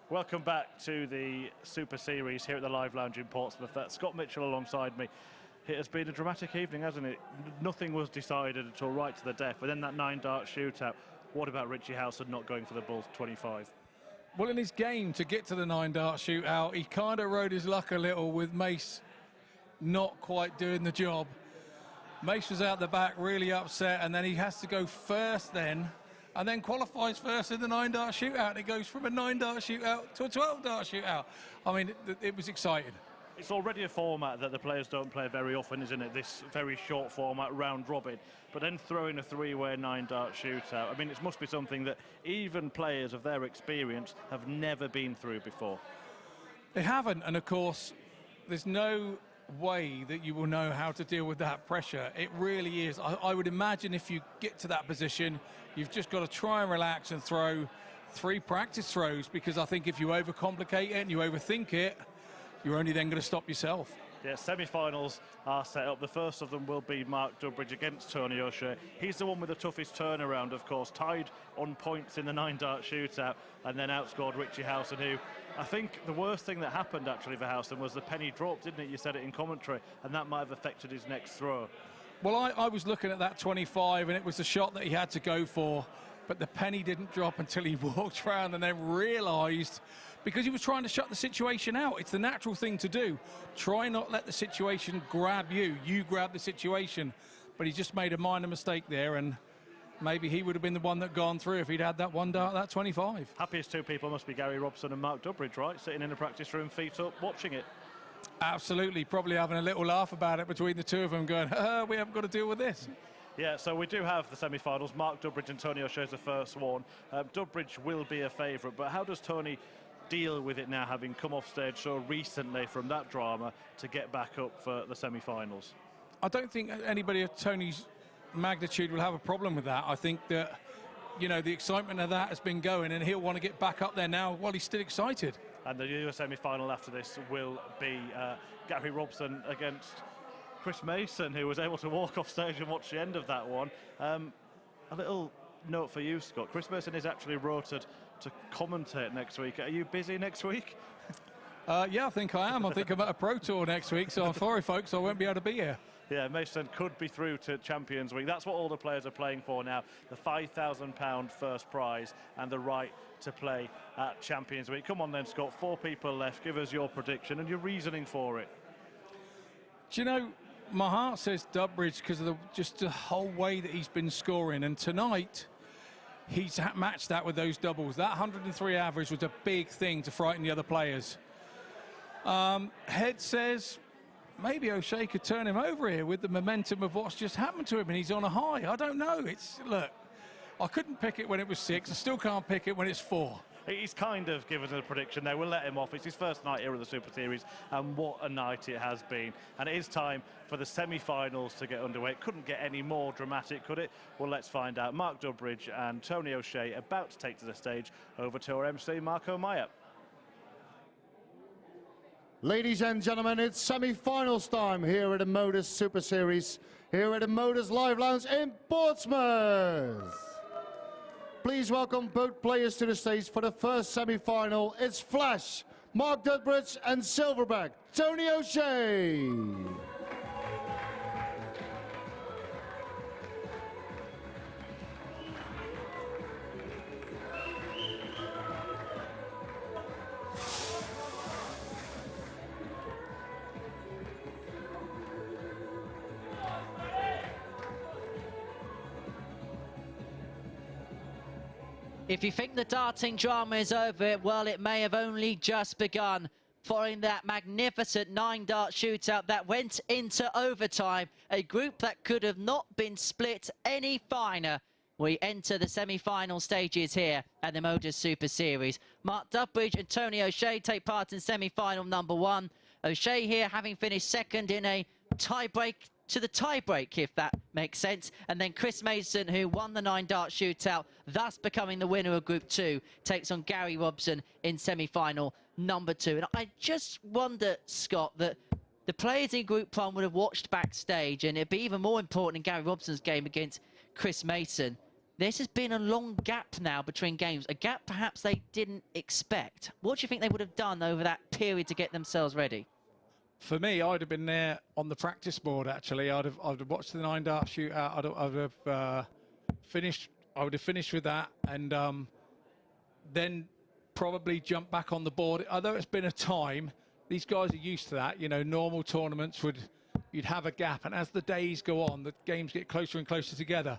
Welcome back to the Super Series here at the Live Lounge in Portsmouth. Scott Mitchell alongside me. It has been a dramatic evening, hasn't it? Nothing was decided until right to the death, and then that 9-dart shootout. What about Richie Howson not going for the bull 25? Well, in his game to get to the 9-dart shootout, he kind of rode his luck a little with Mace not quite doing the job. Mace was out the back, really upset, and then he has to go first then, and then qualifies first in the 9-dart shootout. It goes from a 9-dart shootout to a 12-dart shootout. I mean, it was exciting. It's already a format that the players don't play very often, isn't it? This very short format, round robin. But then throwing a 3-way 9-dart shootout, I mean, it must be something that even players of their experience have never been through before. They haven't, and of course, there's no way that you will know how to deal with that pressure. It really is. I would imagine if you get to that position, you've just got to try and relax and throw 3 practice throws, because I think if you overcomplicate it and you overthink it, you're only then going to stop yourself. Yeah, semi-finals are set up. The first of them will be Mark Dudbridge against Tony O'Shea. He's the one with the toughest turnaround, of course, tied on points in the 9-dart shootout and then outscored Richie Howson, who I think the worst thing that happened actually for Howson was the penny drop, didn't it? You said it in commentary, and that might have affected his next throw. Well, I was looking at that 25, and it was the shot that he had to go for, but the penny didn't drop until he walked around and then realised, because he was trying to shut the situation out. It's the natural thing to do. Try not let the situation grab you. You grab the situation. But he just made a minor mistake there, and maybe he would have been the one that gone through if he'd had that 1-dart, that 25. Happiest 2 people must be Gary Robson and Mark Dudbridge, right? Sitting in the practice room, feet up, watching it. Absolutely. Probably having a little laugh about it between the two of them, going, we haven't got to deal with this. Yeah, so we do have the semi-finals. Mark Dudbridge and Tony O'Shea is the first one. Dudbridge will be a favourite, but how does Tony deal with it now, having come off stage so recently from that drama to get back up for the semi-finals? I don't think anybody of Tony's magnitude will have a problem with that. I think that, you know, the excitement of that has been going, and he'll want to get back up there now while he's still excited. And the semi-final after this will be Gary Robson against Chris Mason, who was able to walk off stage and watch the end of that one. A little note for you, Scott. Chris Mason is actually rotated to commentate next week. Are you busy next week? Yeah, I think I am. I think I'm at a Pro Tour next week, so I'm sorry, folks, I won't be able to be here. Yeah, Mason could be through to Champions Week. That's what all the players are playing for now. The £5,000 first prize and the right to play at Champions Week. Come on then, Scott. 4 people left. Give us your prediction and your reasoning for it. Do you know, my heart says Dudbridge because of just the whole way that he's been scoring. And tonight, he's matched that with those doubles. That 103 average was a big thing to frighten the other players. Head says maybe O'Shea could turn him over here with the momentum of what's just happened to him, and he's on a high. I don't know. Look, I couldn't pick it when it was 6. I still can't pick it when it's 4. He's kind of given a prediction there. We'll let him off. It's his first night here at the Super Series, and what a night it has been. And it is time for the semi-finals to get underway. It couldn't get any more dramatic, could it? Well, let's find out. Mark Dudbridge and Tony O'Shea about to take to the stage. Over to our MC, Marco Meyer. Ladies and gentlemen, it's semi-finals time here at the MODUS Super Series, here at the MODUS Live Lounge in Portsmouth. Please welcome both players to the stage for the first semi-final. It's Flash, Mark Dudbridge, and Silverback, Tony O'Shea. If you think the darting drama is over, well, it may have only just begun. Following that magnificent 9-dart shootout that went into overtime, a group that could have not been split any finer. We enter the semi-final stages here at the MODUS Super Series. Mark Dudbridge and Tony O'Shea take part in semi-final number 1. O'Shea here having finished second in a tie-break to the tie-break, if that makes sense. And then Chris Mason, who won the 9-dart shootout, thus becoming the winner of Group 2, takes on Gary Robson in semi-final number 2. And I just wonder, Scott, that the players in Group 1 would have watched backstage, and it'd be even more important in Gary Robson's game against Chris Mason. this has been a long gap now between games, a gap perhaps they didn't expect. What do you think they would have done over that period to get themselves ready? For me, I'd have been there on the practice board, actually. I'd have watched the 9-dart shootout. I'd have finished. I would have finished with that, and then probably jump back on the board. Although it's been a time, these guys are used to that. You know, normal tournaments you'd have a gap, and as the days go on, the games get closer and closer together.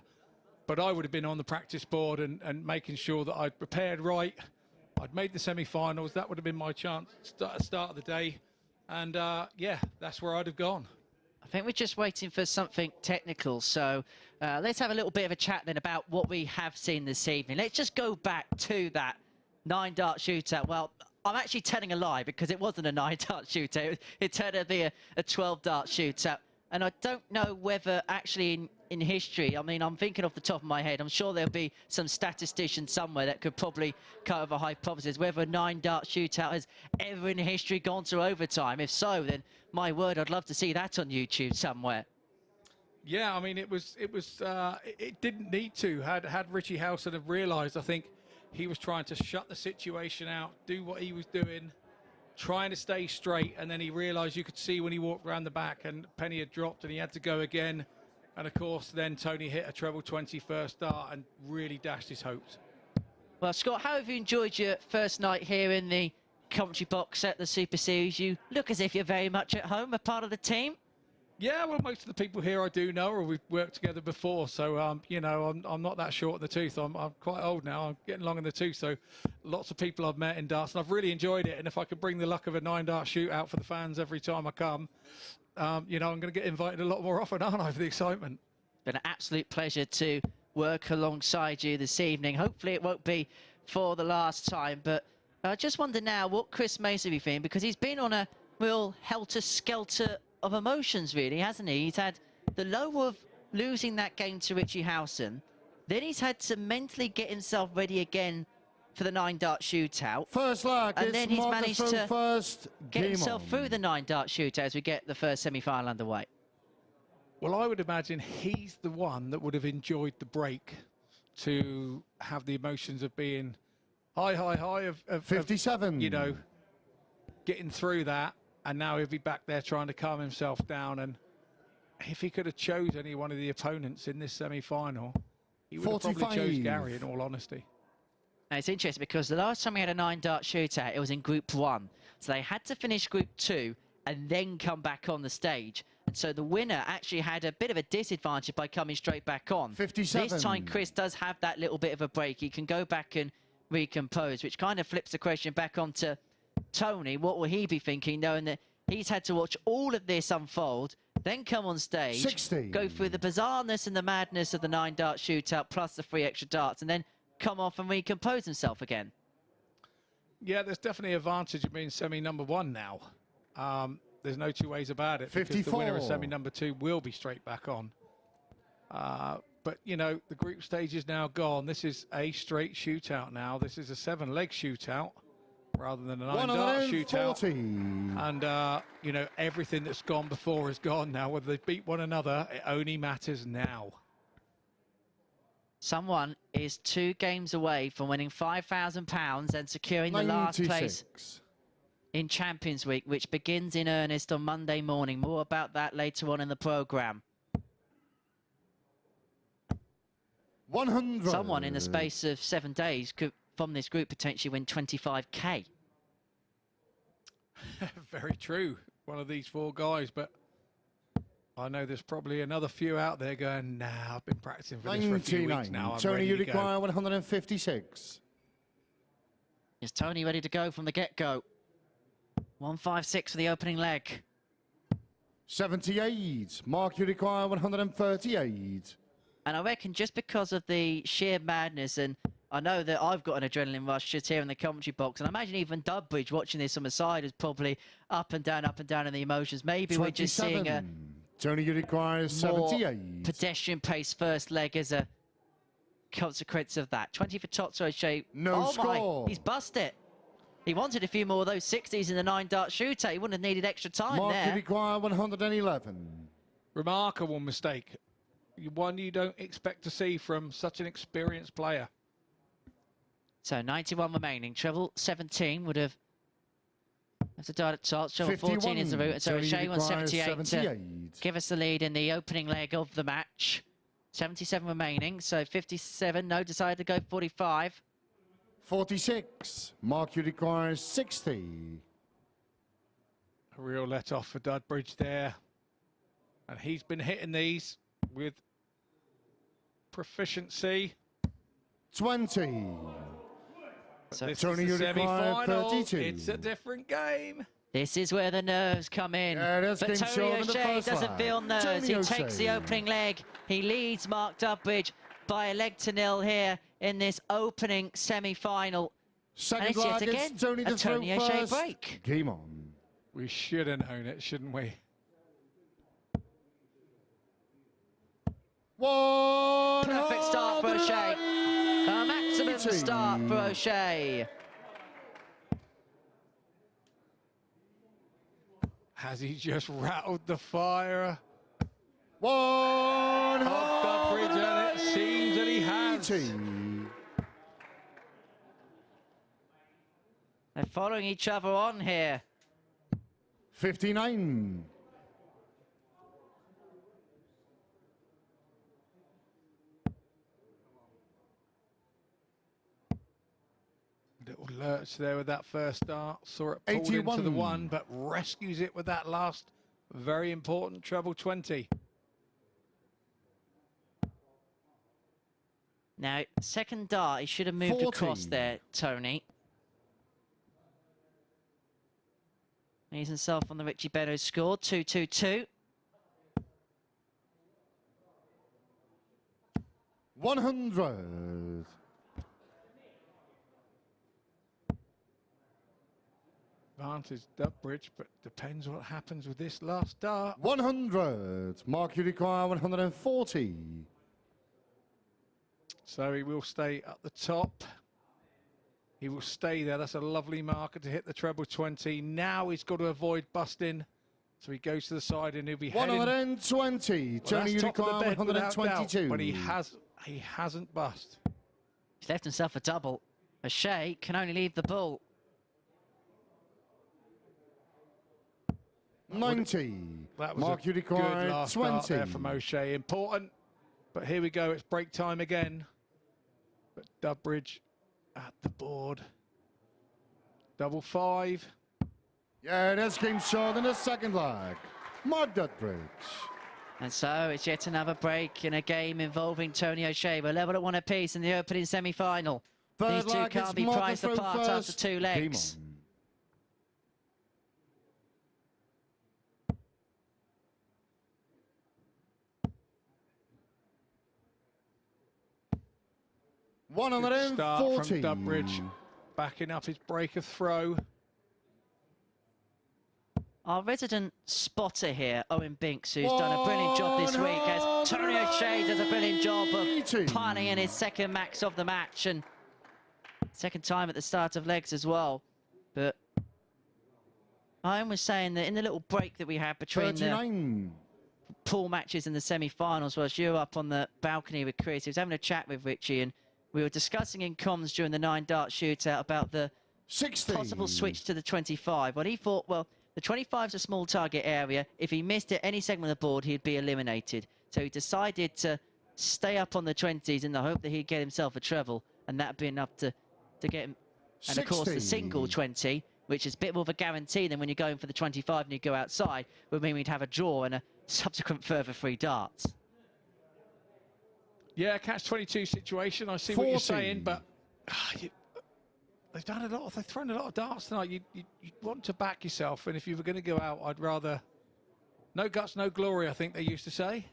But I would have been on the practice board and making sure that I'd prepared right. I'd made the semi-finals. That would have been my chance start of the day. And, yeah, that's where I'd have gone. I think we're just waiting for something technical. So let's have a little bit of a chat then about what we have seen this evening. Let's just go back to that 9-dart shootout. Well, I'm actually telling a lie because it wasn't a 9-dart shootout. It turned out to be a 12-dart shootout. And I don't know whether actually in history, I mean, I'm thinking off the top of my head, I'm sure there'll be some statistician somewhere that could probably come up with a hypothesis whether a 9-dart shootout has ever in history gone to overtime. If so, then my word, I'd love to see that on YouTube somewhere. Yeah, I mean, it didn't need to. Had Richie Howson have realised, I think he was trying to shut the situation out, do what he was doing, trying to stay straight, and then he realised you could see when he walked around the back and Penny had dropped and he had to go again. And of course, then Tony hit a treble 20 first dart and really dashed his hopes. Well, Scott, how have you enjoyed your first night here in the commentary box at the Super Series? You look as if you're very much at home, a part of the team. Yeah, well, most of the people here I do know, or we've worked together before. So, you know, I'm not that short in the tooth. I'm quite old now. I'm getting long in the tooth. So lots of people I've met in darts, and I've really enjoyed it. And if I could bring the luck of a 9-dart shootout for the fans every time I come, you know, I'm going to get invited a lot more often, aren't I, for the excitement? Been an absolute pleasure to work alongside you this evening. Hopefully it won't be for the last time. But I just wonder now what Chris Mason will be feeling, because he's been on a real helter-skelter of emotions, really, hasn't he? He's had the low of losing that game to Richie Howson. Then he's had to mentally get himself ready again for the 9-dart shootout. First leg, and then he's managed to get himself on. through the 9-dart shootout as we get the first semi-final underway. Well, I would imagine he's the one that would have enjoyed the break to have the emotions of being high of 57. You know, getting through that. And now he'll be back there trying to calm himself down. And if he could have chose any one of the opponents in this semi-final, he would have probably chose Gary, in all honesty. Now, it's interesting because the last time we had a 9-dart shootout, it was in Group 1. So they had to finish Group 2 and then come back on the stage. And so the winner actually had a bit of a disadvantage by coming straight back on. 57. This time, Chris does have that little bit of a break. He can go back and recompose, which kind of flips the question back onto Tony. What will he be thinking, knowing that he's had to watch all of this unfold, then come on stage, 60. Go through the bizarreness and the madness of the 9-dart shootout, plus the 3 extra darts, and then come off and recompose himself again? Yeah, there's definitely an advantage of being semi-number 1 now. There's no two ways about it. 54. Because the winner of semi-number 2 will be straight back on. But, you know, the group stage is now gone. This is a straight shootout now. This is a 7-leg shootout rather than a 9-dart shootout. And, you know, everything that's gone before is gone now. Whether they beat one another, it only matters now. Someone is 2 games away from winning £5,000 and securing the last place in Champions Week, which begins in earnest on Monday morning. More about that later on in the programme. 100. Someone in the space of 7 days could, from this group, potentially win 25k. Very true. One of these 4 guys, but I know there's probably another few out there going, nah, I've been practicing for this for a few weeks now. Tony, you require 156. Is Tony ready to go from the get-go? 156 for the opening leg. 78. Mark, you require 138. And I reckon just because of the sheer madness, and I know that I've got an adrenaline rush just here in the commentary box, and I imagine even Dudbridge watching this on the side is probably up and down in the emotions. Maybe 27. We're just seeing a Tony, you require 78. Pedestrian pace first leg as a consequence of that. 20 for Tots O'Shea. No score. He's bust it. He wanted a few more of those 60s in the 9-dart shootout. He wouldn't have needed extra time Mark, there. you require 111. Remarkable mistake one you don't expect to see from such an experienced player. So 91 remaining. Treble 17 would have to dart at top. Treble 14 is the route. And so O'Shea wants 78 to give us the lead in the opening leg of the match. 77 remaining. So 57. No, decided to go 45. 46. Mark, you require 60. A real let-off for Dudbridge there. And he's been hitting these with proficiency. 20. So this Tony, is you the require semi-final. 32. It's a different game. This is where the nerves come in. But Tony O'Shea doesn't feel nerves. He takes the opening leg. He leads Mark Dudbridge by 1-0 here in this opening semi-final. Second leg, it's Tony to throw O'Shea first. break. Game on. We should have known it, shouldn't we? One. Perfect start for O'Shea. A maximum start for O'Shea. Has he just rattled the fire? One. Dudbridge, and it seems that he has. They're following each other on here. 59. Little lurch there with that first start. Saw it pulled 81. into the one, but rescues it with that last very important treble 20. Now, second dart, he should have moved 40. across there, Tony. He's himself on the Richie Benno score, 2-2-2. 100. Advantage Dudbridge, but depends what happens with this last dart. 100. Mark, you require 140. So he will stay at the top. He will stay there. That's a lovely marker to hit the treble 20. Now he's got to avoid busting. So he goes to the side and he'll be heading. 120. Well, Tony, you require 122. But he hasn't bust. He's left himself a double. O'Shea can only leave the ball. 90. That was Mark, you good require last 20. start there from O'Shea. Important. But here we go. It's break time again. But Dudbridge at the board. Double 5. Yeah, that's game short in the second leg. Mark Dudbridge. And so it's yet another break in a game involving Tony O'Shea. We're level at 1 apiece in the opening semi-final. These two can't be prized apart after 2 legs. Game on. Good start from Dudbridge, backing up his break of throw. Our resident spotter here, Owen Binks, who's done a brilliant job this week, as Tony O'Shea does a brilliant job of piling in his second max of the match, and second time at the start of legs as well. But Owen was saying that in the little break that we had between 39. the pool matches and the semi-finals, whilst you were up on the balcony with Chris, he was having a chat with Richie, and we were discussing in comms during the 9-dart shootout about the 60. possible switch to the 25. Well, he thought, well, the 25 is a small target area. If he missed at any segment of the board, he'd be eliminated. So he decided to stay up on the 20s in the hope that he'd get himself a treble, and that'd be enough to get him. And 60. of course, the single 20, which is a bit more of a guarantee than when you're going for the 25 and you go outside, would mean we'd have a draw and a subsequent further 3 darts. Yeah, catch-22 situation. I see 40. what you're saying, but they've thrown a lot of darts tonight. You want to back yourself, and if you were going to go out, I'd rather no guts, no glory, I think they used to say.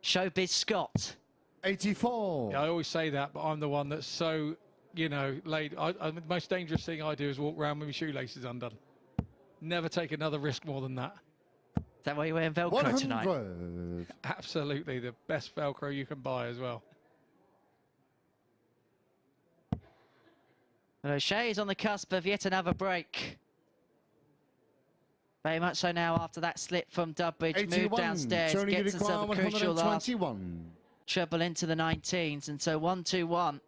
Showbiz Scott. 84. Yeah, I always say that, but I'm the one that's so, you know, laid. The most dangerous thing I do is walk around with my shoelaces undone. Never take another risk more than that. Is that why you're wearing Velcro 100. tonight? Absolutely, the best Velcro you can buy as well. Well, O'Shea is on the cusp of yet another break. Very much so now after that slip from Dudbridge. 81, Moved downstairs, Tony gets himself a crucial last 121. treble into the 19s, and so 1-2-1.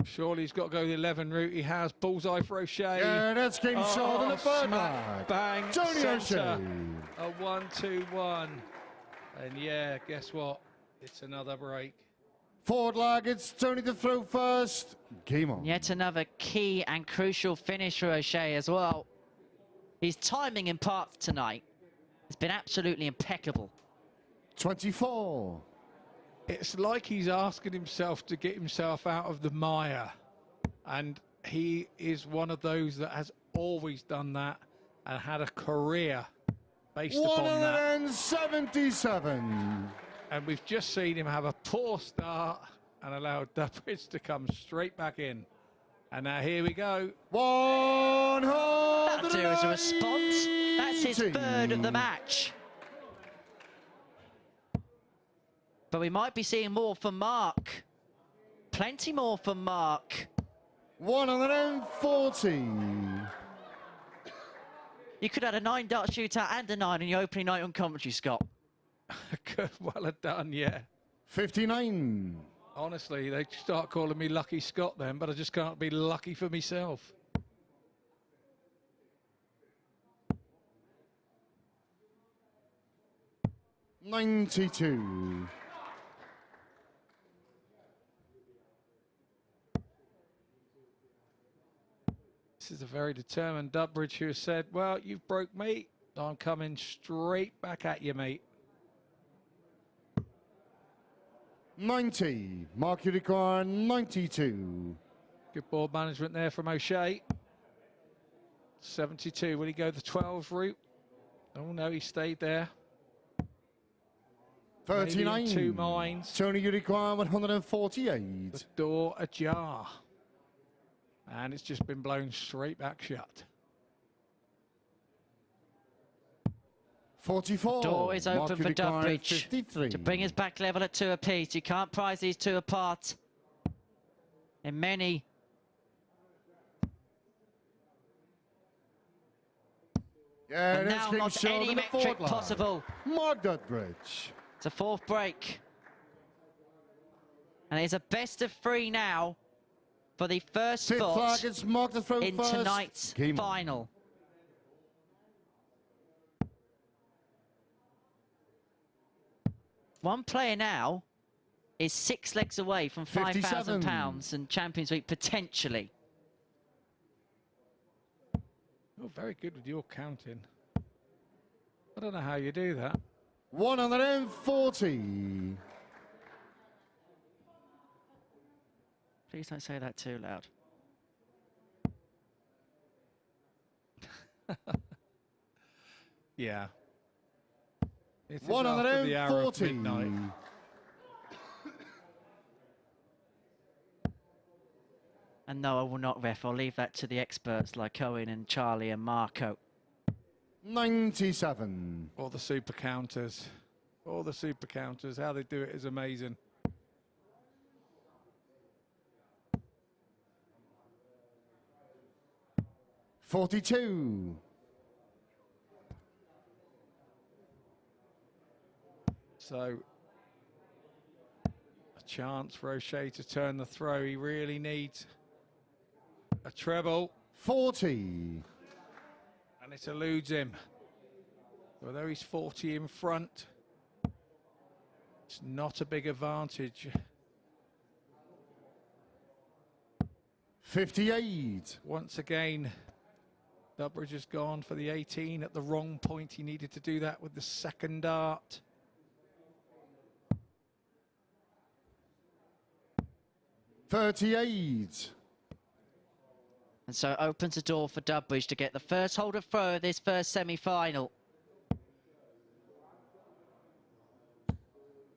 Surely he's got to go the 11 route. He has. Bullseye for O'Shea. Yeah, that's game shot in the third smack, leg. bang, Tony centre. O'Shea. A 1-2-1. And yeah, guess what? It's another break. Forward leg, it's Tony to throw first. Game on. Yet another key and crucial finish for O'Shea as well. His timing in parts tonight has been absolutely impeccable. 24. It's like he's asking himself to get himself out of the mire. And he is one of those that has always done that and had a career based upon that. 177. And we've just seen him have a poor start and allow Dudbridge to come straight back in. And now here we go. 100. That'll do as a response. That's his third of the match. But we might be seeing more from Mark. Plenty more from Mark. 140. You could have a 9-dart shootout and a 9 in your opening night on commentary, Scott. Could well have done, yeah. 59. Honestly, they start calling me Lucky Scott then, but I just can't be lucky for myself. $92. This is a very determined Dudbridge who has said, well, you've broke me. I'm coming straight back at you, mate. 90. Mark Unicorn, 92. Good board management there from O'Shea. 72. Will he go the 12 route? Oh, no, he stayed there. 39. 2 mines. Tony Unicorn, 148. The door ajar. And it's just been blown straight back shut. 44. Door is open Mark for Unicorn, Dudbridge 53. to bring us back level at 2 apiece. You can't prize these 2 apart in many. Yeah, And that's now game not shot any in the metric forward line. possible. Mark Dudbridge. It's a 4th break. And it's a best of 3 now for the first 5th spot flag is Mark to throw in first. tonight's Game on. final. One player now is 6 legs away from £5,000 and Champions Week potentially. Oh, very good with your counting. I don't know how you do that. 140. Please don't say that too loud. Yeah. It is after the hour of 140. midnight. And no, I will not ref. I'll leave that to the experts like Owen and Charlie and Marco. 97. All the super counters. All the super counters. How they do it is amazing. $42. So, a chance for O'Shea to turn the throw. He really needs a treble. 40. And it eludes him. Although he's 40 in front, it's not a big advantage. 58. Once again, Dudbridge has gone for the 18 at the wrong point. He needed to do that with the second dart. $38. And so it opens the door for Dudbridge to get the first hold of throw of this first semi-final.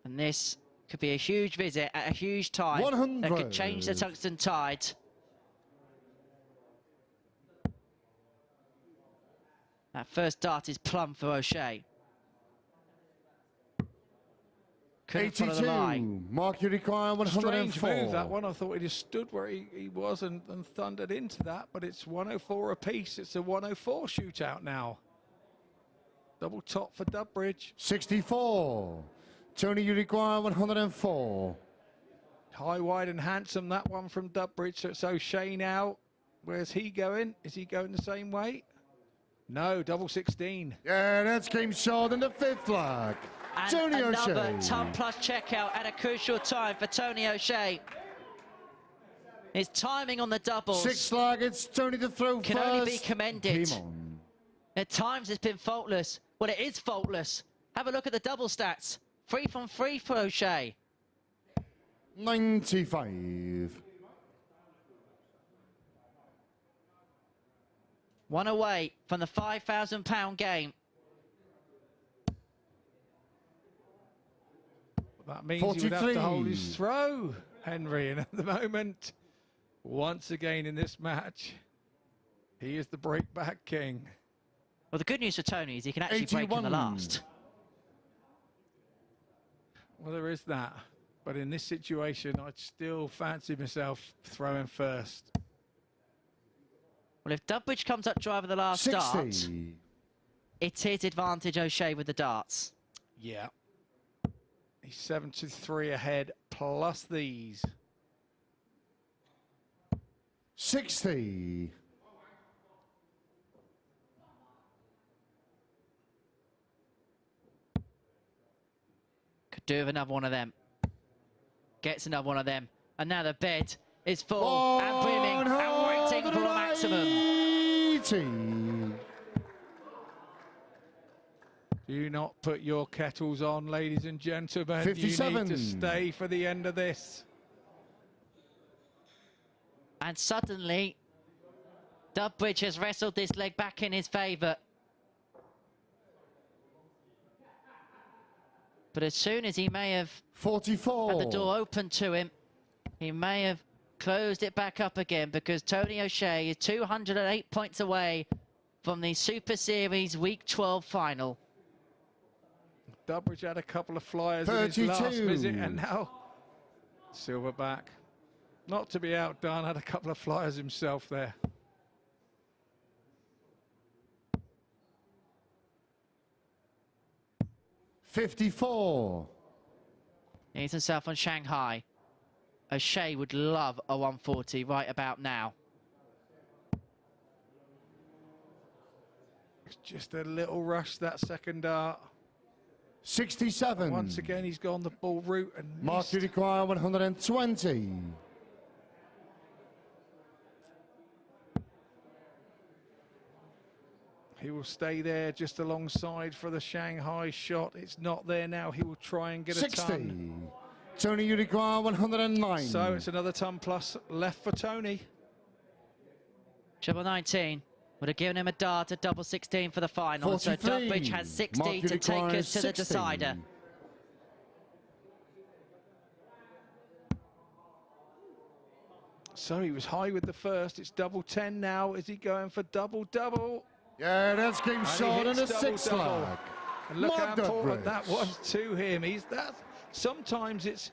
And this could be a huge visit at a huge time. 100. That could change the tungsten tide. That first dart is plumb for O'Shea. Couldn't follow the line. 82. Mark Unicorn, 104. Strange move, that one. I thought he just stood where he was and thundered into that, but it's 104 apiece. It's a 104 shootout now. Double top for Dudbridge. 64. Tony, you require 104. High, wide and handsome, that one from Dudbridge. So it's O'Shea now. Where's he going? Is he going the same way? No, double 16. Yeah, that's game short in the 5th lag. And Tony another O'Shea. ton plus checkout at a crucial time for Tony O'Shea. His timing on the doubles 6th lag, it's Tony to throw can first. only be commended. Game on. At times it's been faultless. Well, it is faultless. Have a look at the double stats. 3 from 3 for O'Shea. 95. One away from the £5,000 game. That means 43. He would have to hold his throw, Henry. And at the moment, once again in this match, he is the breakback king. Well, the good news for Tony is he can actually 81. break in the last. Well, there is that. But in this situation, I'd still fancy myself throwing first. Well, if Dudbridge comes up dry with the last 60. dart, it is advantage O'Shea with the darts. Yeah. He's 7-3 ahead, plus these. 60. Could do with another one of them. Gets another one of them. And now the bed is full and brimming and waiting for a maximum. 80. Do not put your kettles on, ladies and gentlemen. 57. You need to stay for the end of this. And suddenly, Dudbridge has wrestled this leg back in his favour. But as soon as he may have 44. had the door open to him, he may have closed it back up again, because Tony O'Shea is 208 points away from the Super Series Week 12 final. Dudbridge had a couple of flyers 32. in his last visit, and now Silverback, not to be outdone, had a couple of flyers himself there. $54. He's himself on Shanghai. O'Shea would love a 140 right about now. It's just a little rush, that second dart. 67. Once again, he's gone the ball route and Mark, missed. you require 120. He will stay there just alongside for the Shanghai shot. It's not there now. He will try and get 60. a ton. Tony, you require 109. So it's another ton plus left for Tony. Treble 19 would have given him a dart at double 16 for the final. 43. So Dudbridge has 60 Mark, to take us to 60. the decider. So he was high with the first. It's double 10 now. Is he going for double-double? Yeah, that's game shot in the 6th lag. And look how important Dudbridge. that was to him. Sometimes it's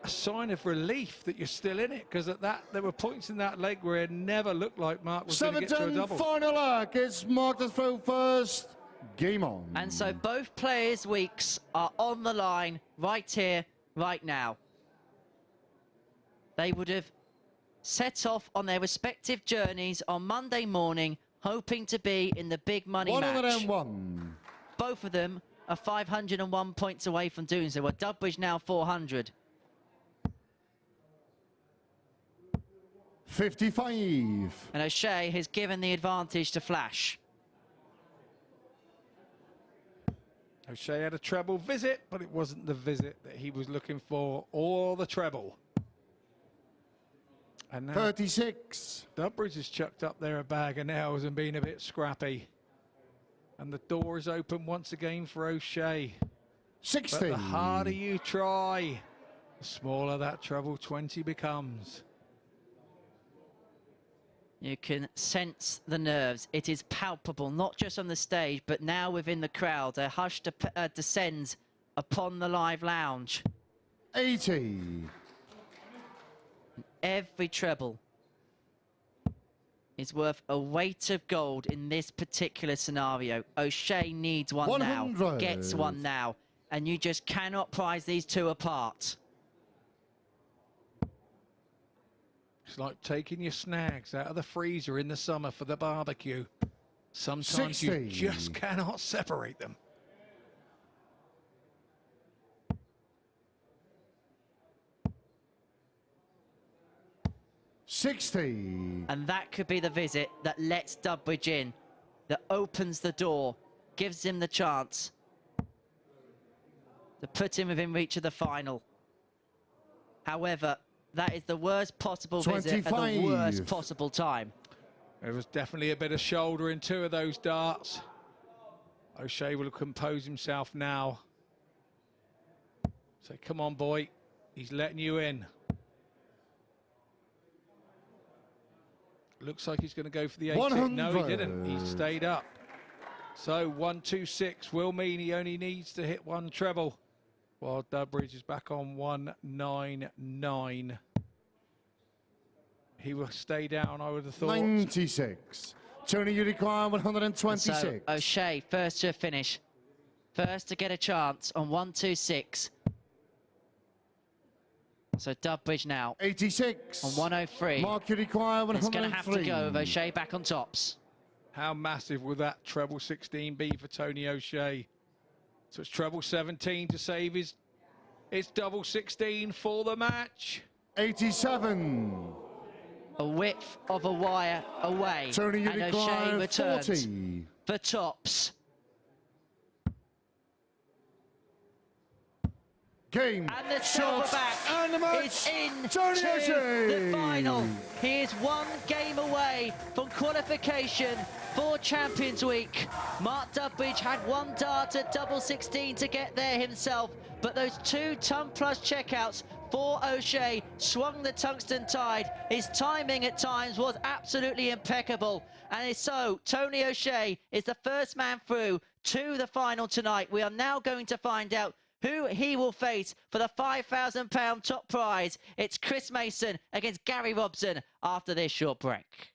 a sign of relief that you're still in it, because at that there were points in that leg where it never looked like Mark was going to get to a 7-10 double. final lag. It's Mark to throw first. Game on. And so both players' weeks are on the line right here, right now. They would have set off on their respective journeys on Monday morning, hoping to be in the big money match. 101. Both of them are 501 points away from doing so. Well, Dudbridge now 400. 55. And O'Shea has given the advantage to Flash. O'Shea had a treble visit, but it wasn't the visit that he was looking for, or the treble. And now 36. Dudbridge has chucked up there a bag of nails and been a bit scrappy. And the door is open once again for O'Shea. 60. But the harder you try, the smaller that treble 20 becomes. You can sense the nerves. It is palpable, not just on the stage, but now within the crowd. A hush descends upon the live lounge. 80. Every treble is worth a weight of gold in this particular scenario. O'Shea needs one 100. now, gets one now, and you just cannot prize these two apart. It's like taking your snags out of the freezer in the summer for the barbecue. Sometimes 60. you just cannot separate them. $60. And that could be the visit that lets Dudbridge in, that opens the door, gives him the chance to put him within reach of the final. However, that is the worst possible visit at the worst possible time. There was definitely a bit of shoulder in two of those darts. O'Shea will compose himself now. Say, come on, boy. He's letting you in. Looks like he's going to go for the 18. No, he didn't. He stayed up. So 126 will mean he only needs to hit one treble, while Dudbridge is back on 199. He will stay down, I would have thought. 96. Tony, you require 126. So O'Shea, first to a finish. First to get a chance on 126. So Dudbridge now 86 on 103. Mark, you require 103. It's going to have to go with O'Shea back on tops. How massive will that treble 16 be for Tony O'Shea? So it's treble 17 to save his. It's double 16 for the match. 87. A width of a wire away. Tony, you and require O'Shea returns 40. for tops. Game, And the shots, silverback and the match. is in Tony to O'Shea. the final. He is one game away from qualification for Champions Week. Mark Dudbridge had one dart at double 16 to get there himself, but those 2 ton-plus checkouts for O'Shea swung the tungsten tide. His timing at times was absolutely impeccable. And so, Tony O'Shea is the first man through to the final tonight. We are now going to find out who he will face for the £5,000 top prize. It's Chris Mason against Gary Robson after this short break.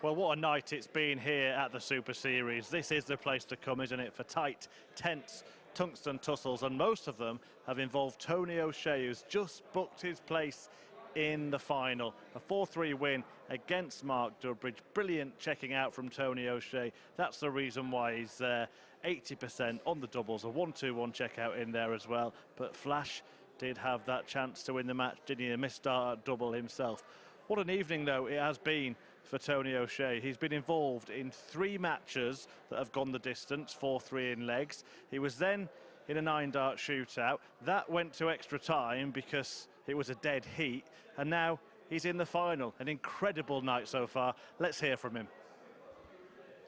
Well, what a night it's been here at the Super Series. This is the place to come, isn't it, for tight, tense tungsten tussles, and most of them have involved Tony O'Shea, who's just booked his place in the final. A 4-3 win against Mark Dudbridge. Brilliant checking out from Tony O'Shea. That's the reason why he's there. 80% on the doubles, a 1-2-1 checkout in there as well. But Flash did have that chance to win the match, didn't he? A missed start at double himself. What an evening, though, it has been for Tony O'Shea. He's been involved in 3 matches that have gone the distance, 4-3 in legs. He was then in a 9-dart shootout. That went to extra time because it was a dead heat, and now he's in the final. An incredible night so far. Let's hear from him.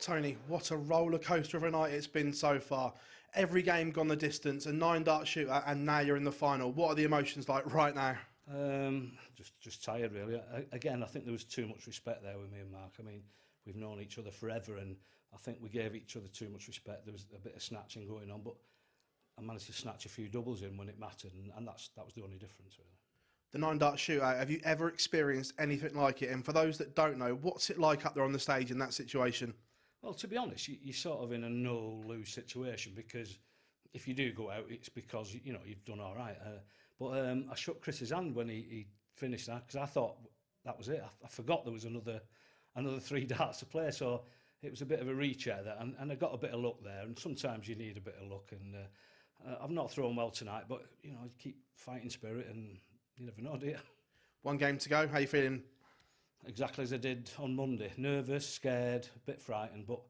Tony, what a roller coaster of a night it's been so far. Every game gone the distance, a 9-dart shootout, and now you're in the final. What are the emotions like right now? Just tired, really. Again, I think there was too much respect there with me and Mark. I mean, we've known each other forever, and I think we gave each other too much respect. There was a bit of snatching going on, but I managed to snatch a few doubles in when it mattered, and that was the only difference, really. The 9-dart shootout, have you ever experienced anything like it? And for those that don't know, what's it like up there on the stage in that situation? Well, to be honest, you're sort of in a no-lose situation, because if you do go out, it's because, you know, you've done all right. But I shook Chris's hand when he finished that, because I thought that was it. I forgot there was another 3 darts to play, so it was a bit of a recheck there, and I got a bit of luck there, and sometimes you need a bit of luck, and I've not thrown well tonight, but, you know, you keep fighting spirit, and you never know, do you? 1 game to go, how are you feeling? Exactly as I did on Monday. Nervous, scared, a bit frightened, but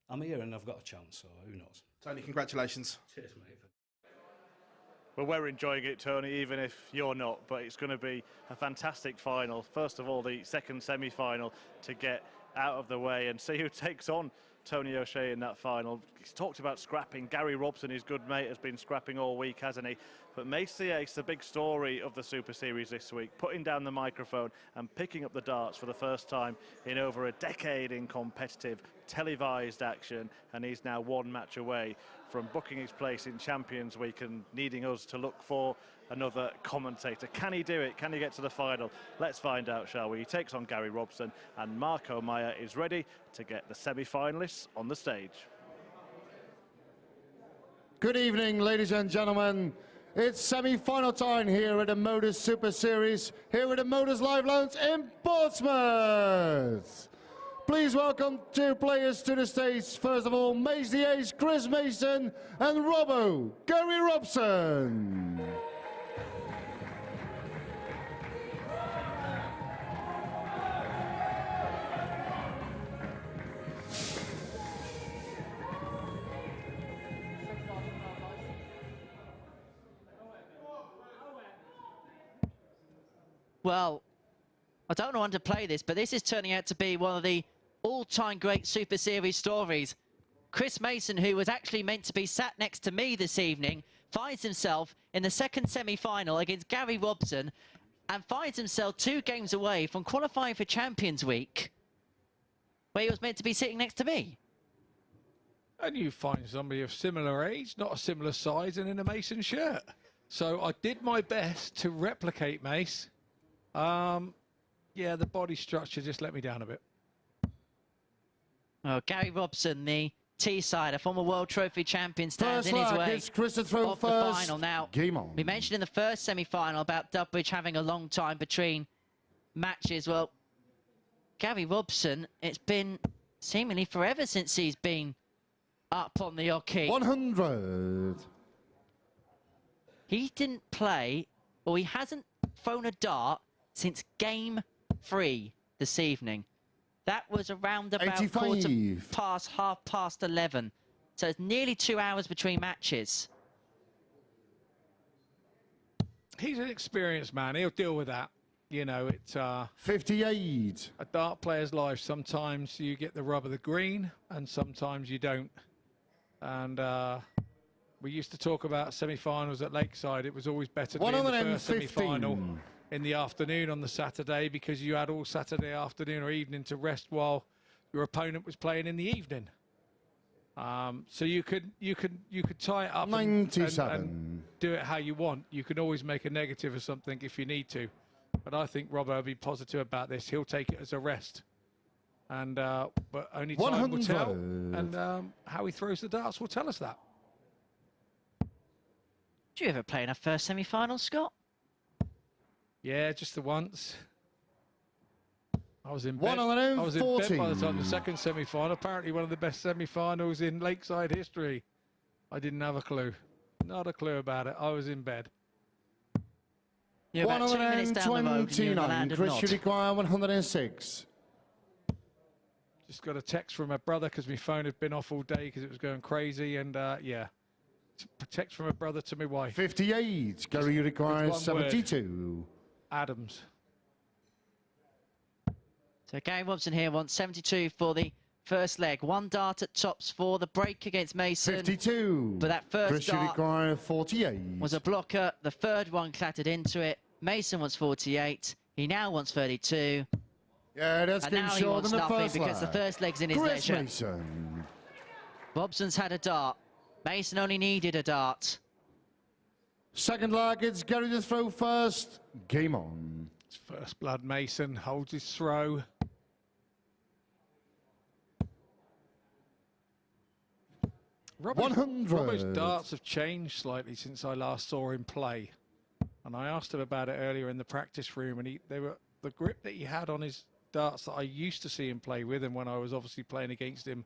I'm here and I've got a chance, so who knows. Tony, congratulations. Cheers, mate. Well, we're enjoying it, Tony, even if you're not, but it's going to be a fantastic final. First of all, the second semi-final to get out of the way and see who takes on Tony O'Shea in that final. He's talked about scrapping. Gary Robson, his good mate, has been scrapping all week, hasn't he? But Mace the Ace, the big story of the Super Series this week, putting down the microphone and picking up the darts for the first time in over a decade in competitive, televised action, and he's now 1 match away from booking his place in Champions Week and needing us to look for another commentator. Can he do it? Can he get to the final? Let's find out, shall we? He takes on Gary Robson, and Marco Meyer is ready to get the semi-finalists on the stage. Good evening, ladies and gentlemen. It's semi-final time here at the MODUS Super Series, here at the MODUS Live Lounge in Portsmouth. Please welcome 2 players to the stage. First of all, Mace the Ace, Chris Mason, and Robbo, Gary Robson. Well, I don't know when to play this, but this is turning out to be one of the all-time great Super Series stories. Chris Mason, who was actually meant to be sat next to me this evening, finds himself in the second semi-final against Gary Robson and finds himself 2 games away from qualifying for Champions Week, where he was meant to be sitting next to me. And you find somebody of similar age, not a similar size, and in a Mason shirt. So I did my best to replicate Mace. Yeah, the body structure just let me down a bit. Oh, Gary Robson, the Teesside, a former World Trophy champion, stands in his way Chris to throw of the final. Now, game on. We mentioned in the first semi-final about Dudbridge having a long time between matches. Well, Gary Robson, it's been seemingly forever since he's been up on the hockey. 100. He didn't play, or he hasn't thrown a dart since game 3 this evening. That was around about 85. 11:30. So it's nearly 2 hours between matches. He's an experienced man. He'll deal with that. You know, it's 58. a dart player's life. Sometimes you get the rub of the green, and sometimes you don't. And we used to talk about semi-finals at Lakeside. It was always better to be in the first semi-final in the afternoon on the Saturday, because you had all Saturday afternoon or evening to rest while your opponent was playing in the evening. So you could tie it up and do it how you want. You can always make a negative of something if you need to. But I think Robbo will be positive about this. He'll take it as a rest. And but only time will tell. And how he throws the darts will tell us that. Did you ever play in a first semi-final, Scott? Yeah, just the once. I was in bed. 114. I was in bed by the time the second semi-final. Apparently one of the best semi-finals in Lakeside history. I didn't have a clue. Not a clue about it. I was in bed. You're about 2 minutes down the road and you're in the land of Chris Nod. should require 106. Just got a text from my brother because my phone had been off all day because it was going crazy. And yeah, text from a brother to my wife. 58. Gary, you require 72. Adams. So Gary Robson here wants 72 for the first leg. One dart at tops for the break against Mason. 52. But that first Chris, you dart require 48. was a blocker. The third one clattered into it. Mason wants 48. He now wants 32. Yeah, that's and getting now he short wants than the nothing first because leg. the first leg's in his Chris leisure. Mason. Robson's had a dart. Mason only needed a dart. Second leg, it's Gary to throw first. Game on. It's first blood. Mason holds his throw. Robbo's darts have changed slightly since I last saw him play. And I asked him about it earlier in the practice room, and the grip that he had on his darts that I used to see him play with, and when I was obviously playing against him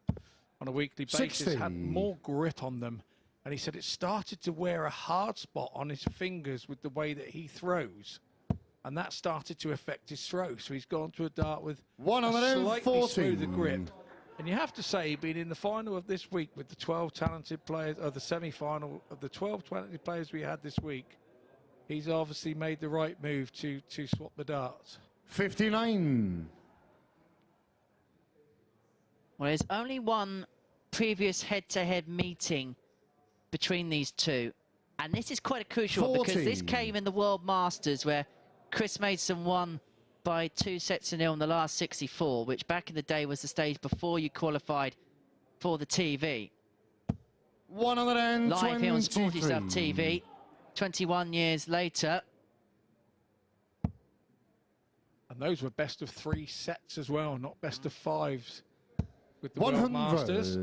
on a weekly basis, 60. had more grip on them. And he said it started to wear a hard spot on his fingers with the way that he throws. And that started to affect his throw. So he's gone to a dart with a slightly smoother grip. And you have to say, being in the final of this week with the 12 talented players, or the semi-final of the 12 talented players we had this week, he's obviously made the right move to swap the darts. 59. Well, there's only one previous head-to-head meeting between these two. And this is quite a crucial one because this came in the World Masters where Chris Mason won by 2-0 in the last 64, which back in the day was the stage before you qualified for the TV. 123. Live here on Sporty Stuff TV, 21 years later. And those were best of 3 sets as well, not best of 5s with the World Masters.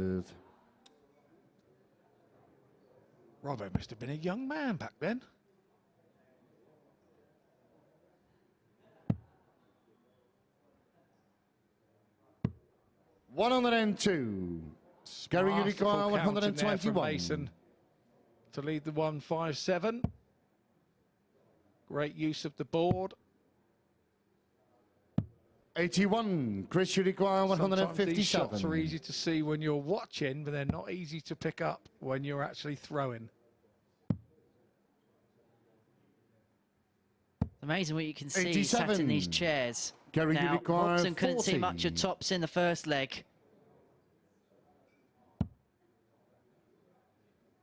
Robbo must have been a young man back then. $102. Gary, you require 121. Mason to lead the 157. Great use of the board. 81. Chris, you require 157. Sometimes these shots are easy to see when you're watching, but they're not easy to pick up when you're actually throwing. Amazing what you can see sat in these chairs. Gary, now, you require Robson couldn't 40. see much of tops in the first leg.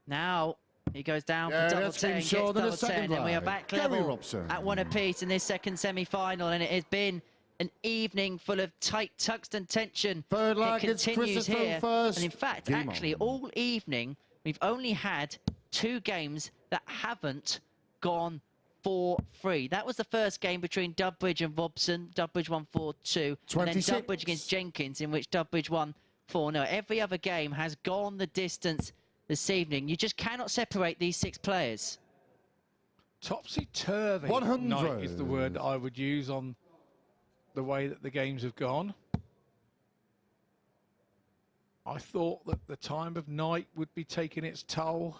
Now he goes down for double 10, gets double 10, and we are back level at one apiece in this second semi-final, and it has been an evening full of tight tungsten tension. Third leg, it continues here, first. and in fact, actually, all evening we've only had 2 games that haven't gone 4-3. That was the first game between Dudbridge and Robson. Dudbridge won 4-2, and then Dudbridge against Jenkins, in which Dudbridge won 4-0. Every other game has gone the distance this evening. You just cannot separate these 6 players. Topsy-turvy 100 night is the word that I would use on the way that the games have gone. I thought that the time of night would be taking its toll.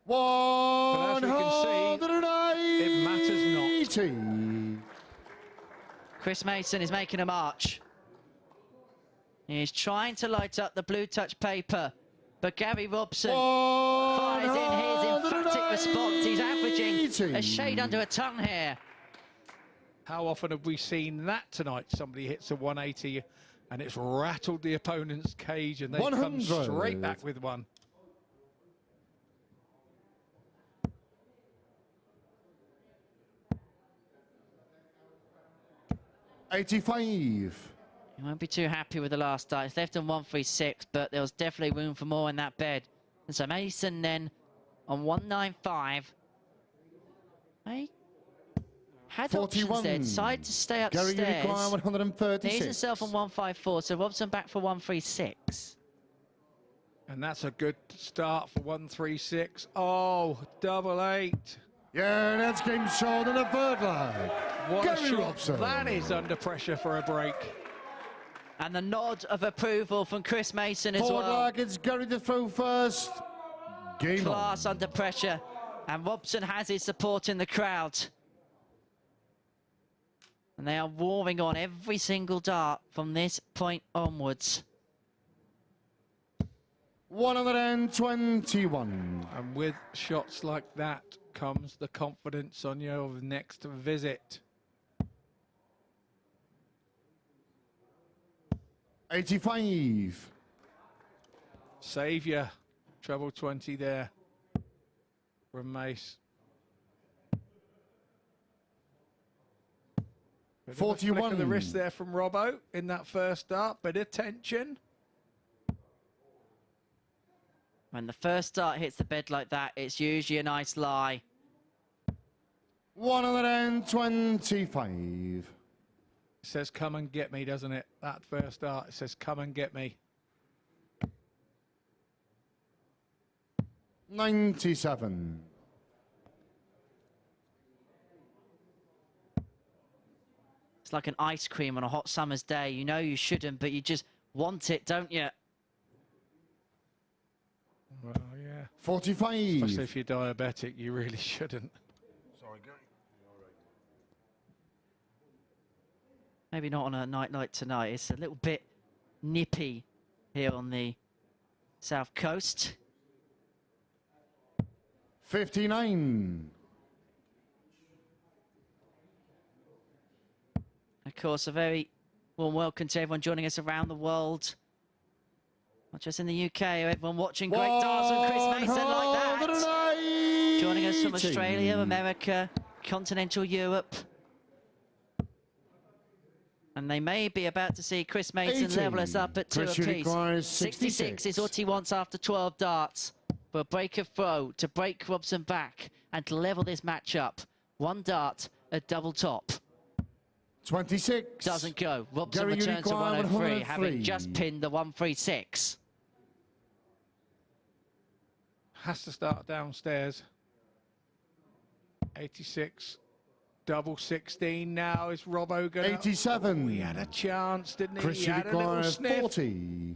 But as we can see, it matters not. Chris Mason is making a march. He's trying to light up the blue touch paper, but Gary Robson fires in his emphatic response. He's averaging a shade under a ton here. How often have we seen that tonight? Somebody hits a 180 and it's rattled the opponent's cage and they come straight back with one. $85. He won't be too happy with the last dart. It's left on 136, but there was definitely room for more in that bed. And so Mason then on 195. Hey, had 41. options there, decided to stay upstairs. Gary Uniquire, 136. Needs himself on 154, so Robson back for 136. And that's a good start for 136. Oh, double 8. Yeah, that's game short in the third leg. What Gary a shot. Robson. That is under pressure for a break. And the nod of approval from Chris Mason as Forward well. leg, it's Gary to throw first. Game Class on. under pressure. And Robson has his support in the crowd. And they are warming on every single dart from this point onwards. 121. And with shots like that comes the confidence on your next visit. 85. Saviour, treble 20 there from Mace. Bit of a 41. flick of the wrist there from Robbo in that first dart. Bit of tension. When the first dart hits the bed like that, it's usually a nice lie. 125. It says come and get me, doesn't it? That first dart, it says come and get me. 97. It's like an ice cream on a hot summer's day. You know you shouldn't, but you just want it, don't you? Well, yeah. 45. Especially if you're diabetic, you really shouldn't. Sorry, Gary. Maybe not on a night like tonight. It's a little bit nippy here on the south coast. 59. Of course, a very warm welcome to everyone joining us around the world. Not just in the UK, everyone watching great darts on Chris Mason like that. Joining us from Australia, America, continental Europe. And they may be about to see Chris Mason 80. level us up at 2 Chris apiece. requires 66 is what he wants after 12 darts. For a break of throw to break Robson back and to level this match up. One dart, a double top. 26. Doesn't go. Robson Gary returns to Uniquire, 103, having 103. just pinned the 136. Has to start downstairs. 86. Double 16 now. Is Robbo going to... 87. Oh, he had a chance, didn't he? Chris He had a little Uniquire, sniff. 40.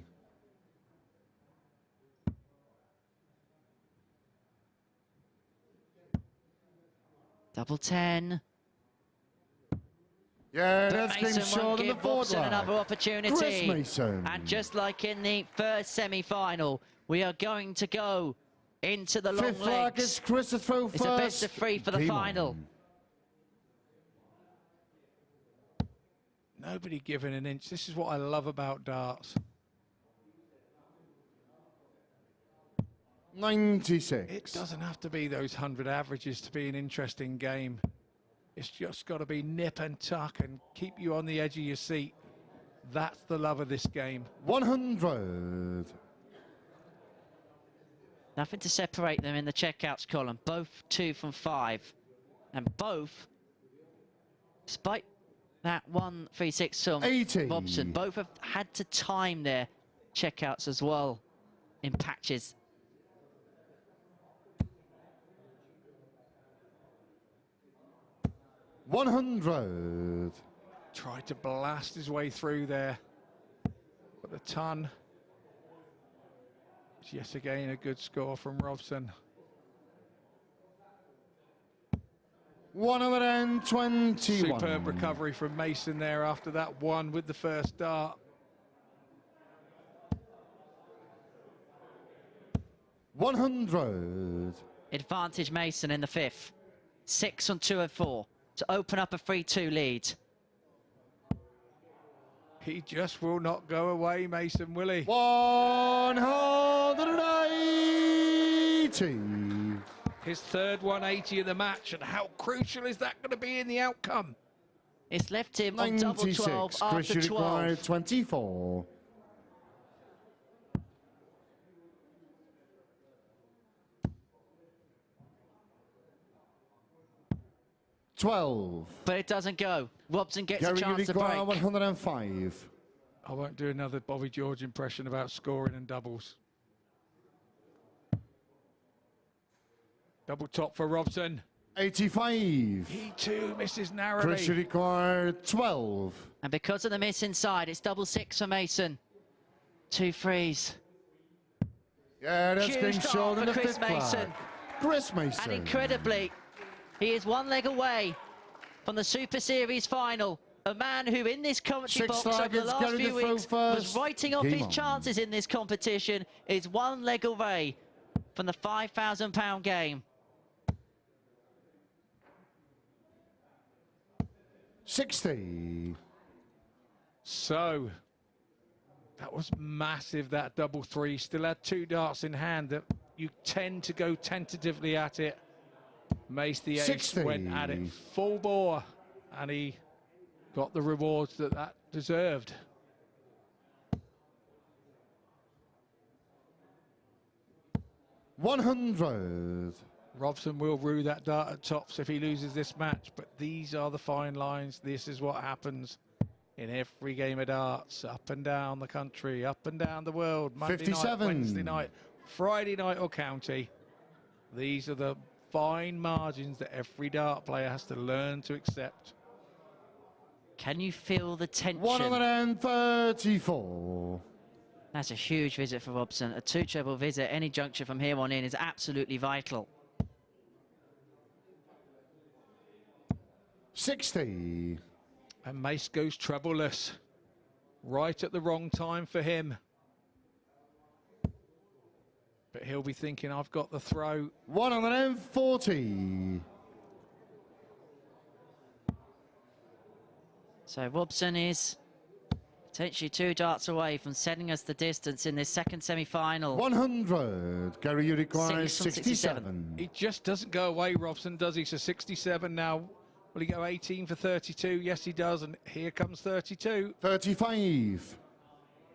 Double 10. Yeah, But that's game Mason short won't in the give fourth Robson leg. another opportunity. Chris Mason. And just like in the first semi-final, we are going to go into the long Fifth leg is legs. Chris to throw It's first. a best of 3 for the Game final. on. Nobody giving an inch. This is what I love about darts. 96. It doesn't have to be those 100 averages to be an interesting game. It's just got to be nip and tuck and keep you on the edge of your seat. That's the love of this game. 100. Nothing to separate them in the checkouts column. Both 2 from 5. And both, despite that 136 from 80. Robson, both have had to time their checkouts as well in patches. 100. Tried to blast his way through there. But the ton. It's yet again a good score from Robson. 121. Superb recovery from Mason there after that one with the first dart. 100. Advantage Mason in the 5th. 6 on 2 and 4 to open up a 3-2 lead. He just will not go away, Mason, will he? 180. His third 180 of the match, and how crucial is that going to be in the outcome? It's left him on double 12 Chris after Uniquire, 12. 24. 12. But it doesn't go. Robson gets a Gary chance to Uruguay, break. 105. I won't do another Bobby George impression about scoring and doubles. Double top for Robson. 85. He too misses narrowly. Chris Uruguay, 12. And because of the miss inside, it's double 6 for Mason. 2 threes. Yeah, that's Huge getting start short in for the Chris fifth Mason. flag. Chris Mason. And incredibly, he is 1 leg away from the Super Series final. A man who in this commentary box over the last few weeks was writing off his chances in this competition is 1 leg away from the £5,000 game. 60. So, that was massive, that double 3. Still had 2 darts in hand that you tend to go tentatively at it. Mace the ace 60. went at it full bore, and he got the rewards that deserved. $100. Robson will rue that dart at tops if he loses this match, but these are the fine lines. This is what happens in every game of darts, up and down the country, up and down the world, Monday 57. night, Wednesday night, Friday night or county. These are the fine margins that every dart player has to learn to accept. Can you feel the tension? 134. That's a huge visit for Robson. A 2 treble visit, any juncture from here on in is absolutely vital. 60. And Mace goes trebleless. Right at the wrong time for him. But he'll be thinking, I've got the throw. 140. So Robson is potentially 2 darts away from sending us the distance in this second semi-final. 100. Gary Uruguay, 67. 67. He just doesn't go away, Robson, does he? So 67 now. Will he go 18 for 32? Yes, he does. And here comes 32. 35.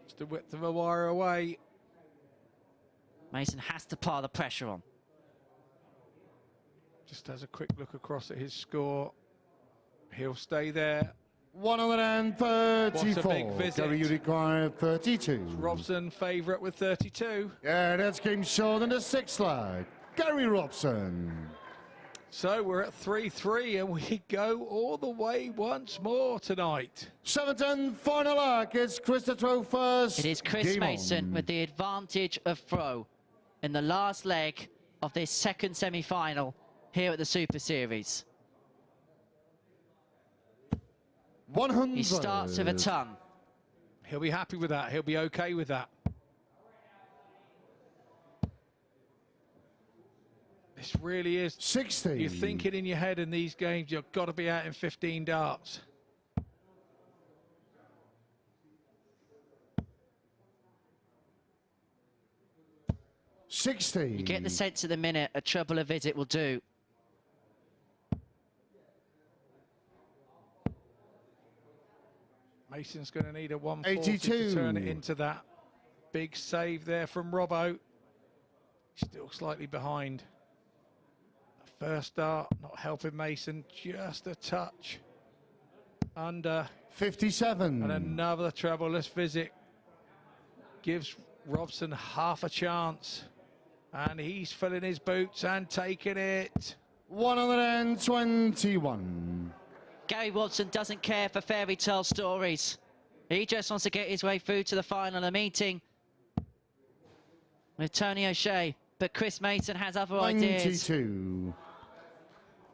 It's the width of a wire away. Mason has to pile the pressure on. Just has a quick look across at his score. He'll stay there. 134. What a big visit. Gary Uruguay, 32. Robson favourite with 32. Yeah, that's game short in the 6th leg. Gary Robson. So we're at 3-3 and we go all the way once more tonight. 7th and final leg. It's Chris to throw first. It is Chris Game Mason on. with the advantage of throw in the last leg of this second semi-final here at the Super Series. 100. He starts with a ton. He'll be happy with that. He'll be okay with that. This really is. 60. You think it in your head in these games, you've got to be out in 15 darts. $60. You get the sense of the minute a treble a visit will do. Mason's going to need a 140 82. to turn it into that. Big save there from Robbo. Still slightly behind. First dart not helping Mason, just a touch under. 57. And another trebleless visit gives Robson half a chance. And he's filling his boots and taking it. 121. Gary Robson doesn't care for fairy tale stories. He just wants to get his way through to the final of the meeting with Tony O'Shea. But Chris Mason has other 92. ideas.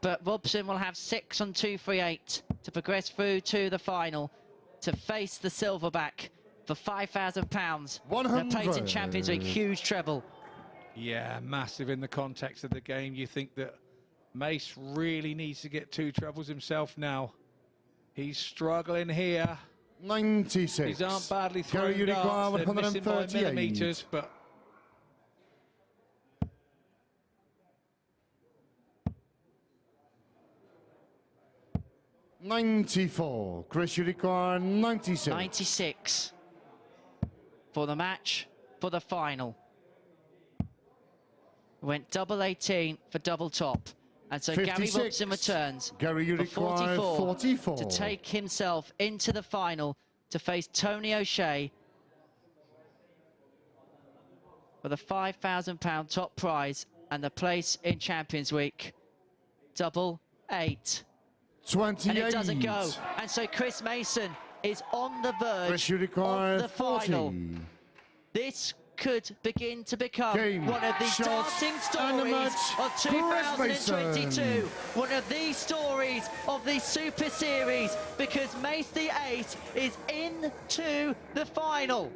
But Robson will have 6 on 238 to progress through to the final to face the silverback for £5,000. 100. The Plating Champions, a huge treble. Yeah, massive in the context of the game. You think that Mace really needs to get 2 trebles himself now. He's struggling here. 96. These aren't badly Gary thrown darts. Uruguay, They're missing by 138. millimetres, but 94. Chris Uruguay, 96. 96 for the match, for the final. Went double 18 for double top. And so Gary Robson returns Gary, you require 44 to take himself into the final to face Tony O'Shea for the £5,000 top prize and the place in Champions Week. Double 8. 28. And it doesn't go. And so Chris Mason is on the verge of the 40. final. This could begin to become one of the dancing stories of 2022. One of these stories of the Super Series, because Mace the Ace is into the final.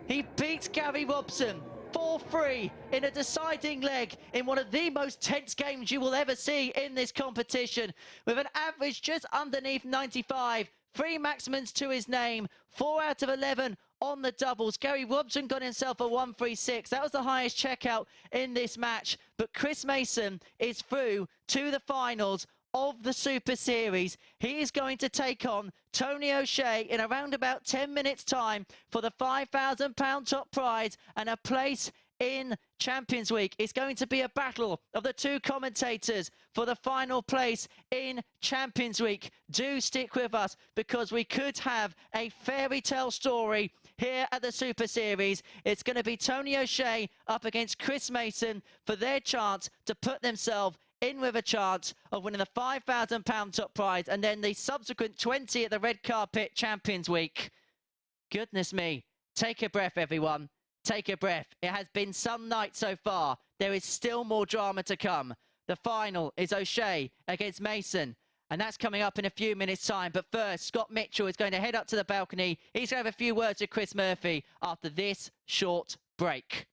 He beats Gary Robson 4-3 in a deciding leg in one of the most tense games you will ever see in this competition, with an average just underneath 95, 3 maximums to his name, 4 out of 11 on the doubles. Gary Robson got himself a 136. That was the highest checkout in this match. But Chris Mason is through to the finals of the Super Series. He is going to take on Tony O'Shea in around about 10 minutes' time for the £5,000 top prize and a place in Champions Week. It's going to be a battle of the 2 commentators for the final place in Champions Week. Do stick with us, because we could have a fairy tale story here at the Super Series. It's going to be Tony O'Shea up against Chris Mason for their chance to put themselves in with a chance of winning the £5,000 top prize and then the subsequent 20 at the red carpet Champions Week. Goodness me. Take a breath, everyone. Take a breath. It has been some night so far. There is still more drama to come. The final is O'Shea against Mason, and that's coming up in a few minutes' time. But first, Scott Mitchell is going to head up to the balcony. He's going to have a few words with Chris Murphy after this short break.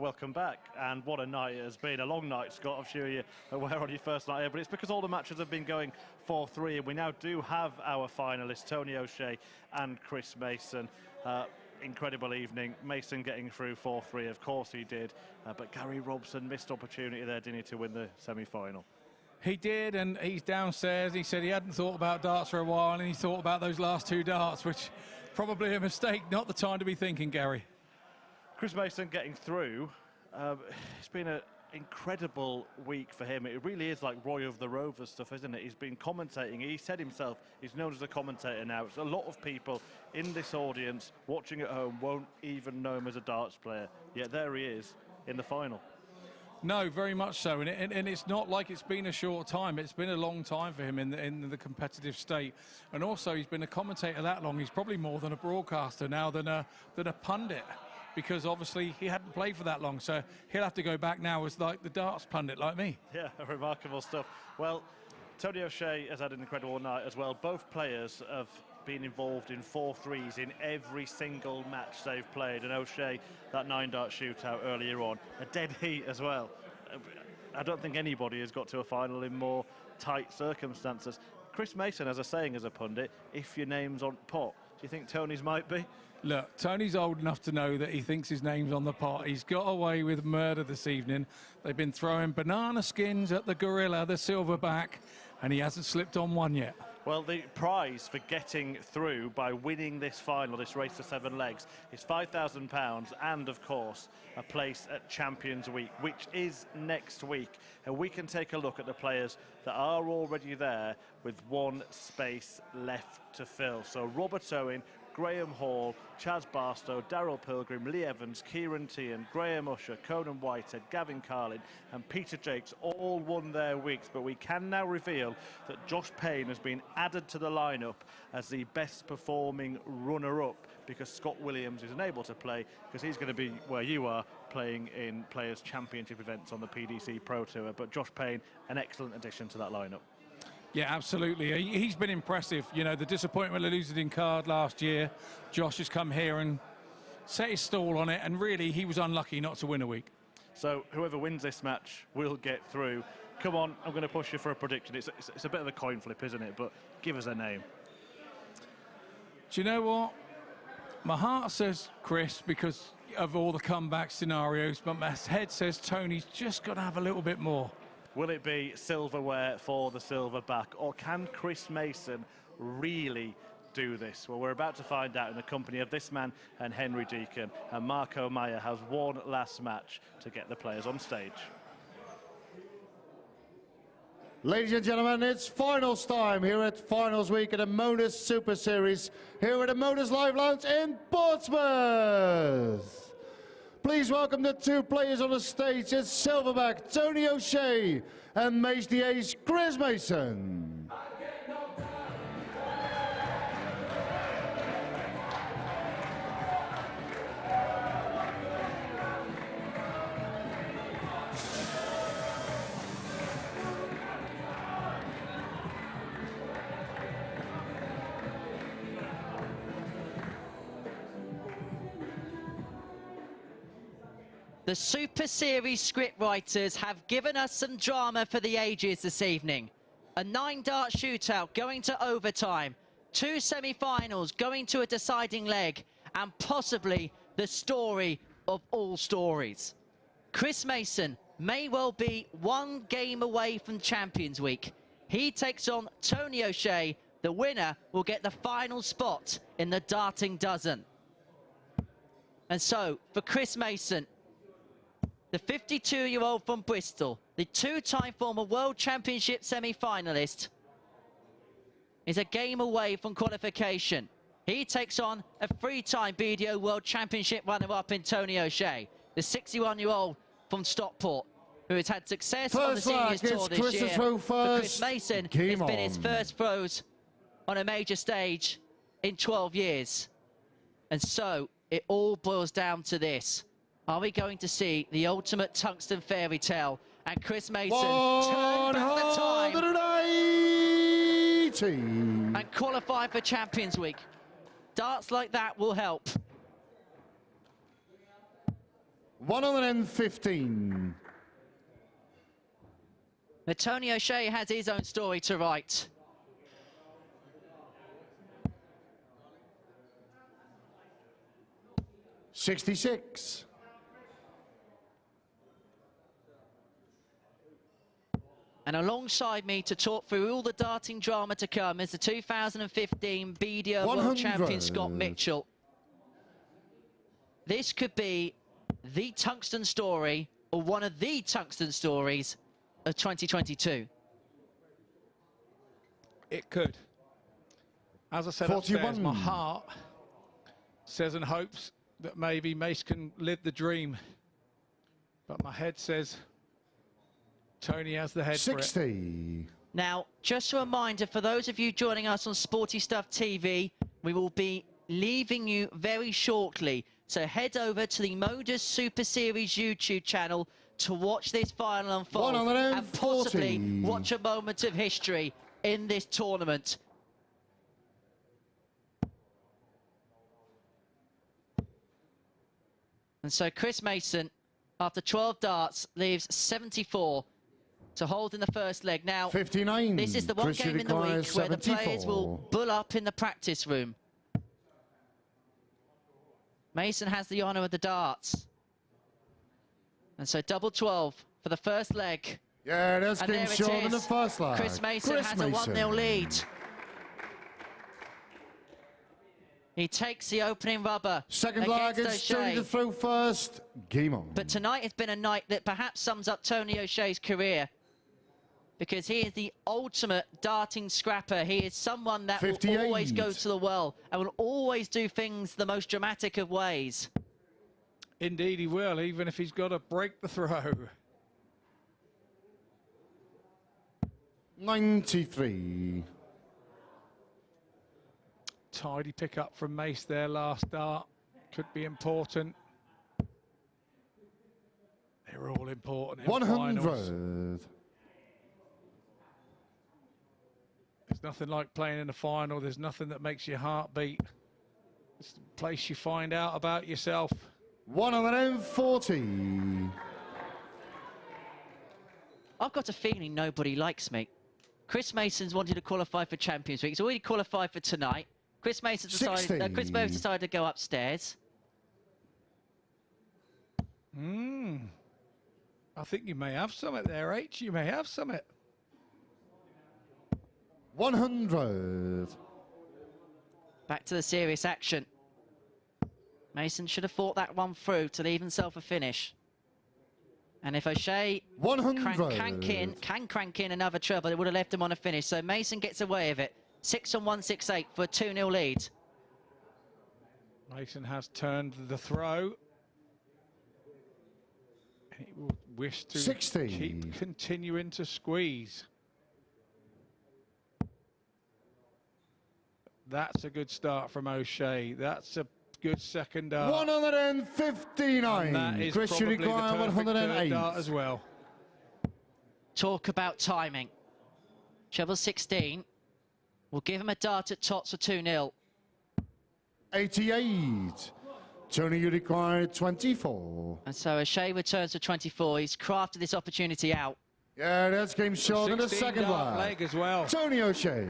welcome back, and what a night it has been. A long night, Scott, I'm sure you're aware on your first night here, but it's because all the matches have been going 4-3, and we now do have our finalists, Tony O'Shea and Chris Mason. Incredible evening. Mason getting through 4-3, of course he did, but Gary Robson missed opportunity there, didn't he, to win the semi-final? He did, and he's downstairs. He said he hadn't thought about darts for a while, and he thought about those last 2 darts, which probably a mistake, not the time to be thinking, Gary. Chris Mason getting through. It's been an incredible week for him. It really is like Roy of the Rovers stuff, isn't it? He's been commentating. He said himself he's known as a commentator now. It's a lot of people in this audience watching at home won't even know him as a darts player, yet there he is in the final. No, very much so, and it's not like it's been a short time. It's been a long time for him in the competitive state, and also he's been a commentator that long. He's probably more than a broadcaster now than a pundit, because obviously he hadn't played for that long, so he'll have to go back now as like the darts pundit like me. Yeah, remarkable stuff. Well, Tony O'Shea has had an incredible night as well. Both players have been involved in 4-3s in every single match they've played, and O'Shea, that 9-dart shootout earlier on, a dead heat as well. I don't think anybody has got to a final in more tight circumstances. Chris Mason has a saying as a pundit, if your name's on pot. Do you think Tony's might be? Look, Tony's old enough to know that he thinks his name's on the pot. He's got away with murder this evening. They've been throwing banana skins at the gorilla, the silverback, and he hasn't slipped on one yet. Well, the prize for getting through by winning this final, this race to 7 legs, is £5,000 and, of course, a place at Champions Week, which is next week. And we can take a look at the players that are already there with 1 space left to fill. So Robert Owen, Graham Hall, Chaz Barstow, Daryl Pilgrim, Lee Evans, Kieran Tian, Graham Usher, Conan Whitehead, Gavin Carlin and Peter Jakes all won their weeks, but we can now reveal that Josh Payne has been added to the lineup as the best performing runner-up, because Scott Williams is unable to play because he's going to be where you are, playing in Players' Championship events on the PDC Pro Tour. But Josh Payne, an excellent addition to that lineup. Yeah, absolutely. He's been impressive. You know, the disappointment of losing in card last year, Josh has come here and set his stall on it, and really he was unlucky not to win a week. So whoever wins this match will get through. Come on, I'm going to push you for a prediction. It's a bit of a coin flip, isn't it? But give us a name. Do you know what? My heart says Chris because of all the comeback scenarios, but my head says Tony's just got to have a little bit more. Will it be silverware for the silverback, or can Chris Mason really do this? Well, we're about to find out in the company of this man and Henry Deacon, and Marco Meyer has one last match to get the players on stage. Ladies and gentlemen, it's finals time here at Finals Week at the MODUS Super Series here at the MODUS Live Lounge in Portsmouth. Please welcome the 2 players on the stage. It's silverback Tony O'Shea and Mace the Ace Chris Mason. The Super Series scriptwriters have given us some drama for the ages this evening. A 9-dart shootout going to overtime, 2 semi-finals going to a deciding leg, and possibly the story of all stories. Chris Mason may well be 1 game away from Champions Week. He takes on Tony O'Shea. The winner will get the final spot in the darting dozen. And so, for Chris Mason, the 52-year-old from Bristol, the 2-time former World Championship semi-finalist, is a game away from qualification. He takes on a 3-time BDO World Championship runner-up in Tony O'Shea, the 61-year-old from Stockport, who has had success on the Seniors Tour this year. For Chris Mason, it's been his first throws on a major stage in 12 years. And so, it all boils down to this. Are we going to see the ultimate tungsten fairy tale and Chris Mason turn back the time and qualify for Champions Week? Darts like that will help. 115. Now, Tony O'Shea has his own story to write. $66. And alongside me to talk through all the darting drama to come is the 2015 BDO World Champion Scott Mitchell. This could be the tungsten story, or one of the tungsten stories of 2022. It could. As I said upstairs, my heart says and hopes that maybe Mace can live the dream. But my head says Tony has the head 60. for it. Now, just a reminder for those of you joining us on Sporty Stuff TV, we will be leaving you very shortly. So head over to the MODUS Super Series YouTube channel to watch this final unfold and possibly watch a moment of history in this tournament. And so Chris Mason, after 12 darts, leaves 74 to hold in the first leg. Now, 59. This is the one game in the week where the players will bull up in the practice room. Mason has the honour of the darts. And so double 12 for the first leg. Yeah, that's game short in the first leg. Chris Mason has a 1-0 lead. He takes the opening rubber. Second leg is Tony to throw first. Game on. But tonight has been a night that perhaps sums up Tony O'Shea's career, because he is the ultimate darting scrapper. He is someone that 58. Will always go to the well and will always do things the most dramatic of ways. Indeed he will, even if he's got to break the throw. 93. Tidy pick up from Mace there last dart. Could be important. They're all important in 100. Finals. There's nothing like playing in the final. There's nothing that makes your heart beat. It's the place you find out about yourself. 140. I've got a feeling nobody likes me. Chris Mason's wanted to qualify for Champions Week. He's already qualified for tonight. Chris Mason decided, Chris Mason decided to go upstairs. I think you may have something there, H. You may have something. 100. Back to the serious action. Mason should have fought that one through to leave himself a finish. And if O'Shea can crank in another treble, it would have left him on a finish. So Mason gets away with it. 6-on-168 for a 2-0 lead. Mason has turned the throw. And he will wish to 60. keep continuing to squeeze. That's a good start from O'Shea. That's a good second dart. 159. And that is Chris probably the perfect 108 third dart as well. Talk about timing. Treble 16 will give him a dart at tots for 2-0. 88. Tony, you require 24. And so O'Shea returns to 24. He's crafted this opportunity out. Yeah, that's game short in the second leg as well. Tony O'Shea.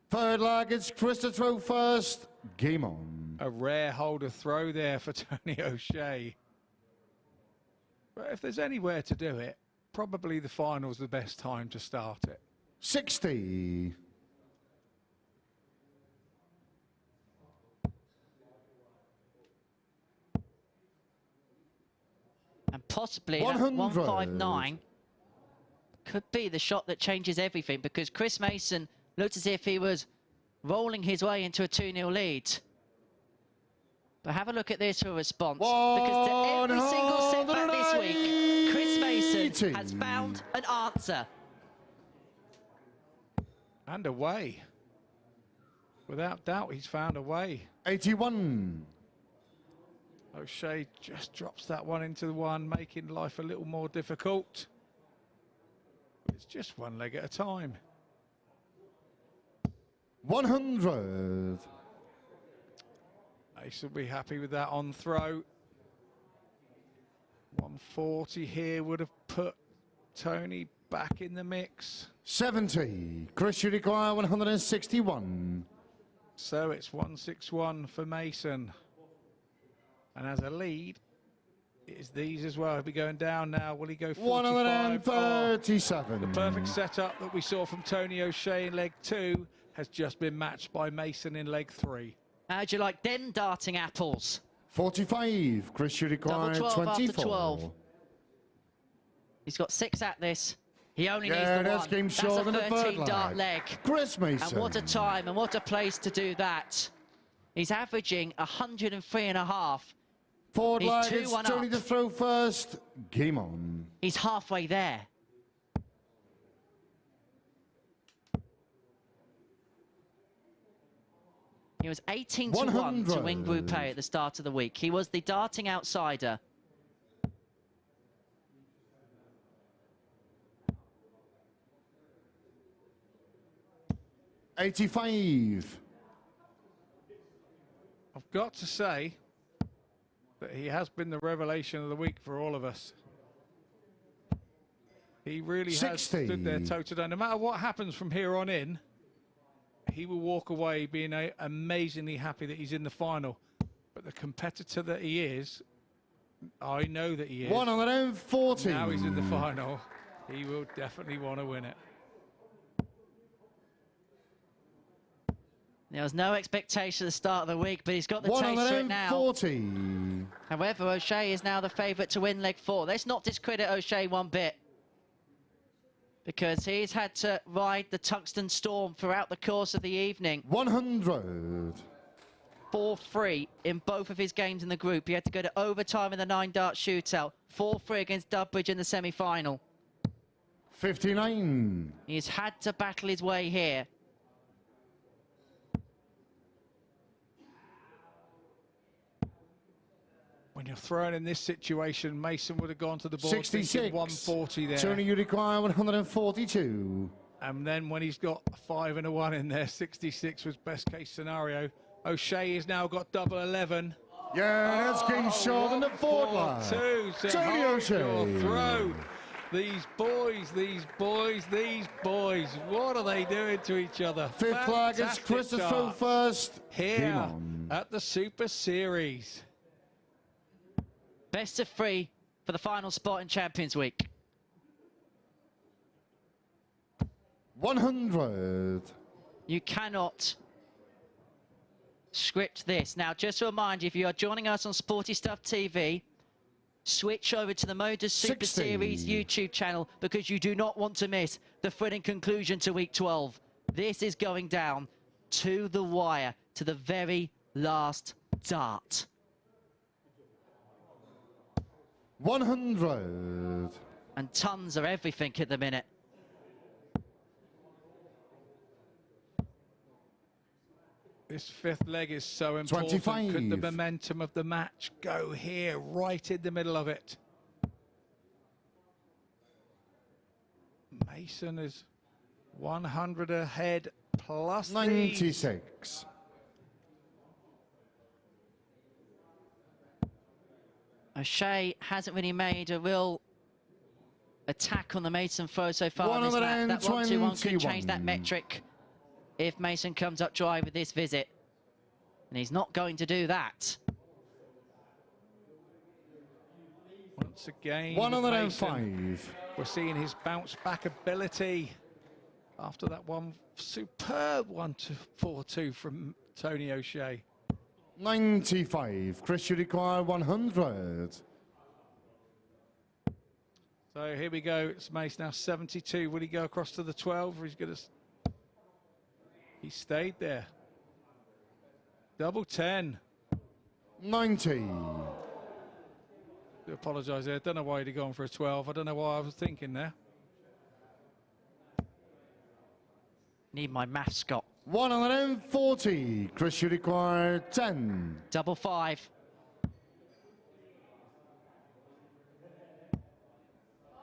Third leg, it's Chris to throw first. Game on. A rare holder throw there for Tony O'Shea. But if there's anywhere to do it, probably the final's the best time to start it. 60. And possibly that 159 could be the shot that changes everything, because Chris Mason looked as if he was rolling his way into a 2-0 lead. But have a look at this for a response. Because to every single setback this week, Chris Mason has found an answer. And a way. Without doubt, he's found a way. 81. O'Shea just drops that one into the one, making life a little more difficult. It's just one leg at a time. 100. Ace will be happy with that on throw. 140 here would have put Tony back in the mix. 70. Chris, you require 161. So it's 161 for Mason. And as a lead, it's these as well. He'll be going down now. Will he go 45? 137. Oh, the perfect setup that we saw from Tony O'Shea in leg 2 has just been matched by Mason in leg 3. How'd you like them darting apples? 45. Chris, you require 12 after 24. 12. He's got 6 at this. He only needs Yeah, the that's one. game That's short a in the 13 third dart leg. leg. Chris Mason. And what a time and what a place to do that. He's averaging 103.5. Forward He's leg, it's 2-1 Tony up. to throw first. Game on. He's halfway there. He was 18 to 1 to win Group A at the start of the week. He was the darting outsider. $85. I've got to say that he has been the revelation of the week for all of us. He really has 60. stood there toe-to-toe. No matter what happens from here on in, he will walk away being amazingly happy that he's in the final. But the competitor that he is, I know that he is. 140. Now he's in the final. He will definitely want to win it. There was no expectation at the start of the week, but he's got the taste for it now. 140. However, O'Shea is now the favourite to win leg 4. Let's not discredit O'Shea one bit, because he's had to ride the tungsten storm throughout the course of the evening. 100. 4-3 in both of his games in the group. He had to go to overtime in the 9-dart shootout. 4-3 against Dudbridge in the semi-final. 59. He's had to battle his way here. When you're thrown in this situation, Mason would have gone to the board 66. 140 there. Tony, you require 142. And then when he's got a 5 and a 1 in there, 66 was best case scenario. O'Shea has now got double 11. Yeah, that's game short in the forward line. 2 to Tony hold O'Shea. your throw. These boys, what are they doing to each other? Fifth flag is Fantastic Chris to throw darts first. Game here on. at the Super Series. Best of 3 for the final spot in Champions Week. 100. You cannot script this. Now, just to remind you, if you are joining us on Sporty Stuff TV, switch over to the MODUS Super 60. Series YouTube channel, because you do not want to miss the thrilling conclusion to week 12. This is going down to the wire, to the very last dart. 100. And tons of everything at the minute. This fifth leg is so important. 25. Could the momentum of the match go here, right in the middle of it? Mason is 100 ahead plus 96. O'Shea hasn't really made a real attack on the Mason throw so far in this match. That 1-2-1 could change that metric if Mason comes up dry with this visit. And he's not going to do that. Once again, 105. Mason, we're seeing his bounce back ability after that one superb 1-4-2 from Tony O'Shea. 95. Chris, you require 100. So here we go. It's Mace now 72. Will he go across to the 12? Or he's going to... He stayed there. Double 10. 90. I do apologise there. Don't know why he'd gone for a 12. I don't know why I was thinking there. Need my maths, Scott. 140. Chris, you require 10. Double 5.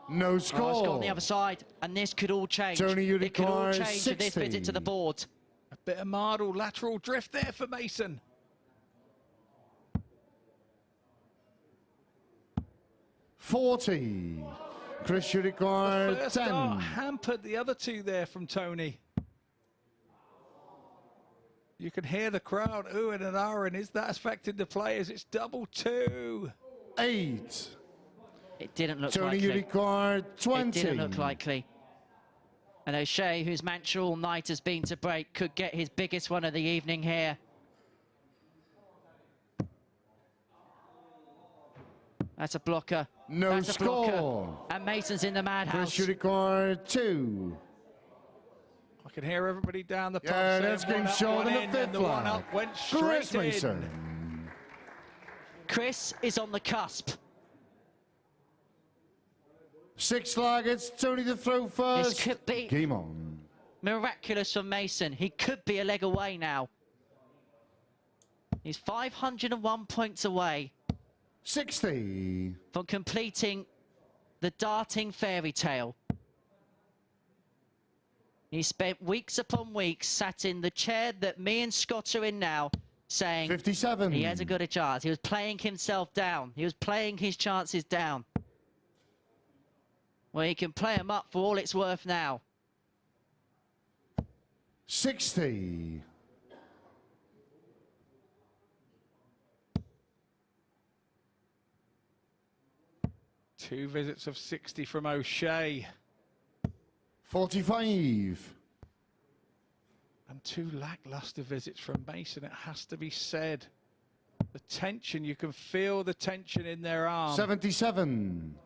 No score. Oh, it's got on the other side, and this could all change. Tony, you it could all require change with this 60. visit to the board. A bit of Mardle lateral drift there for Mason. 40. Chris, you require 10. First start hampered the other two there from Tony. You can hear the crowd oohing and ahhing. Is that affecting the players? It's double 2. 8. It didn't look Tony, likely. you required 20. It didn't look likely. And O'Shea, whose mantra all night has been to break, could get his biggest one of the evening here. That's a blocker. No That's a blocker. score. And Mason's in the madhouse. Chris, you required 2. I can hear everybody down the pub Yeah, saying that's game one up, short one in the in, fifth and the one flag. up went Chris straight in. Mason. Chris is on the cusp. 6 flag, it's Tony to throw first. This could be Game on. miraculous for Mason. He could be a leg away now. He's 501 points away 60. from completing the darting fairy tale. He spent weeks upon weeks sat in the chair that me and Scott are in now, saying 57. he hasn't got a chance. He was playing himself down. He was playing his chances down. Well, he can play them up for all it's worth now. 60. Two visits of 60 from O'Shea. 45. And two lackluster visits from Mason, it has to be said. The tension, you can feel the tension in their arm. 77.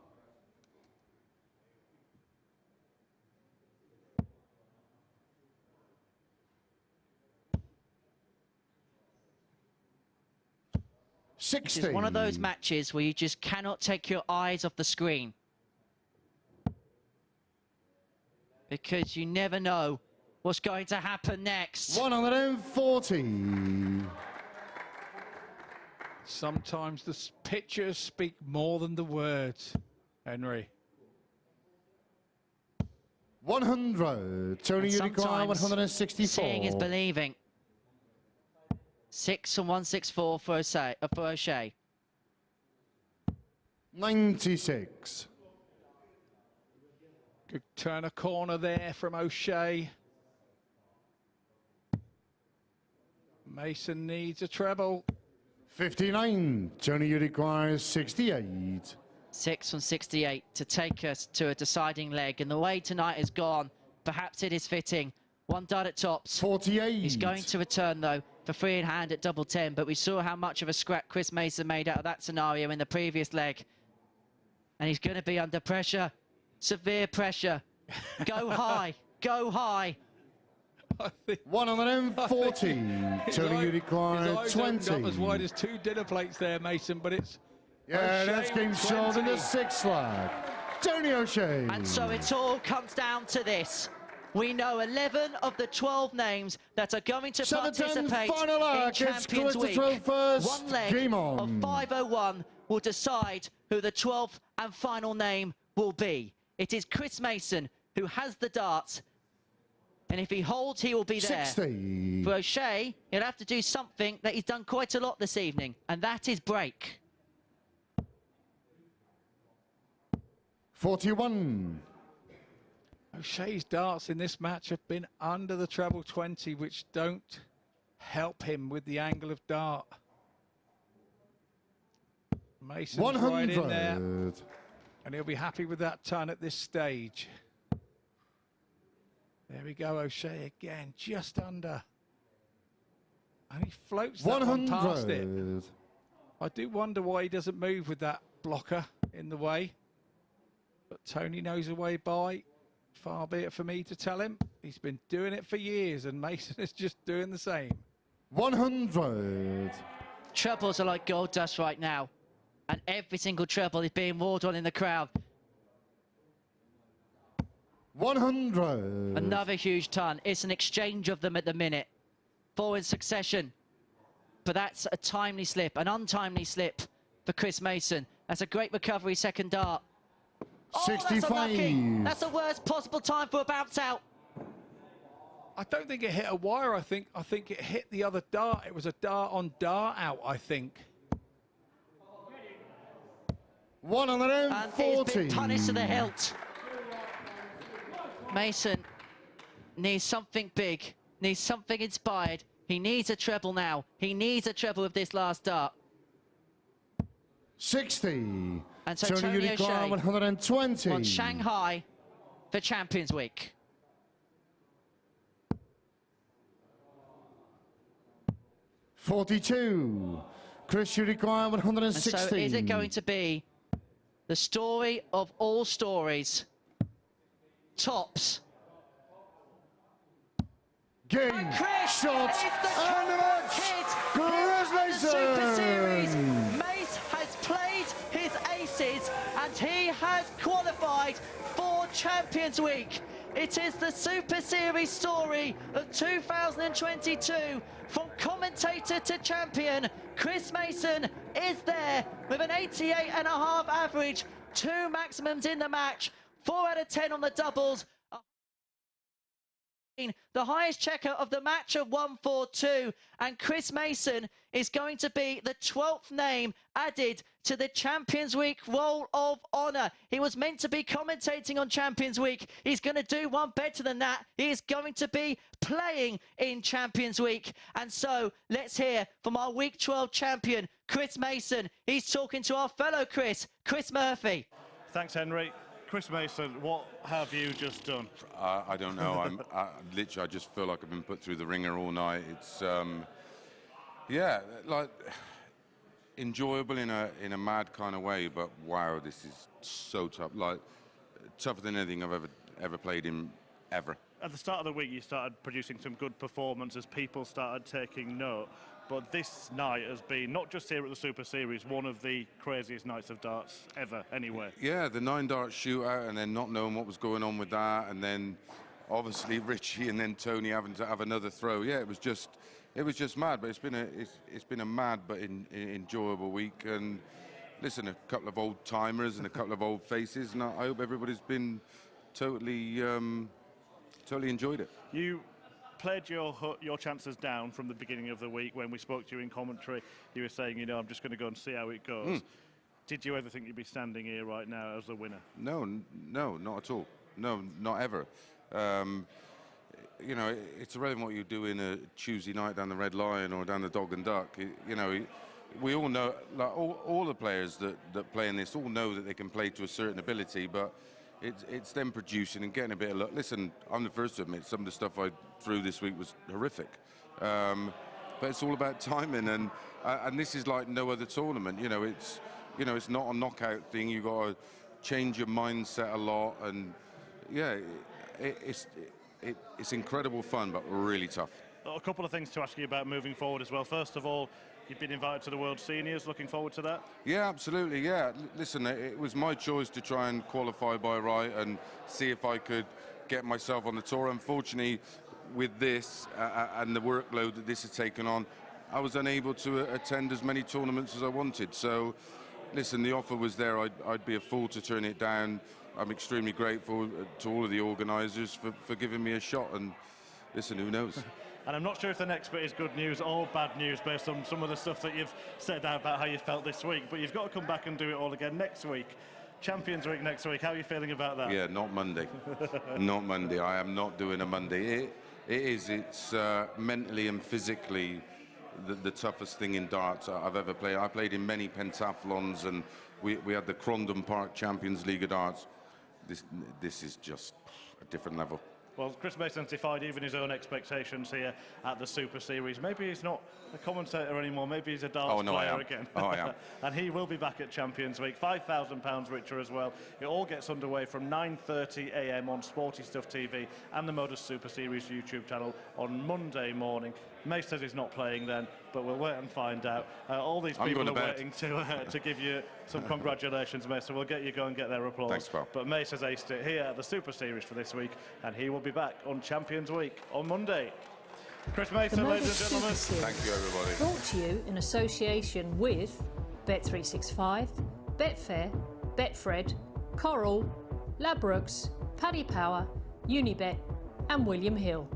This is one of those matches where you just cannot take your eyes off the screen. Because you never know what's going to happen next. 140. Sometimes the pictures speak more than the words, Henry. 100. Tony, you require 164. Seeing is believing. 6 and 164 for O'Shea. 96. Good turn a corner there from O'Shea. Mason needs a treble. 59. Tony, you require 68. 6 from 68 to take us to a deciding leg. And the way tonight has gone, perhaps it is fitting. One dud at tops. 48. He's going to return, though, for free in hand at double 10. But we saw how much of a scrap Chris Mason made out of that scenario in the previous leg. And he's going to be under pressure. Severe pressure. Go high. Go high. 140. Tony, you require his eyes 20. opened up as wide as 2 dinner plates there, Mason, but it's... Yeah, O'Shea that's game with short in the 20. 6th flag. Tony O'Shea. And so it all comes down to this. We know 11 of the 12 names that are going to 7-10 participate final in act. It's Champions Chris to Week. throw first. One leg Game of on. 501 will decide who the 12th and final name will be. It is Chris Mason who has the dart. And if he holds, he will be there. 60. For O'Shea, he'll have to do something that he's done quite a lot this evening, and that is break. 41. O'Shea's darts in this match have been under the treble 20, which don't help him with the angle of dart. Mason's 100. right in there, and he'll be happy with that ton at this stage. There we go, O'Shea again, just under. And he floats that one past it. 100. I do wonder why he doesn't move with that blocker in the way. But Tony knows a way by. Far be it for me to tell him. He's been doing it for years, and Mason is just doing the same. 100. Trebles are like gold dust right now. And every single treble is being roared on in the crowd. 100. Another huge ton. It's an exchange of them at the minute. 4 in succession. But that's a timely slip, an untimely slip for Chris Mason. That's a great recovery, second dart. Oh, 65. that's unlucky. That's the worst possible time for a bounce out. I don't think it hit a wire. I think it hit the other dart. It was a dart on dart out, I think. 140. And it's been punished to the hilt. Mason needs something big, needs something inspired. He needs a treble now. He needs a treble with this last dart. 60. And so Tony O'Shea 120. wants Shanghai for Champions Week. $42. Chris, you require 160. And so is it going to be the story of all stories? Tops. Game, shot, and the match. Chris Mason. Super Series. Mace has played his aces and he has qualified for Champions Week. It is the Super Series story of 2022. From commentator to champion, Chris Mason is there with an 88.5 average, 2 maximums in the match, 4 out of 10 on the doubles. The highest checker of the match of 142, and Chris Mason is going to be the 12th name added to the Champions Week Roll of Honour. He was meant to be commentating on Champions Week. He's going to do one better than that. He is going to be playing in Champions Week. And so let's hear from our Week 12 champion, Chris Mason. He's talking to our fellow Chris Murphy. Thanks, Henry. Chris Mason, what have you just done? I don't know. Literally, I just feel like I've been put through the ringer all night. It's, yeah, like enjoyable in a mad kind of way. But wow, this is so tough. Like tougher than anything I've ever played in ever. At the start of the week, you started producing some good performances. People started taking note. But this night has been, not just here at the Super Series, one of the craziest nights of darts ever, anywhere. Yeah, the 9-dart shootout, and then not knowing what was going on with that, and then obviously Richie and then Tony having to have another throw. Yeah, it was just mad. But it's been a mad but enjoyable week. And listen, a couple of old timers and a couple of old faces, and I hope everybody's been totally enjoyed it. You played your chances down from the beginning of the week. When we spoke to you in commentary, you were saying, you know, I'm just going to go and see how it goes. Did you ever think you'd be standing here right now as the winner? No, not at all. No, not ever. You know, it's irrelevant what you do in a Tuesday night down the Red Lion or down the Dog and Duck. You know, we all know, like all the players that play in this all know that they can play to a certain ability, but it's them producing and getting a bit of luck. Listen, I'm the first to admit some of the stuff I threw this week was horrific. But it's all about timing, and this is like no other tournament. You know, it's not a knockout thing. You've got to change your mindset a lot, and yeah, it's incredible fun, but really tough. A couple of things to ask you about moving forward as well. First of all, you've been invited to the World Seniors. Looking forward to that? Yeah, absolutely, yeah. Listen, it was my choice to try and qualify by right and see if I could get myself on the tour. Unfortunately, with this and the workload that this has taken on, I was unable to attend as many tournaments as I wanted. So, listen, the offer was there. I'd be a fool to turn it down. I'm extremely grateful to all of the organisers for giving me a shot. And listen, who knows? And I'm not sure if the next bit is good news or bad news based on some of the stuff that you've said about how you felt this week. But you've got to come back and do it all again next week. Champions Week next week. How are you feeling about that? Yeah, not Monday. Not Monday. I am not doing a Monday. It's mentally and physically the toughest thing in darts I've ever played. I played in many pentathlons, and we had the Crondon Park Champions League of Darts. This is just a different level. Well, Chris Mason's defied even his own expectations here at the Super Series. Maybe he's not a commentator anymore. Maybe he's a darts player again. Oh, I am. And he will be back at Champions Week. £5,000 richer as well. It all gets underway from 9:30 a.m. on Sporty Stuff TV and the MODUS Super Series YouTube channel on Monday morning. Mace says he's not playing then, but we'll wait and find out. All these people are waiting to give you some congratulations, Mace, so we'll get you go and get their applause. Thanks, pal. But Mace has aced it here at the Super Series for this week, and he will be back on Champions Week on Monday. Chris Mason, ladies and gentlemen. Thank you, everybody. Brought to you in association with Bet365, Betfair, Betfred, Coral, Ladbrokes, Paddy Power, Unibet and William Hill.